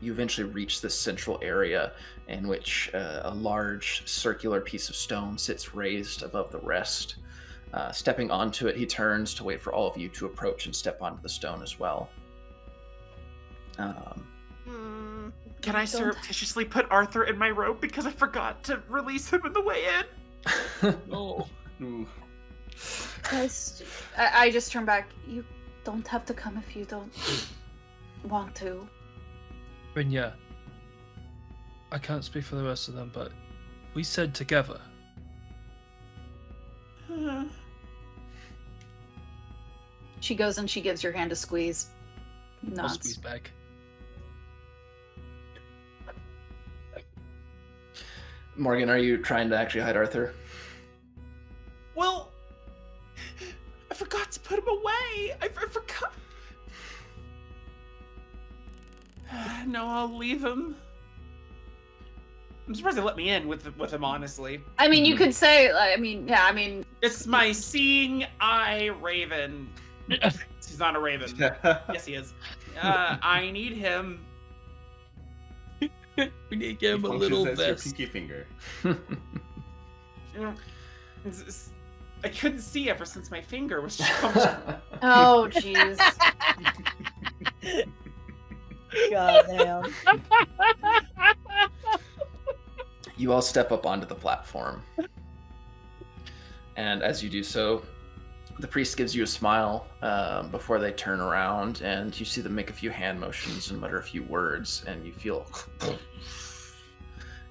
you eventually reach this central area in which a large circular piece of stone sits raised above the rest. Stepping onto it, he turns to wait for all of you to approach and step onto the stone as well. Can I surreptitiously put Arthur in my robe because I forgot to release him in the way in? Oh. Ooh. Guys, I just turn back. You don't have to come if you don't want to. Brynja, I can't speak for the rest of them, but we said together. She goes and she gives your hand a squeeze. I'll squeeze back. Morgan, are you trying to actually hide Arthur? Well, I forgot to put him away. I forgot. No, I'll leave him. I'm surprised they let me in with him, honestly. I mean, you could say, It's my seeing eye raven. He's not a raven. Yes, he is. I need him. We need to get him a little vest. Your pinky finger. I couldn't see ever since my finger was shoved. Oh, jeez. Goddamn. You all step up onto the platform. And as you do so, the priest gives you a smile before they turn around, and you see them make a few hand motions and mutter a few words, and you feel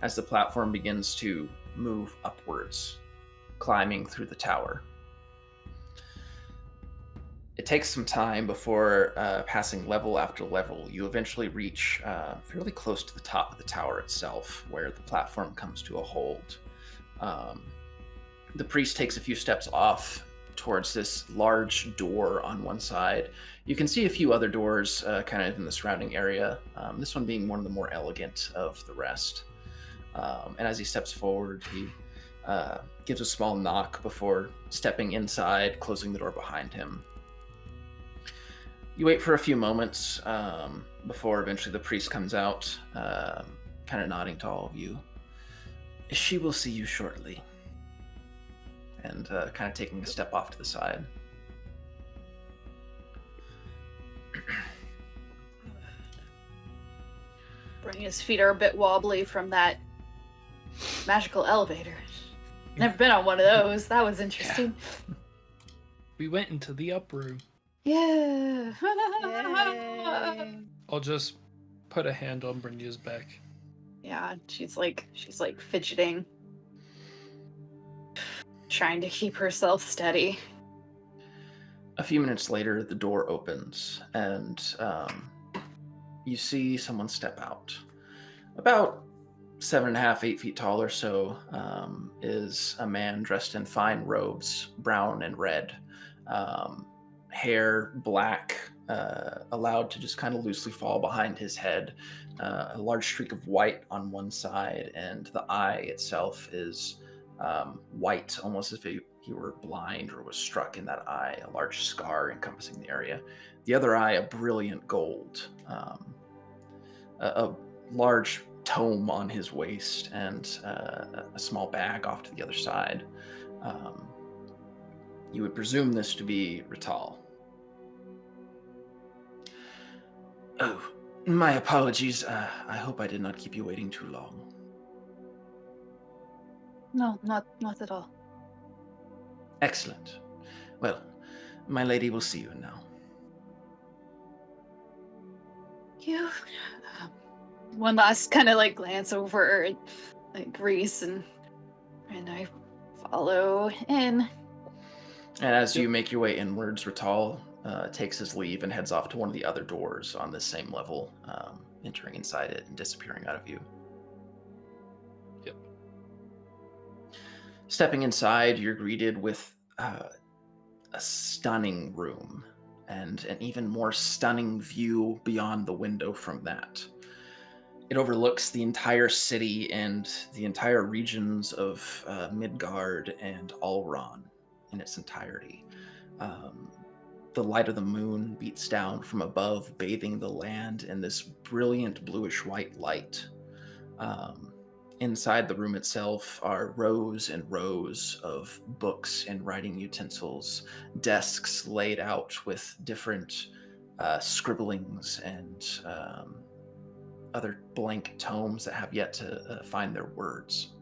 as the platform begins to move upwards, climbing through the tower. It takes some time before passing level after level. You eventually reach fairly close to the top of the tower itself, where the platform comes to a hold. The priest takes a few steps off towards this large door on one side. You can see a few other doors kind of in the surrounding area, this one being one of the more elegant of the rest. And as he steps forward, he gives a small knock before stepping inside, closing the door behind him. You wait for a few moments before eventually the priest comes out, kind of nodding to all of you. She will see you shortly. And kind of taking a step off to the side. Brynja's feet are a bit wobbly from that magical elevator. Never been on one of those. That was interesting. Yeah. We went into the up room. Yeah. I'll just put a hand on Brynja's back. Yeah, she's like fidgeting, trying to keep herself steady. A few minutes later, the door opens, and you see someone step out. About 7.5, 8 feet tall or so, is a man dressed in fine robes, brown and red. Hair black, allowed to just kind of loosely fall behind his head. A large streak of white on one side, and the eye itself is white, almost as if he were blind or was struck in that eye. A large scar encompassing the area. The other eye, a brilliant gold. A large tome on his waist, and a small bag off to the other side. You would presume this to be Rital. Oh, my apologies. I hope I did not keep you waiting too long. No, not at all. Excellent. Well, my lady will see you now. You. One last kind of glance over at Reese and And I follow in. And as you make your way inwards, Rital takes his leave and heads off to one of the other doors on this same level, entering inside it and disappearing out of view. Yep. Stepping inside, you're greeted with a stunning room and an even more stunning view beyond the window from that. It overlooks the entire city and the entire regions of Midgard and Alron in its entirety. The light of the moon beats down from above, bathing the land in this brilliant bluish-white light. Inside the room itself are rows and rows of books and writing utensils, desks laid out with different scribblings and other blank tomes that have yet to find their words.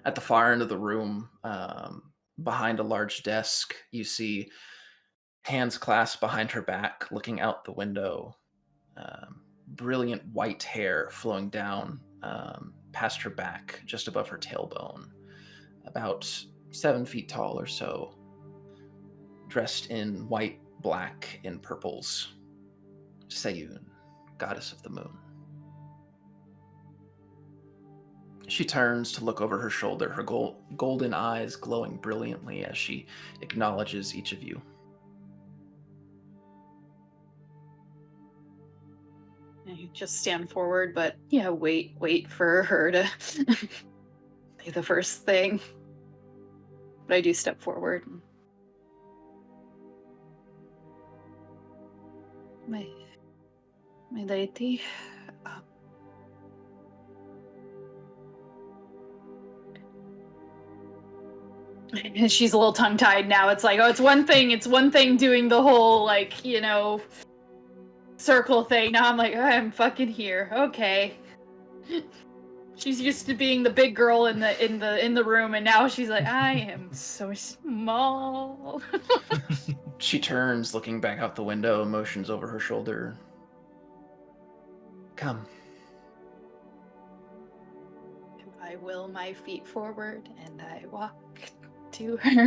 At the far end of the room, behind a large desk, you see hands clasped behind her back, looking out the window. Brilliant white hair flowing down past her back, just above her tailbone. About 7 feet tall or so. Dressed in white, black, and purples. Seyun, goddess of the moon. She turns to look over her shoulder, her golden eyes glowing brilliantly as she acknowledges each of you. I just stand forward, but yeah, wait for her to say the first thing. But I do step forward. My lady. And she's a little tongue-tied now. It's like, oh, it's one thing doing the whole, like, you know, circle thing. Now I'm like, oh, I'm fucking here. Okay. She's used to being the big girl in the room, and now she's like, I am so small. She turns, looking back out the window, motions over her shoulder. Come. I will my feet forward, and I walk to her.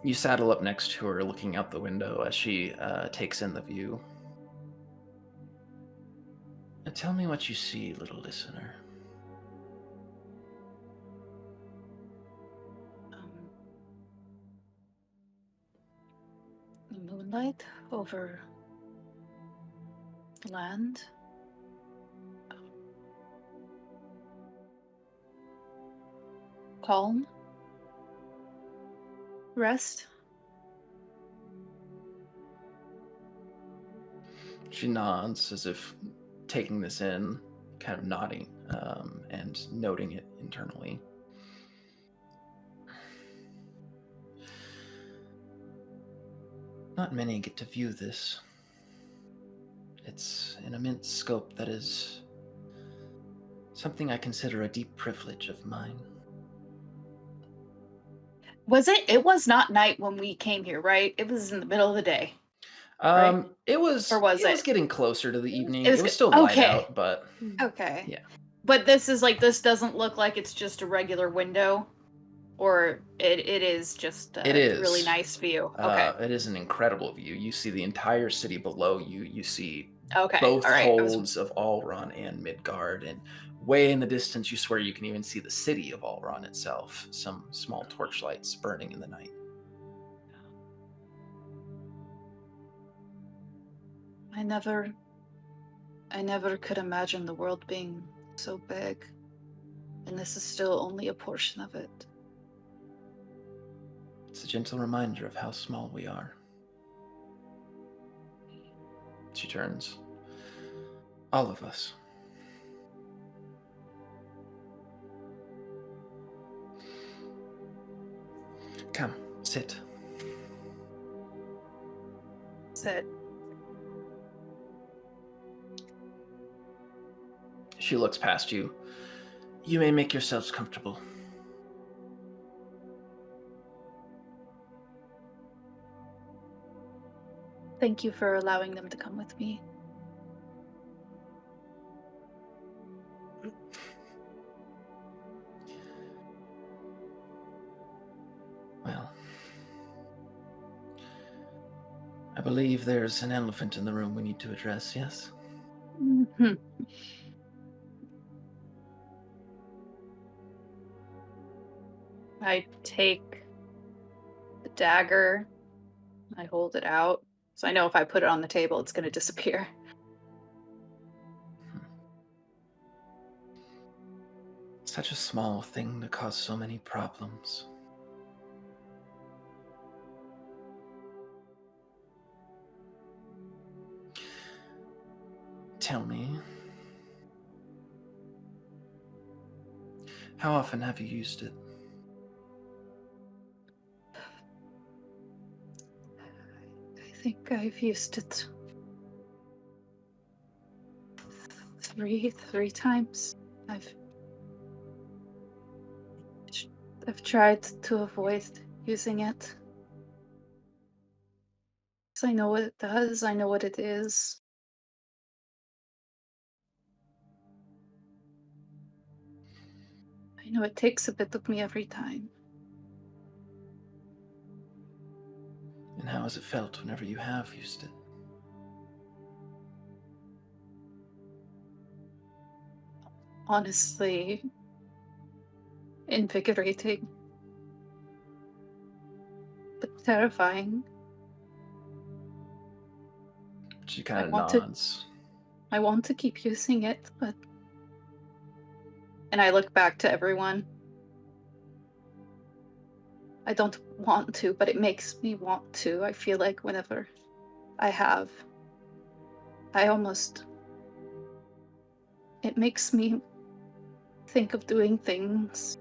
You saddle up next to her, looking out the window as she takes in the view. Tell me what you see, little listener. Moonlight over land. Calm. Rest. She nods as if taking this in, kind of nodding and noting it internally. Not many get to view this. It's an immense scope that is something I consider a deep privilege of mine. Was it? It was not night when we came here, right? It was in the middle of the day. Right? It was. Or was it it? was getting closer to the evening. It It was was still okay. light out, but Okay. Yeah. But this doesn't look like it's just a regular window, or it is just a It is really nice view. Okay. It is an incredible view. You see the entire city below you. You see Okay. both All right. holds of Alron and Midgard, and way in the distance, you swear you can even see the city of Alron itself. Some small torchlights burning in the night. I never could imagine the world being so big, and this is still only a portion of it. It's a gentle reminder of how small we are. She turns. All of us. Come, sit. Sit. She looks past you. You may make yourselves comfortable. Thank you for allowing them to come with me. I believe there's an elephant in the room we need to address, yes? Mm-hmm. I take the dagger, I hold it out, so I know if I put it on the table, it's going to disappear. Such a small thing to cause so many problems. Tell me, how often have you used it? I think I've used it three times. I've tried to avoid using it. So I know what it does, I know what it is. I know it takes a bit of me every time. And how has it felt whenever you have used it? Honestly, invigorating, but terrifying. She kind of want to- nods. I want to keep using it, but... And I look back to everyone. I don't want to, but it makes me want to. I feel like whenever I have, it makes me think of doing things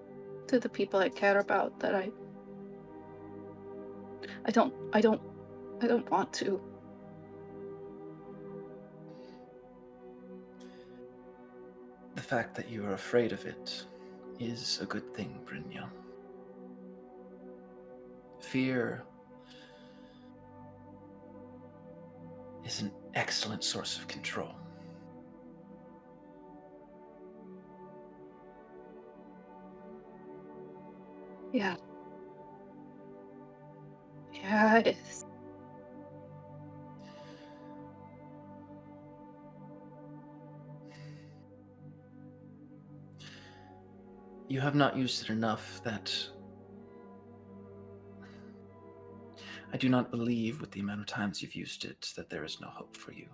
to the people I care about that I don't want to. The fact that you are afraid of it is a good thing, Brynja. Fear is an excellent source of control. Yeah. Yeah, it is. You have not used it enough that I do not believe, with the amount of times you've used it, that there is no hope for you.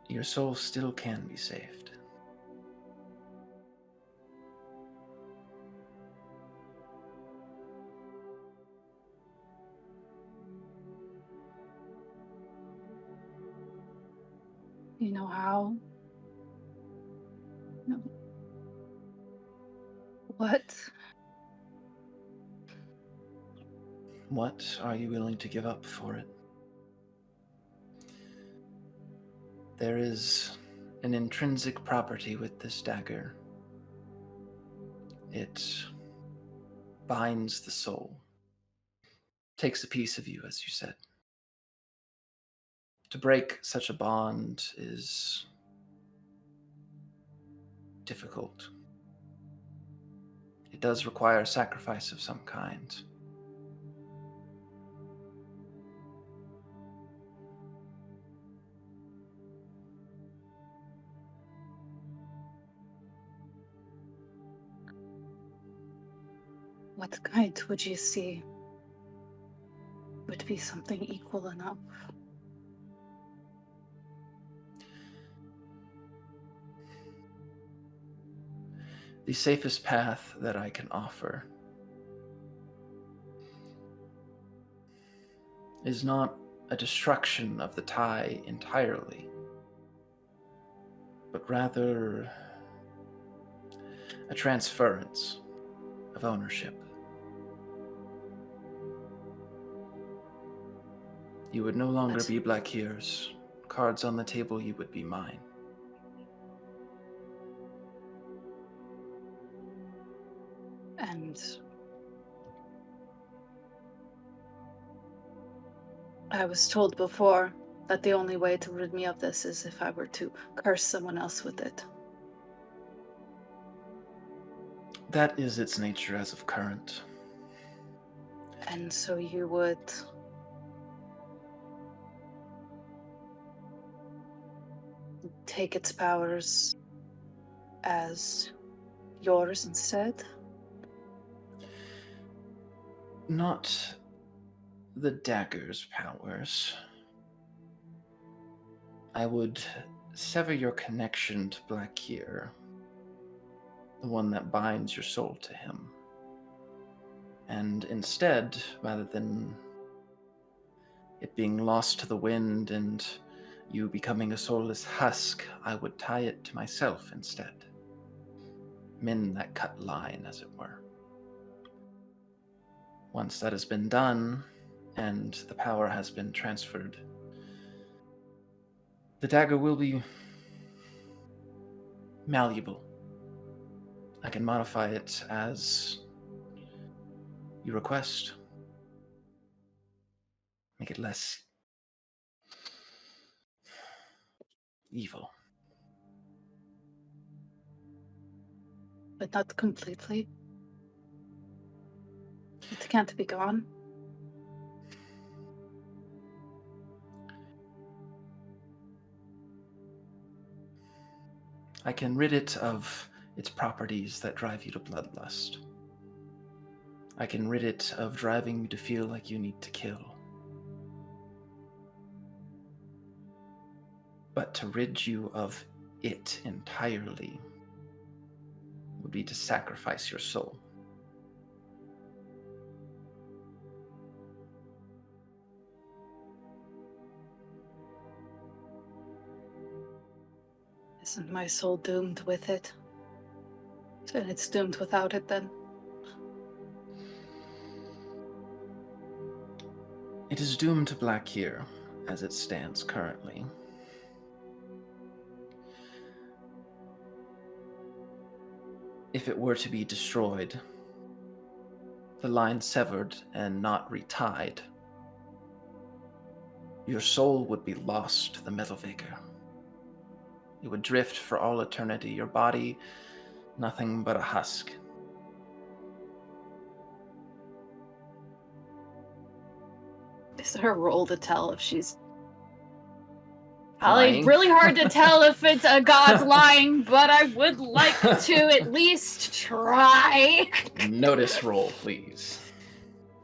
Your soul still can be saved. You know how? No. What? What are you willing to give up for it? There is an intrinsic property with this dagger. It binds the soul, takes a piece of you, as you said. To break such a bond is difficult. It does require sacrifice of some kind. What kind would you see would be something equal enough? The safest path that I can offer is not a destruction of the tie entirely, but rather a transference of ownership. You would no longer What? be Blackhear's. Cards on the table, you would be mine. And I was told before that the only way to rid me of this is if I were to curse someone else with it. That is its nature as of current. And so you would take its powers as yours instead? Not the dagger's powers. I would sever your connection to Blackhear, the one that binds your soul to him. And instead, rather than it being lost to the wind and you becoming a soulless husk, I would tie it to myself instead. Mend that cut line, as it were. Once that has been done, and the power has been transferred, the dagger will be malleable. I can modify it as you request. Make it less evil. But not completely. It can't be gone. I can rid it of its properties that drive you to bloodlust. I can rid it of driving you to feel like you need to kill. But to rid you of it entirely would be to sacrifice your soul. Isn't my soul doomed with it? And it's doomed without it then? It is doomed to Blackhear as it stands currently. If it were to be destroyed, the line severed and not retied, your soul would be lost to the metal vigor. It would drift for all eternity, your body nothing but a husk. Is there a roll to tell if she's probably Lying? really hard to tell if it's a god's lying, but I would like to at least try. Notice roll, please.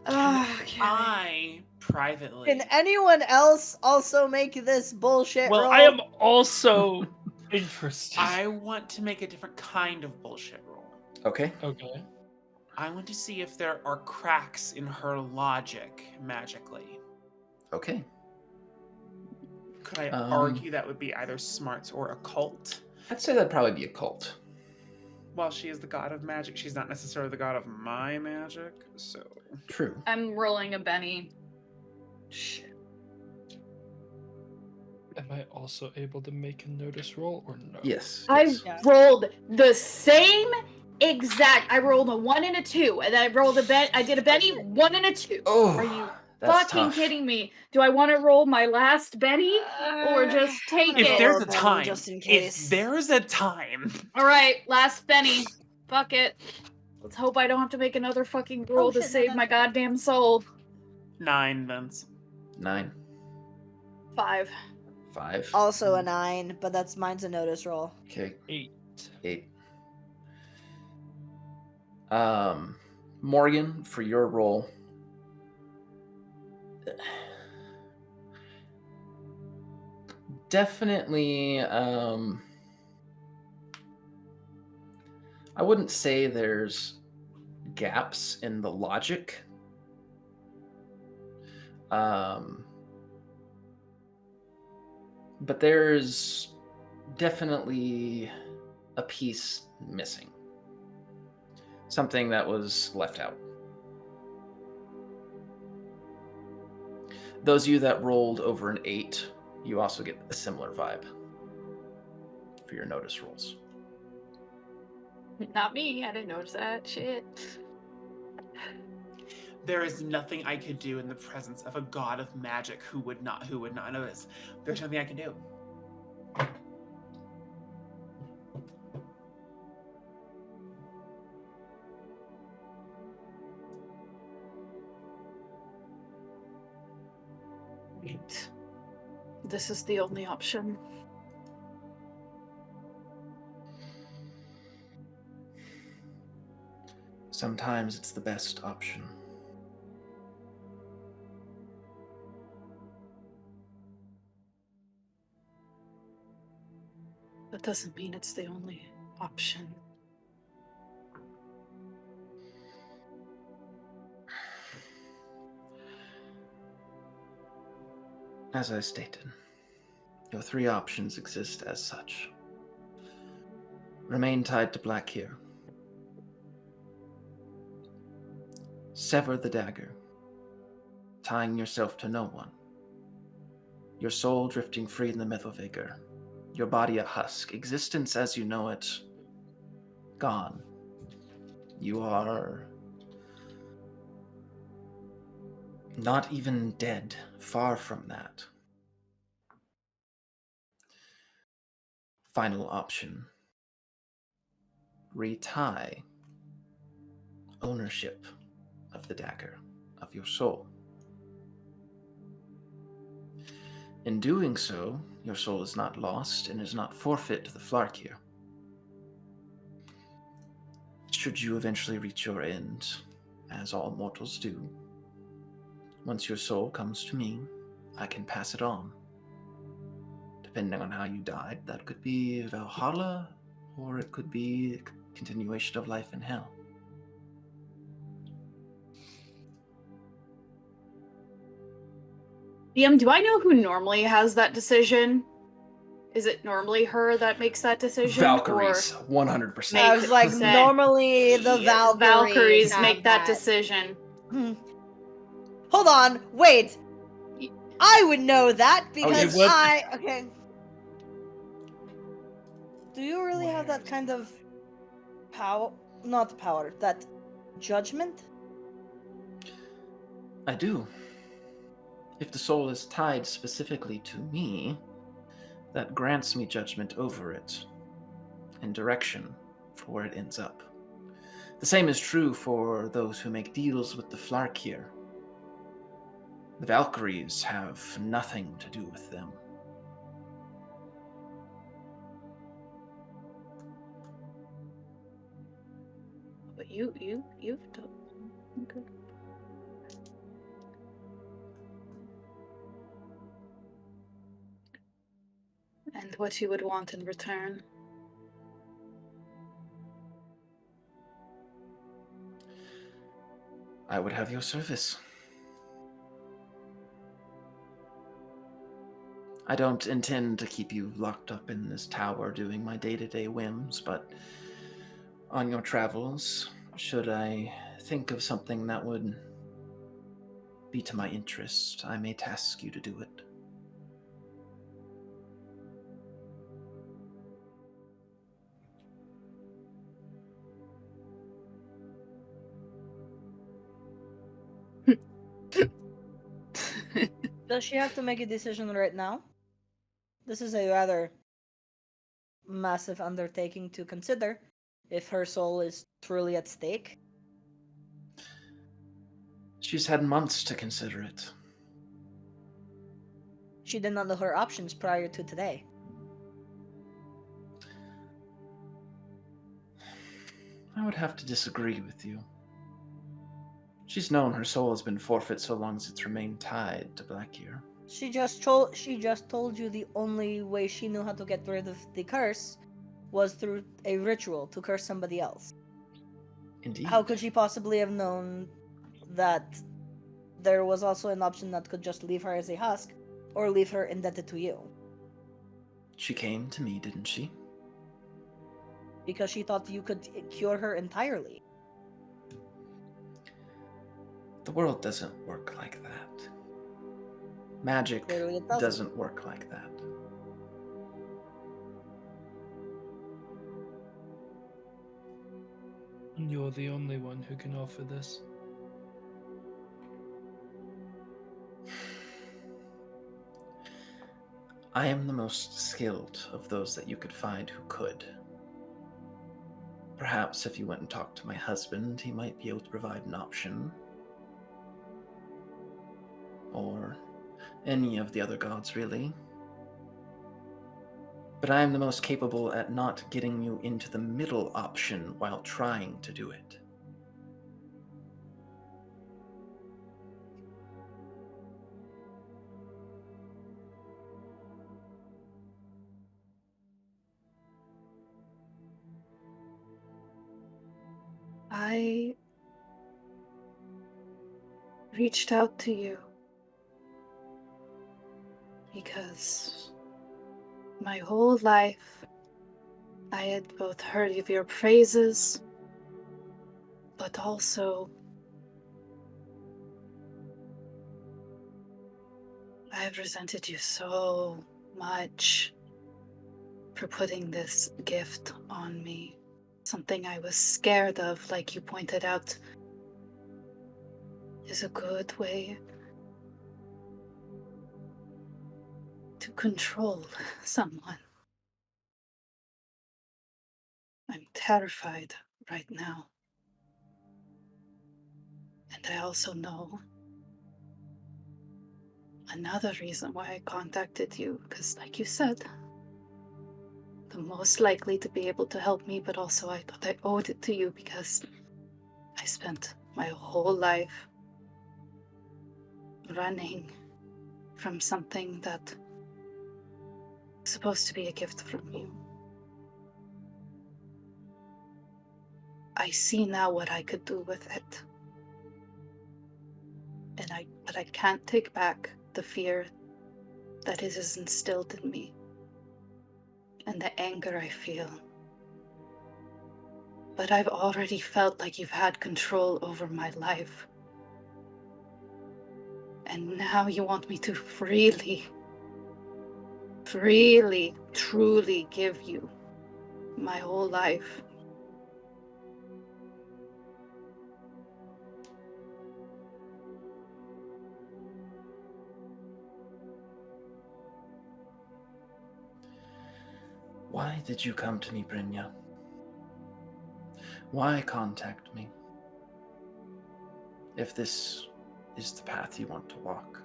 Okay. I privately. Can anyone else also make this bullshit Well, roll? I am also interested. I want to make a different kind of bullshit roll. Okay. Okay. I want to see if there are cracks in her logic magically. Okay. Could I argue that would be either smarts or occult? I'd say that'd probably be a cult. While she is the god of magic, she's not necessarily the god of my magic, so... True. I'm rolling a Benny. Shit. Am I also able to make a notice roll or no? Yes. I yes. rolled the same exact. I rolled a 1 and a 2, and then I rolled a Ben. I did a Benny 1 and a 2. Oh, Are you that's fucking tough. kidding me? Do I want to roll my last Benny or just take If it? there's roll a Benny time, just in if case. there's a time... All right, last Benny. Fuck it. Let's hope I don't have to make another fucking roll to shit, no, save that's my right. goddamn soul. 9, Vince. 9. 5. 5. Also a 9, but mine's a notice roll. Okay. 8. 8. Morgan, for your roll. Definitely, I wouldn't say there's gaps in the logic. But there's definitely a piece missing. Something that was left out. Those of you that rolled over an 8, you also get a similar vibe for your notice rolls. Not me. I didn't notice that. Shit. There is nothing I could do in the presence of a god of magic who would not notice. There's nothing I can do. this is the only option. Sometimes it's the best option. That doesn't mean it's the only option. As I stated, your 3 options exist as such. Remain tied to Black here. Sever the dagger, tying yourself to no one. Your soul drifting free in the myth of vigor. Your body a husk. Existence as you know it, gone. You are not even dead, far from that. Final option. Retie ownership of the dagger, of your soul. In doing so, your soul is not lost and is not forfeit to the Flarkir. Should you eventually reach your end, as all mortals do, once your soul comes to me, I can pass it on. Depending on how you died, that could be Valhalla, or it could be a continuation of life in hell. DM, do I know who normally has that decision? Is it normally her that makes that decision? Valkyries, 100%. I was like, 100%. normally the Yeah, Valkyries have make that decision. Hold on, wait. I would know that because would? okay. Do you really have that kind of power? Not power, that judgment? I do. If the soul is tied specifically to me, that grants me judgment over it and direction for where it ends up. The same is true for those who make deals with the Flarkir. The Valkyries have nothing to do with them. But you've done. Okay. And what you would want in return? I would have your service. I don't intend to keep you locked up in this tower doing my day-to-day whims, but on your travels, should I think of something that would be to my interest, I may task you to do it. Does she have to make a decision right now? This is a rather massive undertaking to consider if her soul is truly at stake. She's had months to consider it. She did not know her options prior to today. I would have to disagree with you. She's known her soul has been forfeit so long as it's remained tied to Blackyear. She just told you the only way she knew how to get rid of the curse was through a ritual to curse somebody else. Indeed. How could she possibly have known that there was also an option that could just leave her as a husk or leave her indebted to you? She came to me, didn't she? Because she thought you could cure her entirely. The world doesn't work like that. Magic Clearly it doesn't work like that. And you're the only one who can offer this. I am the most skilled of those that you could find who could. Perhaps if you went and talked to my husband, he might be able to provide an option. Or any of the other gods, really. But I am the most capable at not getting you into the middle option while trying to do it. I reached out to you because my whole life I had both heard of your praises, but also I have resented you so much for putting this gift on me. Something I was scared of, like you pointed out, is a good way to control someone. I'm terrified right now. And I also know another reason why I contacted you, because like you said, the most likely to be able to help me, but also I thought I owed it to you because I spent my whole life running from something that was supposed to be a gift from you. I see now what I could do with it. But I can't take back the fear that it has instilled in me and the anger I feel. But I've already felt like you've had control over my life. And now you want me to freely, truly give you my whole life. Why did you come to me, Brynja? Why contact me? If this is the path you want to walk.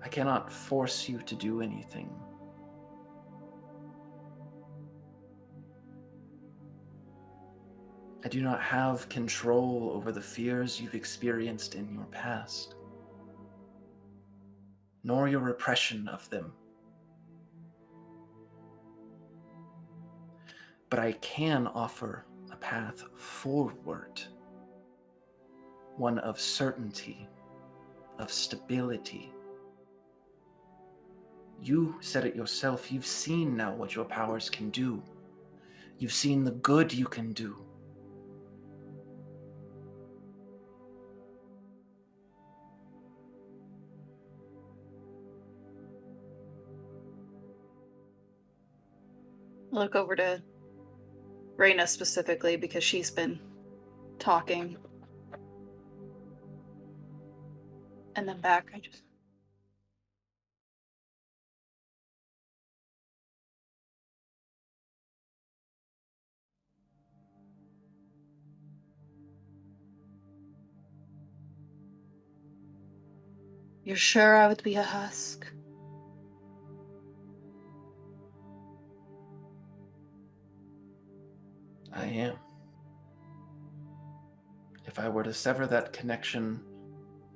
I cannot force you to do anything. I do not have control over the fears you've experienced in your past, nor your repression of them. But I can offer a path forward, one of certainty, of stability. You said it yourself, you've seen now what your powers can do. You've seen the good you can do. Look over to Reyna specifically because she's been talking. And then back, You're sure I would be a husk? I am. If I were to sever that connection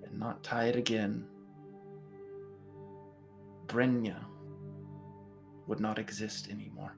and not tie it again, Brynja would not exist anymore.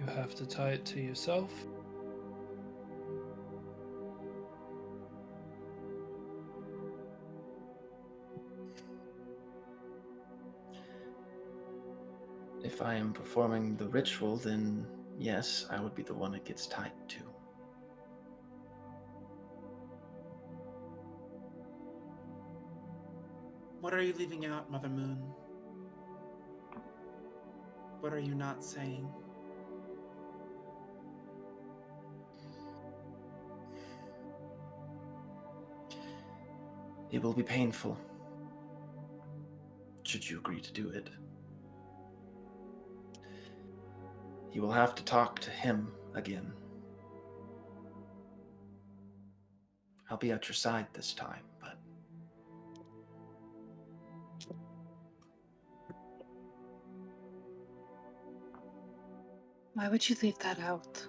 You have to tie it to yourself. If I am performing the ritual, then yes, I would be the one it gets tied to. What are you leaving out, Mother Moon? What are you not saying? It will be painful, should you agree to do it. You will have to talk to him again. I'll be at your side this time, but... Why would you leave that out?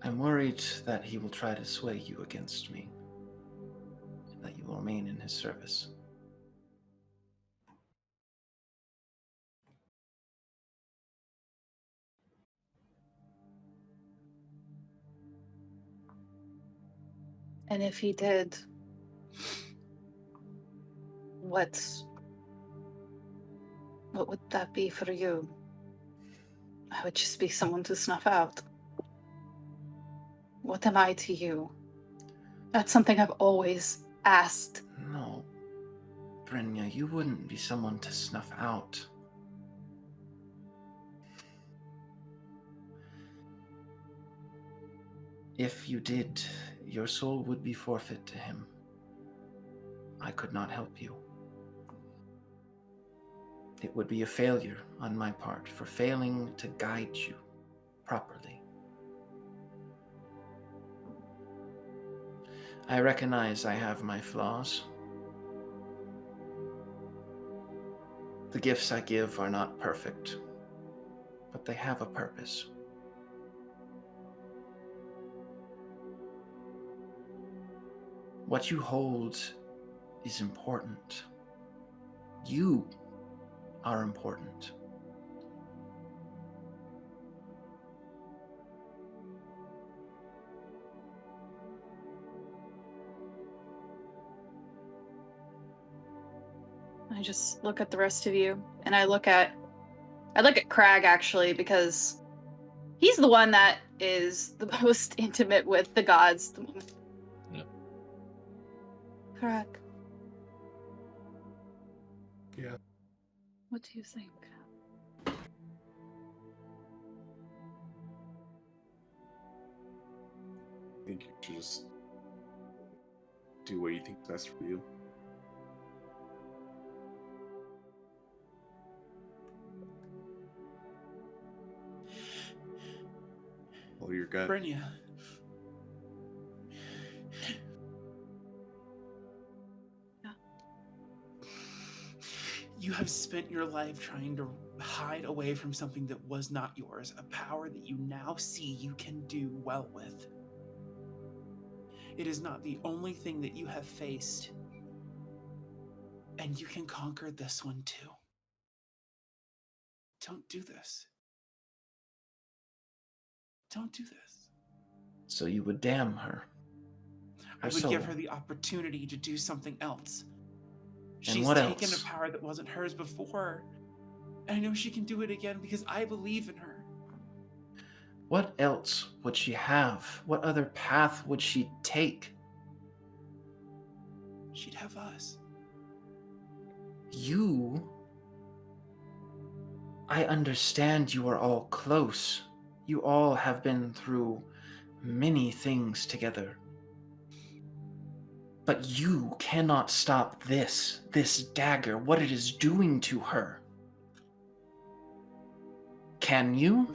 I'm worried that he will try to sway you against me, and that you will remain in his service. And if he did, what would that be for you? I would just be someone to snuff out. What am I to you? That's something I've always asked. No, Brynja, you wouldn't be someone to snuff out. If you did, your soul would be forfeit to him. I could not help you. It would be a failure on my part for failing to guide you properly. I recognize I have my flaws. The gifts I give are not perfect, but they have a purpose. What you hold is important. You are important. I just look at the rest of you, and I look at Crag, actually, because he's the one that is the most intimate with the gods at the moment. Yep. Crag. Yeah. What do you think? I think you should just do what you think is best for you. Follow your gut. Brynja. Yeah. You have spent your life trying to hide away from something that was not yours, a power that you now see you can do well with. It is not the only thing that you have faced, and you can conquer this one too. Don't do this. Don't do this. So you would damn her. I would soul. give her the opportunity to do something else. And She's what taken else? a power that wasn't hers before. And I know she can do it again because I believe in her. What else would she have? What other path would she take? She'd have us. You? I understand you are all close. You all have been through many things together. But you cannot stop this dagger, what it is doing to her. Can you?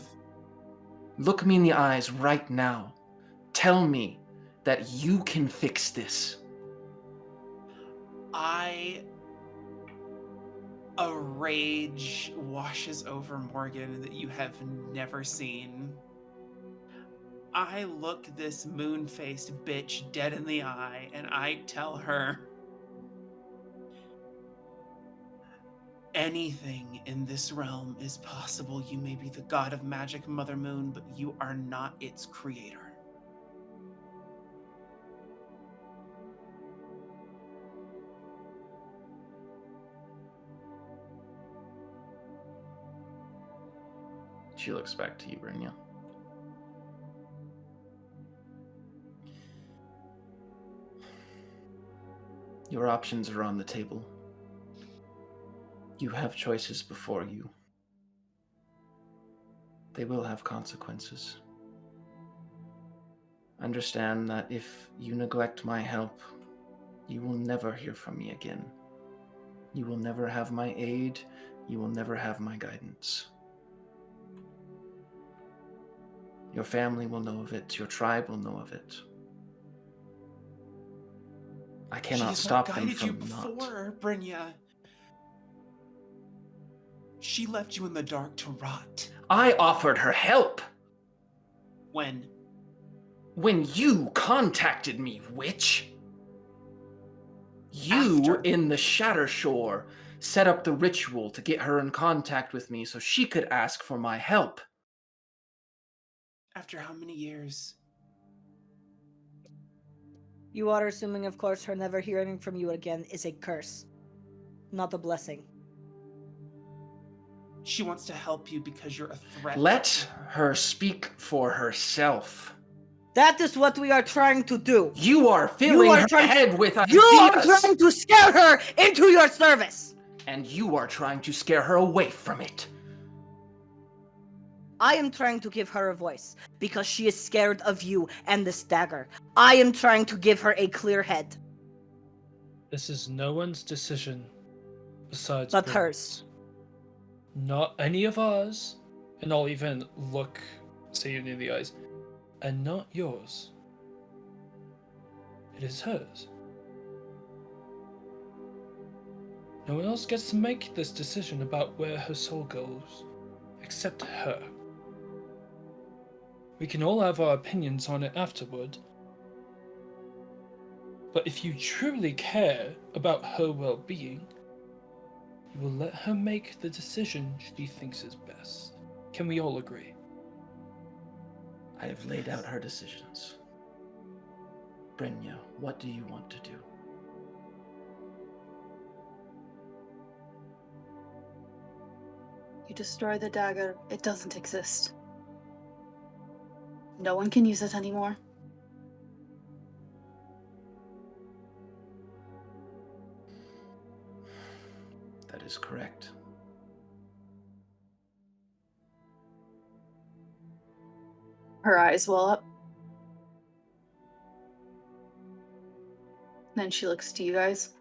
Look me in the eyes right now. Tell me that you can fix this. A rage washes over Morgan that you have never seen. I look this moon-faced bitch dead in the eye and I tell her, anything in this realm is possible. You may be the god of magic, Mother Moon, but you are not its creator. She looks back to you, Brynja. Your options are on the table. You have choices before you. They will have consequences. Understand that if you neglect my help, you will never hear from me again. You will never have my aid. You will never have my guidance. Your family will know of it. Your tribe will know of it. I cannot stop them guided you from not. before, Brynja. She left you in the dark to rot. I offered her help When? when you contacted me, witch. You After. in the Shattershore set up the ritual to get her in contact with me so she could ask for my help. After how many years? You are assuming, of course, her never hearing from you again is a curse, not a blessing. She wants to help you because you're a threat. Let her speak for herself. That is what we are trying to do. You are filling her head with ideas. You are trying to scare her into your service. And you are trying to scare her away from it. I am trying to give her a voice because she is scared of you and this dagger. I am trying to give her a clear head. This is no one's decision besides But Brynja's. hers. Not any of ours, and I'll even look, see you in the eyes, and not yours. It is hers. No one else gets to make this decision about where her soul goes, except her. We can all have our opinions on it afterward, but if you truly care about her well-being, you will let her make the decision she thinks is best. Can we all agree? I have laid out her decisions. Brynja, what do you want to do? You destroy the dagger, it doesn't exist. No one can use it anymore. That is correct. Her eyes well up. Then she looks to you guys.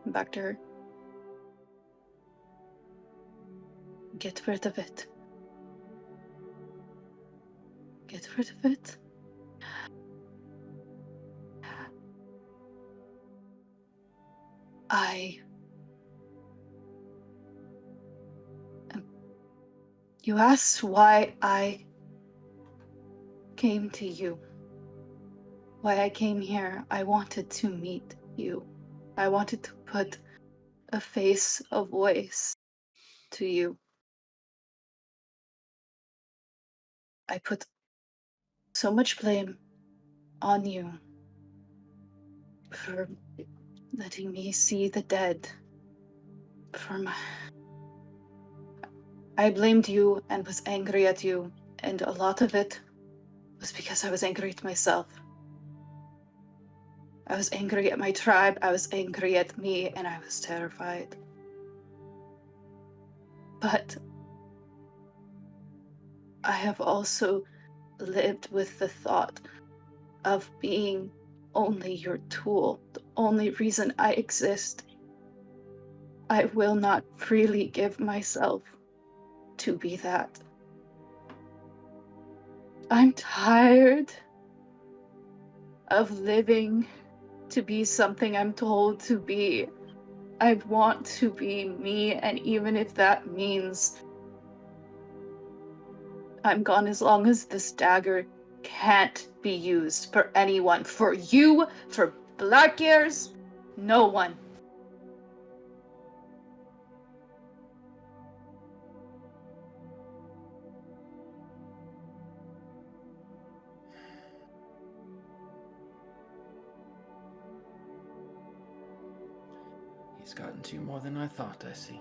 And back to her. Get rid of it. Get rid of it. You asked why I came to you. Why I came here. I wanted to meet you. I wanted to put a face, a voice to you. I put so much blame on you for letting me see the dead. I blamed you and was angry at you, and a lot of it was because I was angry at myself. I was angry at my tribe, I was angry at me, and I was terrified. But I have also lived with the thought of being only your tool, the only reason I exist. I will not freely give myself to be that. I'm tired of living to be something I'm told to be. I want to be me, and even if that means I'm gone as long as this dagger can't be used for anyone. For you, for Black Ears, no one. He's gotten to you more than I thought, I see.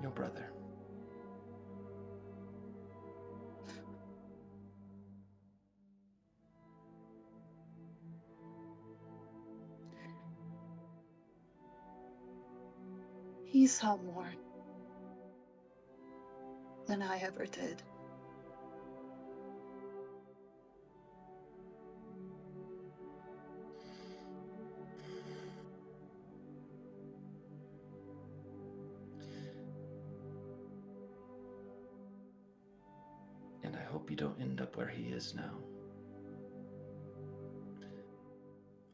Your brother. He saw more than I ever did. And I hope you don't end up where he is now.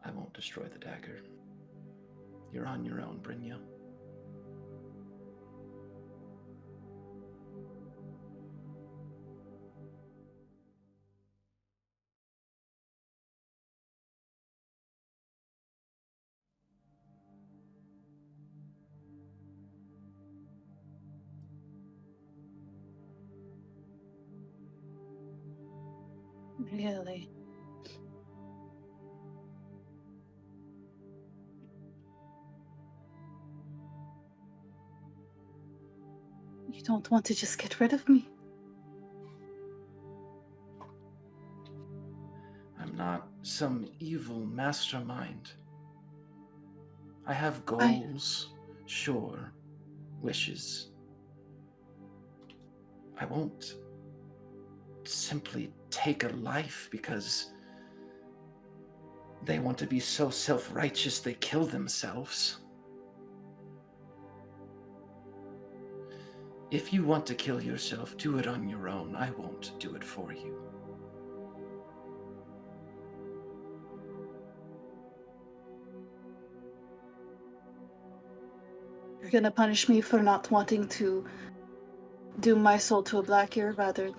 I won't destroy the dagger. You're on your own, Brynja. Really? You don't want to just get rid of me? I'm not some evil mastermind. I have goals, sure, wishes. I won't simply take a life because they want to be so self-righteous they kill themselves. If you want to kill yourself, do it on your own. I won't do it for you. You're gonna punish me for not wanting to doom my soul to a black year, rather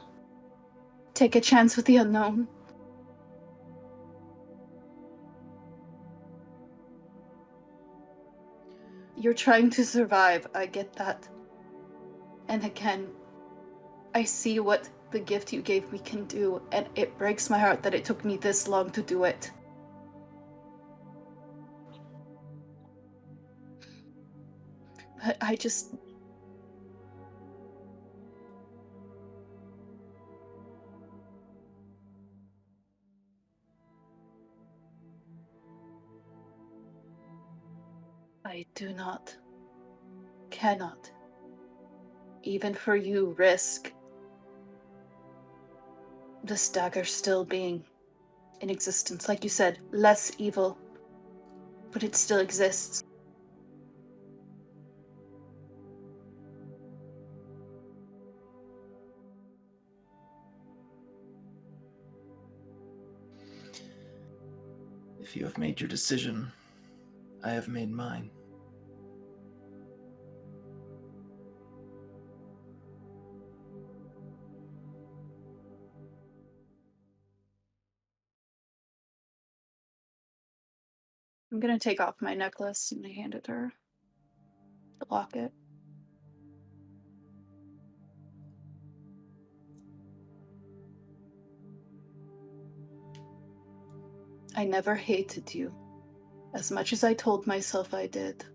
take a chance with the unknown. You're trying to survive, I get that. And again, I see what the gift you gave me can do, and it breaks my heart that it took me this long to do it. But I just... I do not, cannot, even for you, risk this dagger still being in existence. Like you said, less evil, but it still exists. If you have made your decision, I have made mine. I'm gonna take off my necklace and hand it to her. The locket. I never hated you as much as I told myself I did.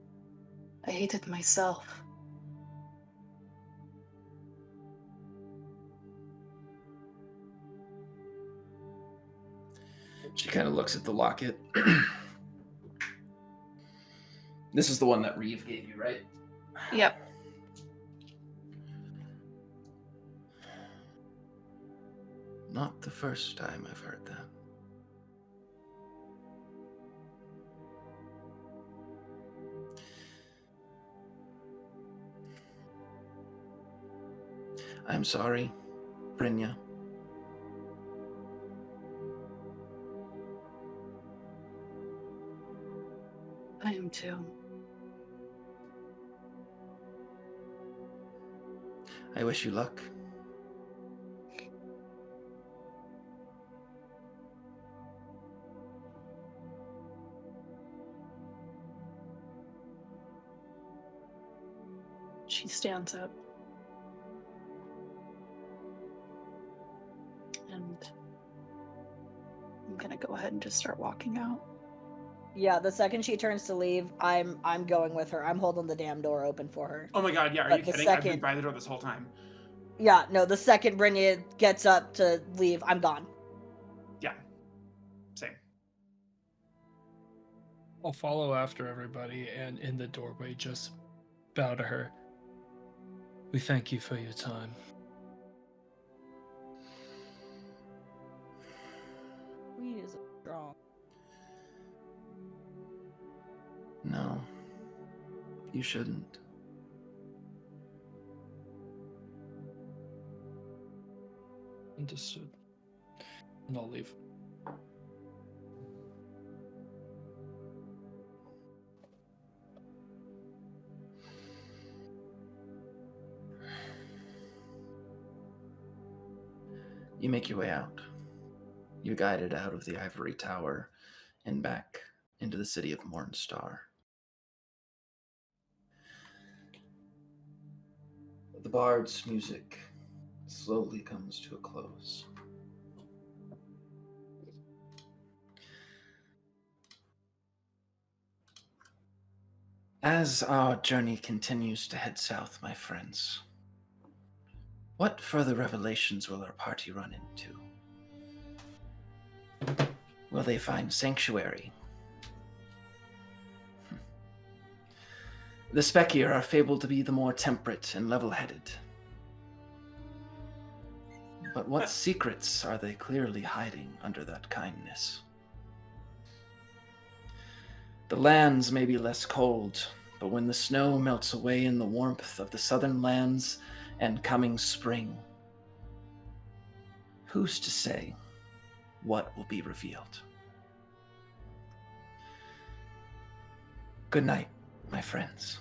I hated myself. She kind of looks at the locket. This is the one that Reeve gave you, right? Yep. Not the first time I've heard that. I'm sorry, Brynja. I am too. I wish you luck. She stands up. And I'm gonna go ahead and just start walking out. Yeah, the second she turns to leave, I'm going with her. I'm holding the damn door open for her. Oh my god, yeah, are But you the kidding? I've been second- by the door this whole time. Yeah, no, the second Brynja gets up to leave, I'm gone. Yeah. Same. I'll follow after everybody and in the doorway just bow to her. We thank you for your time. Weed is strong. No, you shouldn't. Understood. And I'll leave. You make your way out. You're guided out of the ivory tower and back into the city of Mornstar. The bard's music slowly comes to a close. As our journey continues to head south, my friends, what further revelations will our party run into? Will they find sanctuary? The Spekir are fabled to be the more temperate and level-headed. But what secrets are they clearly hiding under that kindness? The lands may be less cold, but when the snow melts away in the warmth of the southern lands and coming spring, who's to say what will be revealed? Good night, my friends.